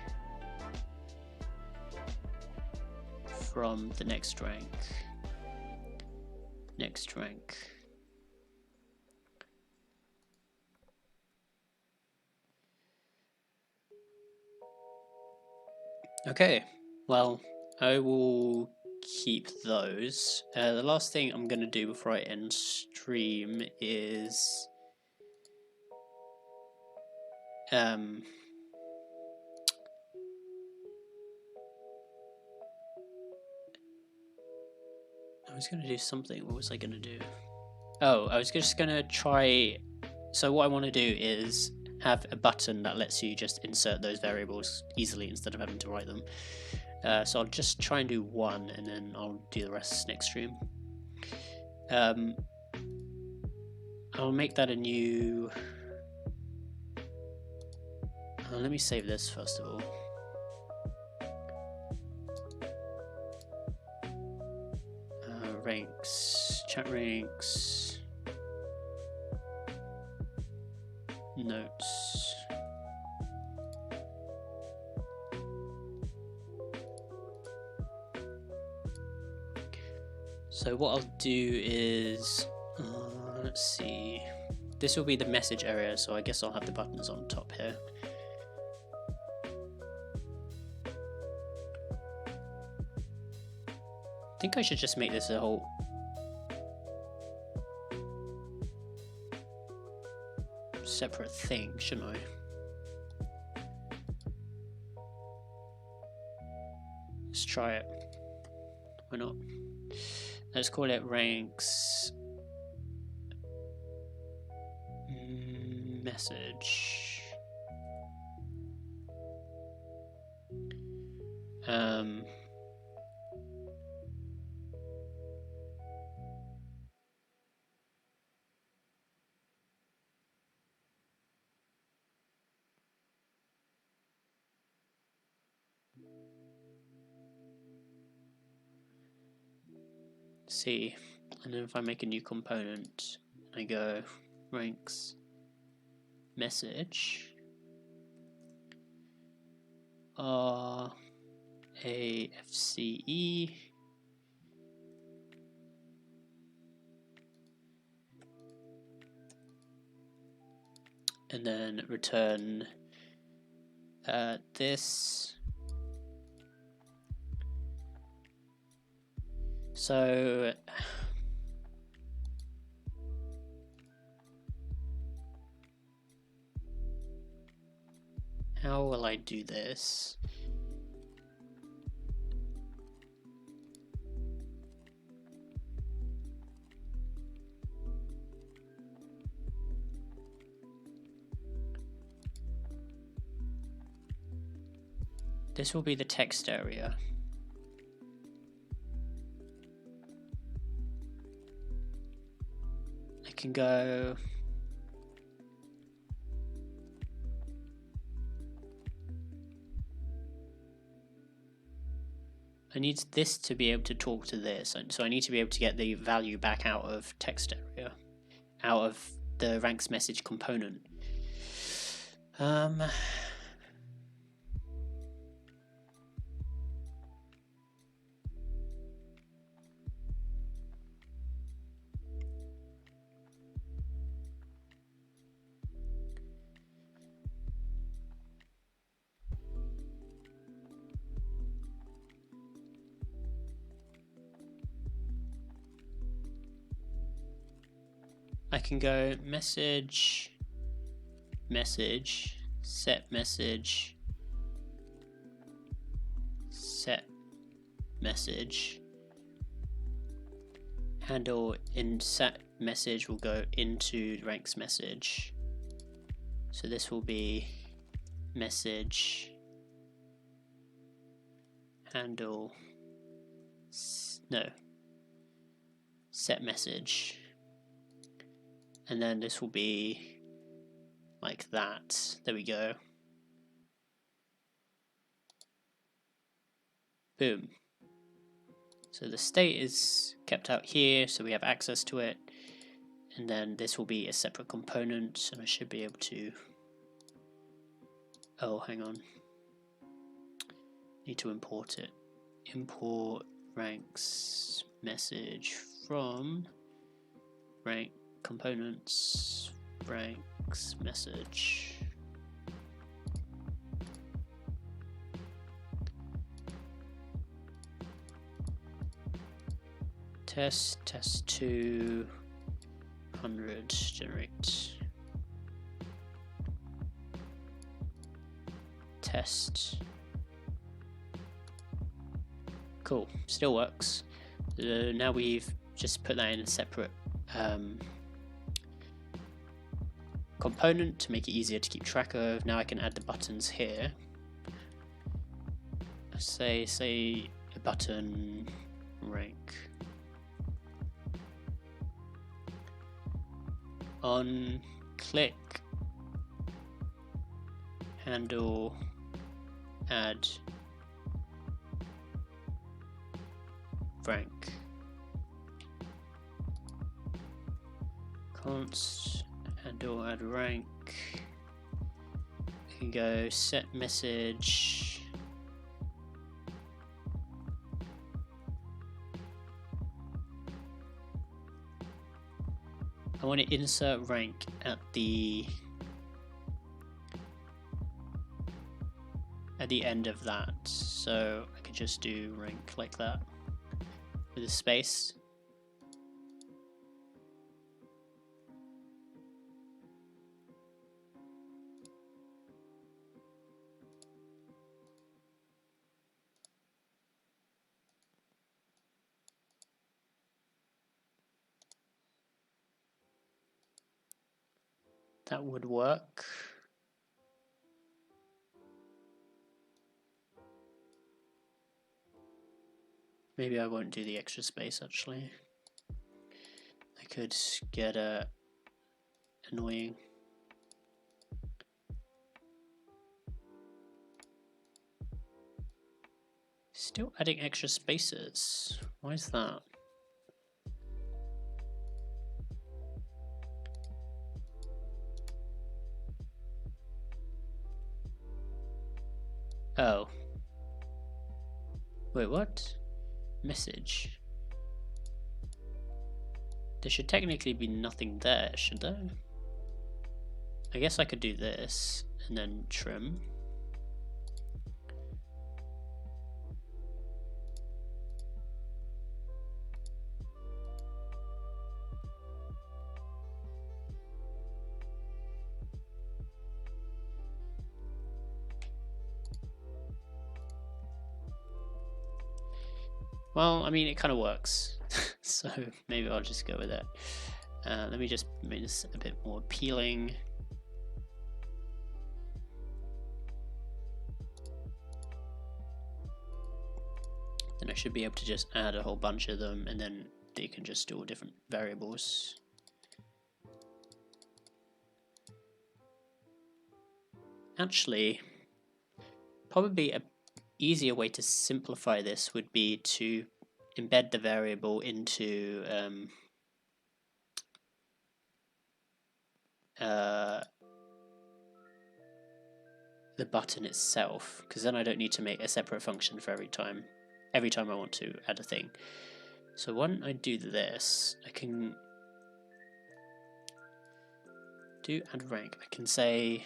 from the next rank. Next rank. Okay, well, I will keep those. The last thing I'm going to do before I end stream is I was going to do something. What was I going to do? Oh, I was just going to try. So what I want to do is have a button that lets you just insert those variables easily instead of having to write them. So I'll just try and do one, and then I'll do the rest next stream. I'll make that a new. Let me save this first of all. Ranks, chat ranks, notes. So what I'll do is, let's see, this will be the message area, so I guess I'll have the buttons on top here. I think I should just make this a whole separate thing, shouldn't I? Let's try it. Why not? Let's call it ranks message. See, and then if I make a new component, I go ranks message RAFCE and then return this. So how will I do this? This will be the text area. I can go I need this to be able to talk to this, so I need to be able to get the value back out of text area, out of the ranks message component. I can go message, set message, handle in set message will go into ranks message. So this will be message handle set message, and then this will be like that. There we go. Boom. So the state is kept out here, so we have access to it, and then this will be a separate component, and I should be able to, oh hang on, need to import it. Import ranks message from rank components ranks message. Test 200 generate test. Cool, still works. Now we've just put that in a separate component to make it easier to keep track of. Now I can add the buttons here. Say a button rank on click handle add rank const handle add rank. I can go set message I want to insert rank at the end of that, so I could just do rank like that with a space. That would work. Maybe I won't do the extra space actually. I could get annoying. Still adding extra spaces. Why is that? Oh. Wait, what? Message. There should technically be nothing there, should there? I guess I could do this and then trim. Well, I mean, it kind of works, so maybe I'll just go with it. Let me just make this a bit more appealing. Then I should be able to just add a whole bunch of them, and then they can just store different variables. Actually, probably a easier way to simplify this would be to embed the variable into the button itself, because then I don't need to make a separate function for every time I want to add a thing. So when I do this, I can do add rank. I can say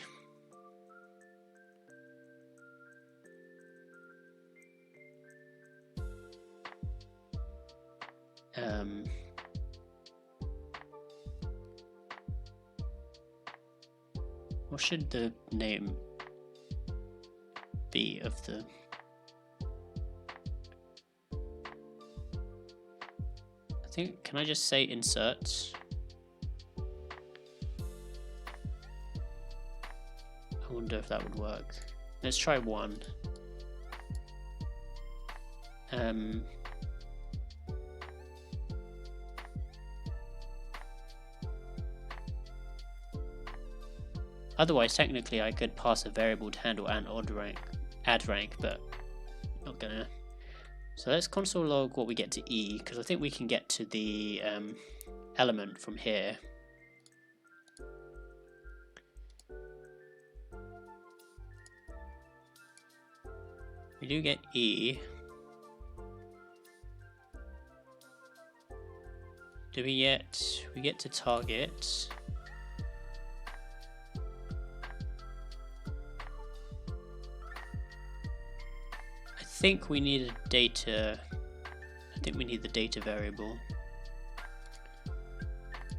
what should the name be of the... I think, can I just say insert? I wonder if that would work. Let's try one. Otherwise, technically, I could pass a variable to handle an add rank, but not gonna. So let's console log what we get to E, because I think we can get to the element from here. We do get E. Do we get to target? I think we need a data. I think we need the data variable.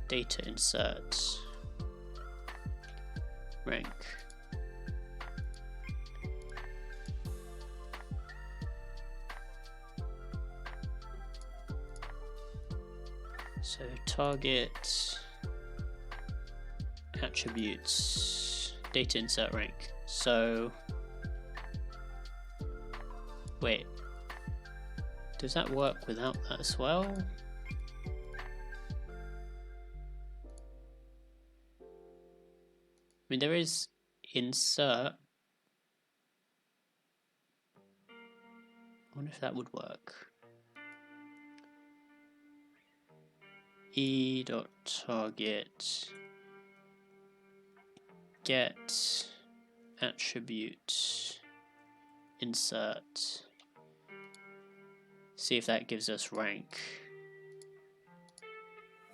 Data insert rank. So target attributes data insert rank. So wait, does that work without that as well? I mean, there is insert. I wonder if that would work. E.target get attribute insert. See if that gives us rank.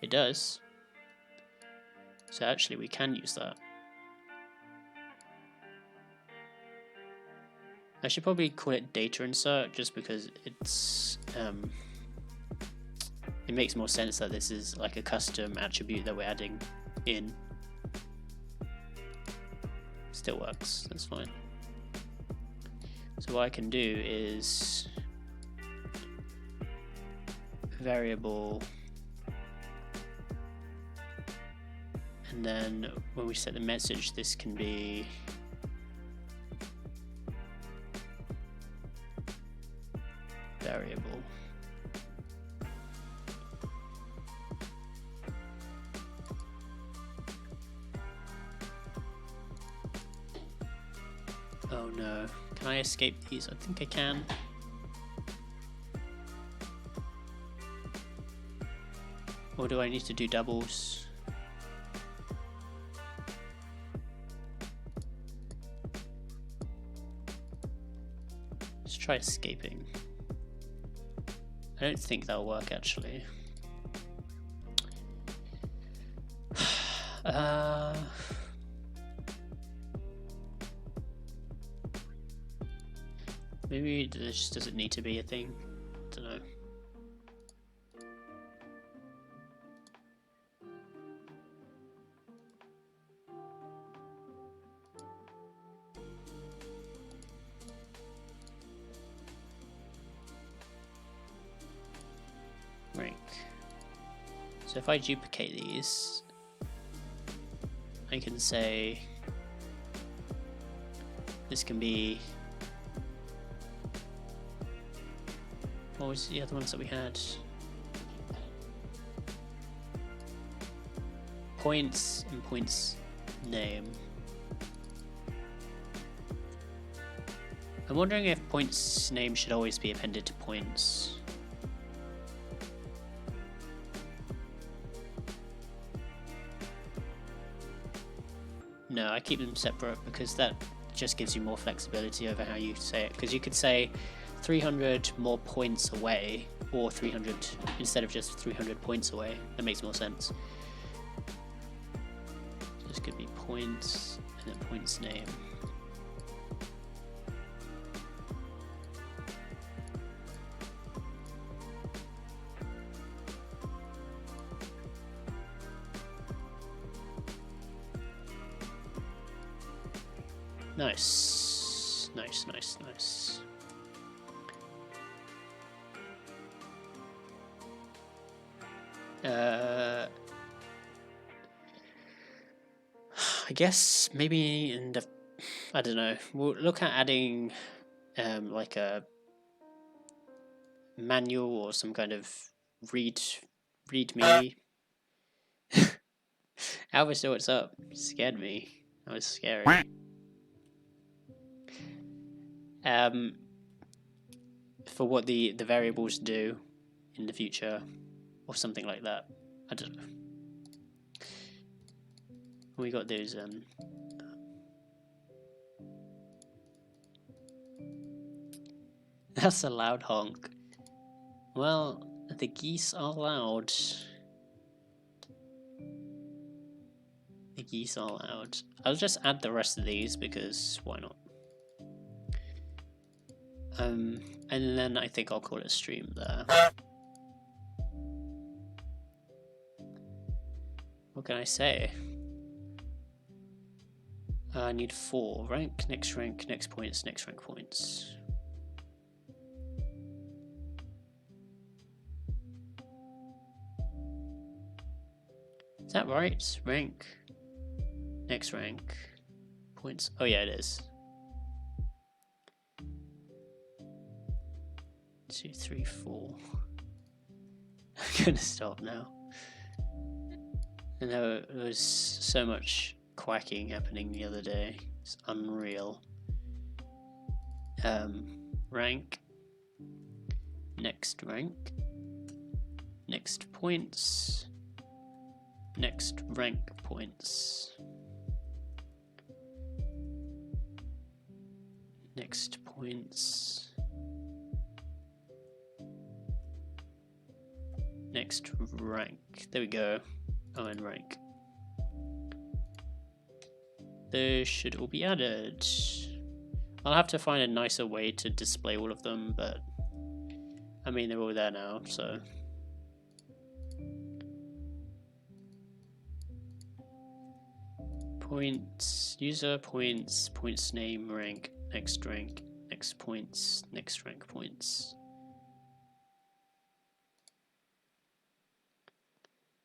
It does. So actually we can use that. I should probably call it data insert just because it's it makes more sense that this is like a custom attribute that we're adding in. Still works, that's fine. So what I can do is variable, and then when we set the message, this can be variable. Oh no, can I escape these? I think I can. Or do I need to do doubles? try escaping. I don't think that'll work actually. Maybe this just doesn't need to be a thing. Don't know. Rank. So if I duplicate these, I can say this can be, what was the other ones that we had? Points and points name. I'm wondering if points name should always be appended to points. No, I keep them separate because that just gives you more flexibility over how you say it. Because you could say 300 more points away, or 300 instead of just 300 points away. That makes more sense. So this could be points and then points name. Nice, nice, nice, nice. I guess maybe in the, I don't know, we'll look at adding like a manual or some kind of readme. Alvis, what's up? Scared me. That was scary. For what the variables do in the future or something like that. I don't know. We got those that's a loud honk. Well, the geese are loud. The geese are loud. I'll just add the rest of these because why not? And then I think I'll call it stream there. What can I say? I need 4. Rank, next points, next rank points. Is that right? Rank, next rank, points. Oh yeah, it is. 2, 3, 4. I'm gonna stop now. I know there was so much quacking happening the other day. It's unreal. Rank. Next rank. Next points. Next rank points. Next points. Next rank. There we go. Oh, and rank. Those should all be added. I'll have to find a nicer way to display all of them, but I mean, they're all there now, so. Points, user points, points name, rank, next points, next rank points.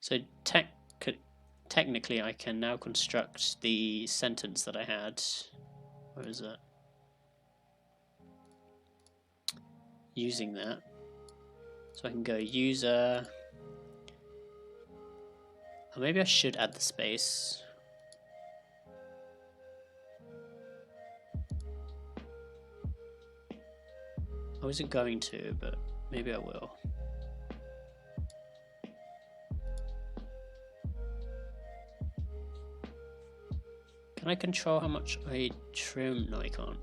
So technically I can now construct the sentence that I had. Where is it? Using that. So I can go user. Or maybe I should add the space. I wasn't going to, but maybe I will. Can I control how much I trim? No, I can't.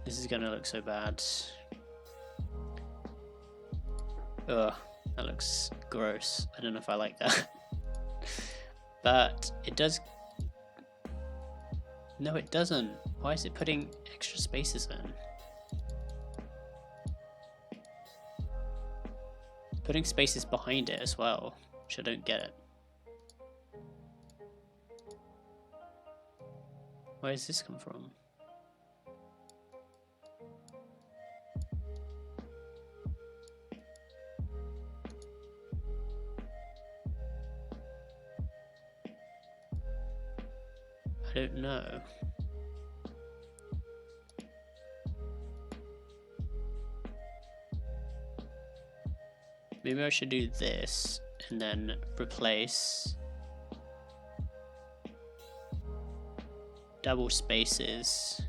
This is gonna look so bad. Ugh, that looks gross. I don't know if I like that. But it does. No, it doesn't. Why is it putting extra spaces in? Putting spaces behind it as well, which I don't get. Where does this come from? I don't know. Maybe I should do this and then replace double spaces.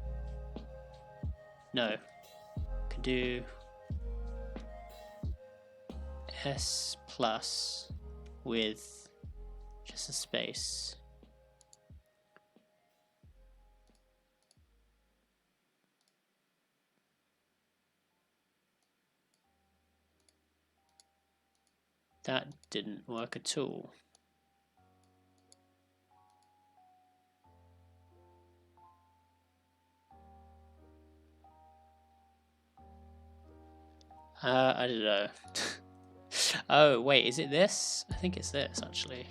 No, could do S plus with just a space. That didn't work at all. I don't know. Oh, wait, is it this? I think it's this, actually.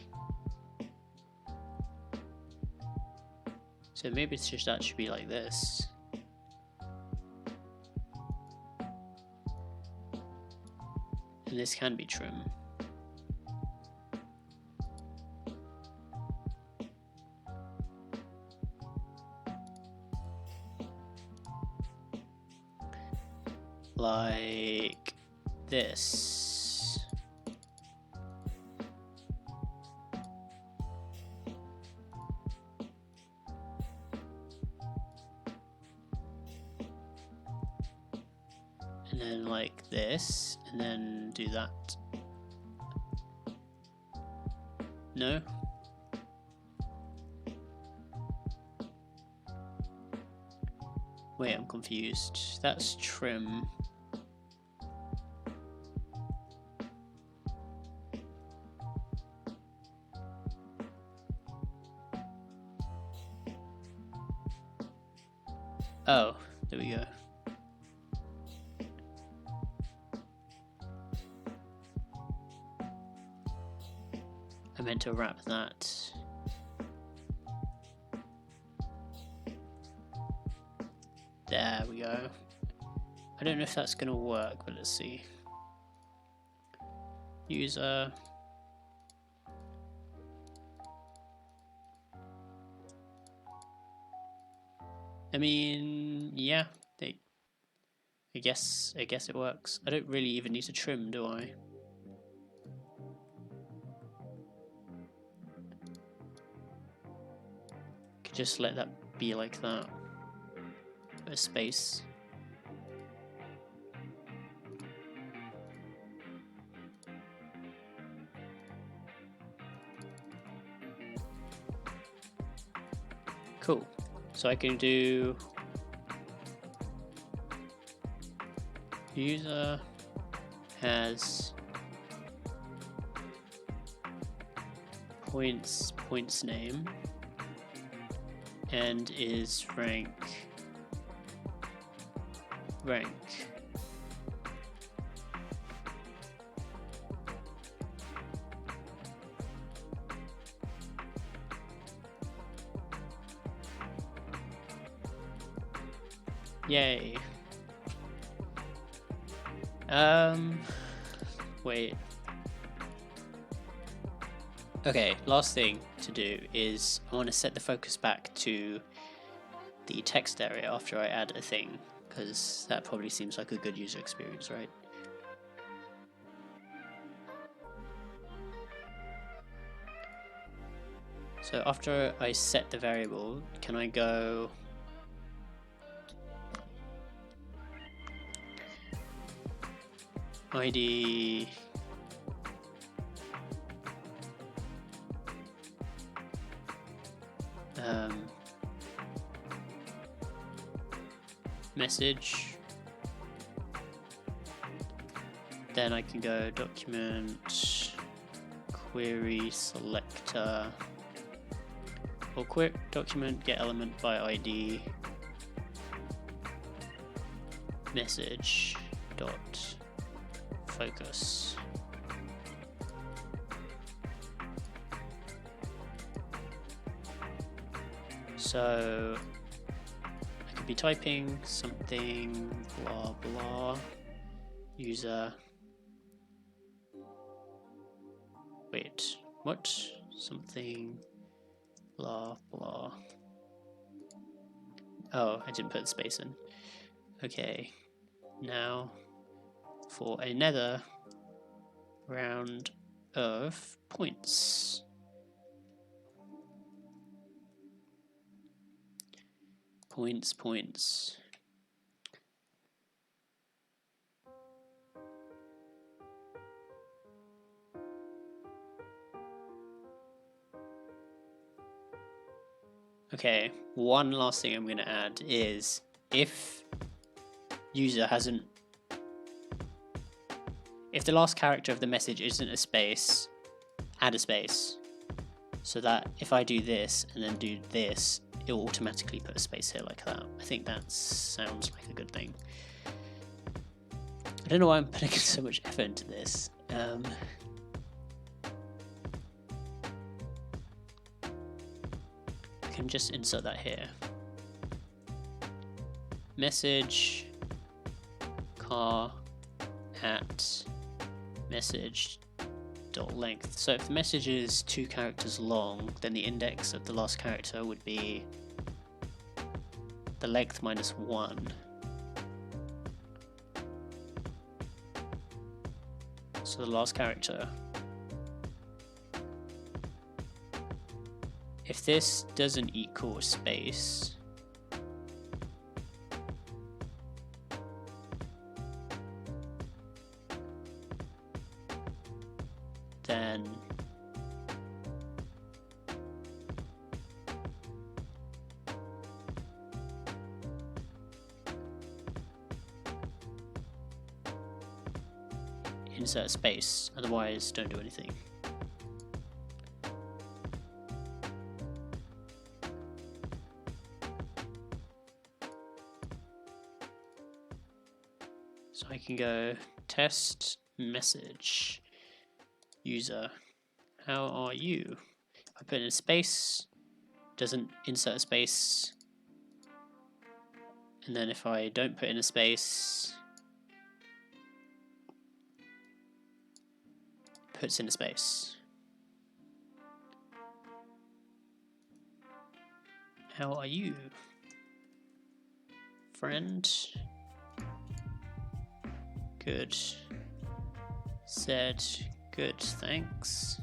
So maybe it's just that should be like this. And this can be trim. Like this. And then like this, and then do that. No? Wait, I'm confused. That's trim. Oh, there we go. I meant to wrap that. There we go. I don't know if that's gonna work, but let's see. User. I mean, yeah, I guess it works. I don't really even need to trim, do I? Could just let that be like that. A space. Cool. So I can do user has points name and is rank. Yay. Wait. Okay, last thing to do is I want to set the focus back to the text area after I add a thing, because that probably seems like a good user experience, right? So after I set the variable, can I go ID message. Then I can go document query selector or quick document get element by ID message dot focus. So I could be typing something blah blah user. Wait, what? Something blah blah. Oh, I didn't put the space in. Okay, now for another round of points. Points. Okay, one last thing I'm going to add is if user hasn't, if the last character of the message isn't a space, add a space, so that if I do this and then do this, it will automatically put a space here like that. I think that sounds like a good thing. I don't know why I'm putting so much effort into this. I can just insert that here. Message car at message dot length. So if the message is 2 characters long, then the index of the last character would be the length minus 1. So the last character. If this doesn't equal a space, then insert space, otherwise don't do anything. So I can go test message user, how are you? I put in a space, doesn't insert a space, and then if I don't put in a space, puts in a space. How are you, friend? Good. Said good, thanks.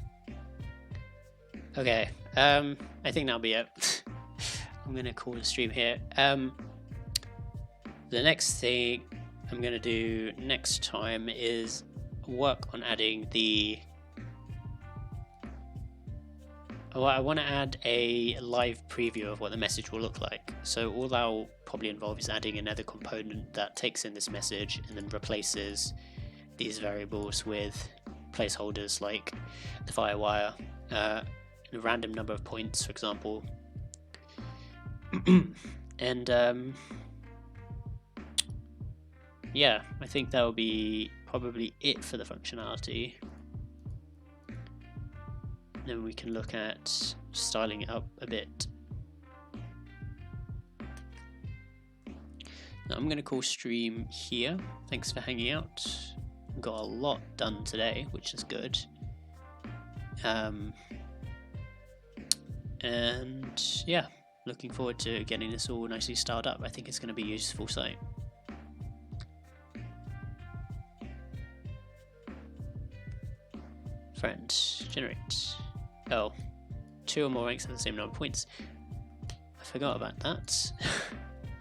Okay, I think that'll be it. I'm gonna call the stream here. The next thing I'm gonna do next time is work on adding the. Oh, I want to add a live preview of what the message will look like. So all that will probably involve is adding another component that takes in this message and then replaces these variables with placeholders like the firewire, a random number of points, for example. And yeah, I think that will be probably it for the functionality. Then we can look at styling it up a bit. Now I'm going to call stream here. Thanks for hanging out. Got a lot done today, which is good. And yeah, looking forward to getting this all nicely styled up. I think it's going to be a useful site. Friend, generate. Oh, 2 or more ranks have the same number of points. I forgot about that.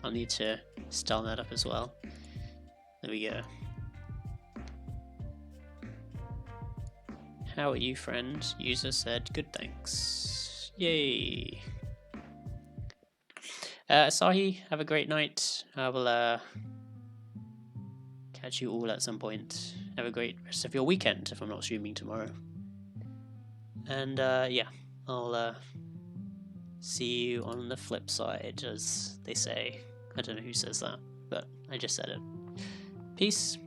I'll need to style that up as well. There we go. How are you, friend? User said good, thanks. Yay. Asahi, have a great night. I will catch you all at some point. Have a great rest of your weekend if I'm not streaming tomorrow. And yeah, I'll see you on the flip side, as they say. I don't know who says that, but I just said it. Peace.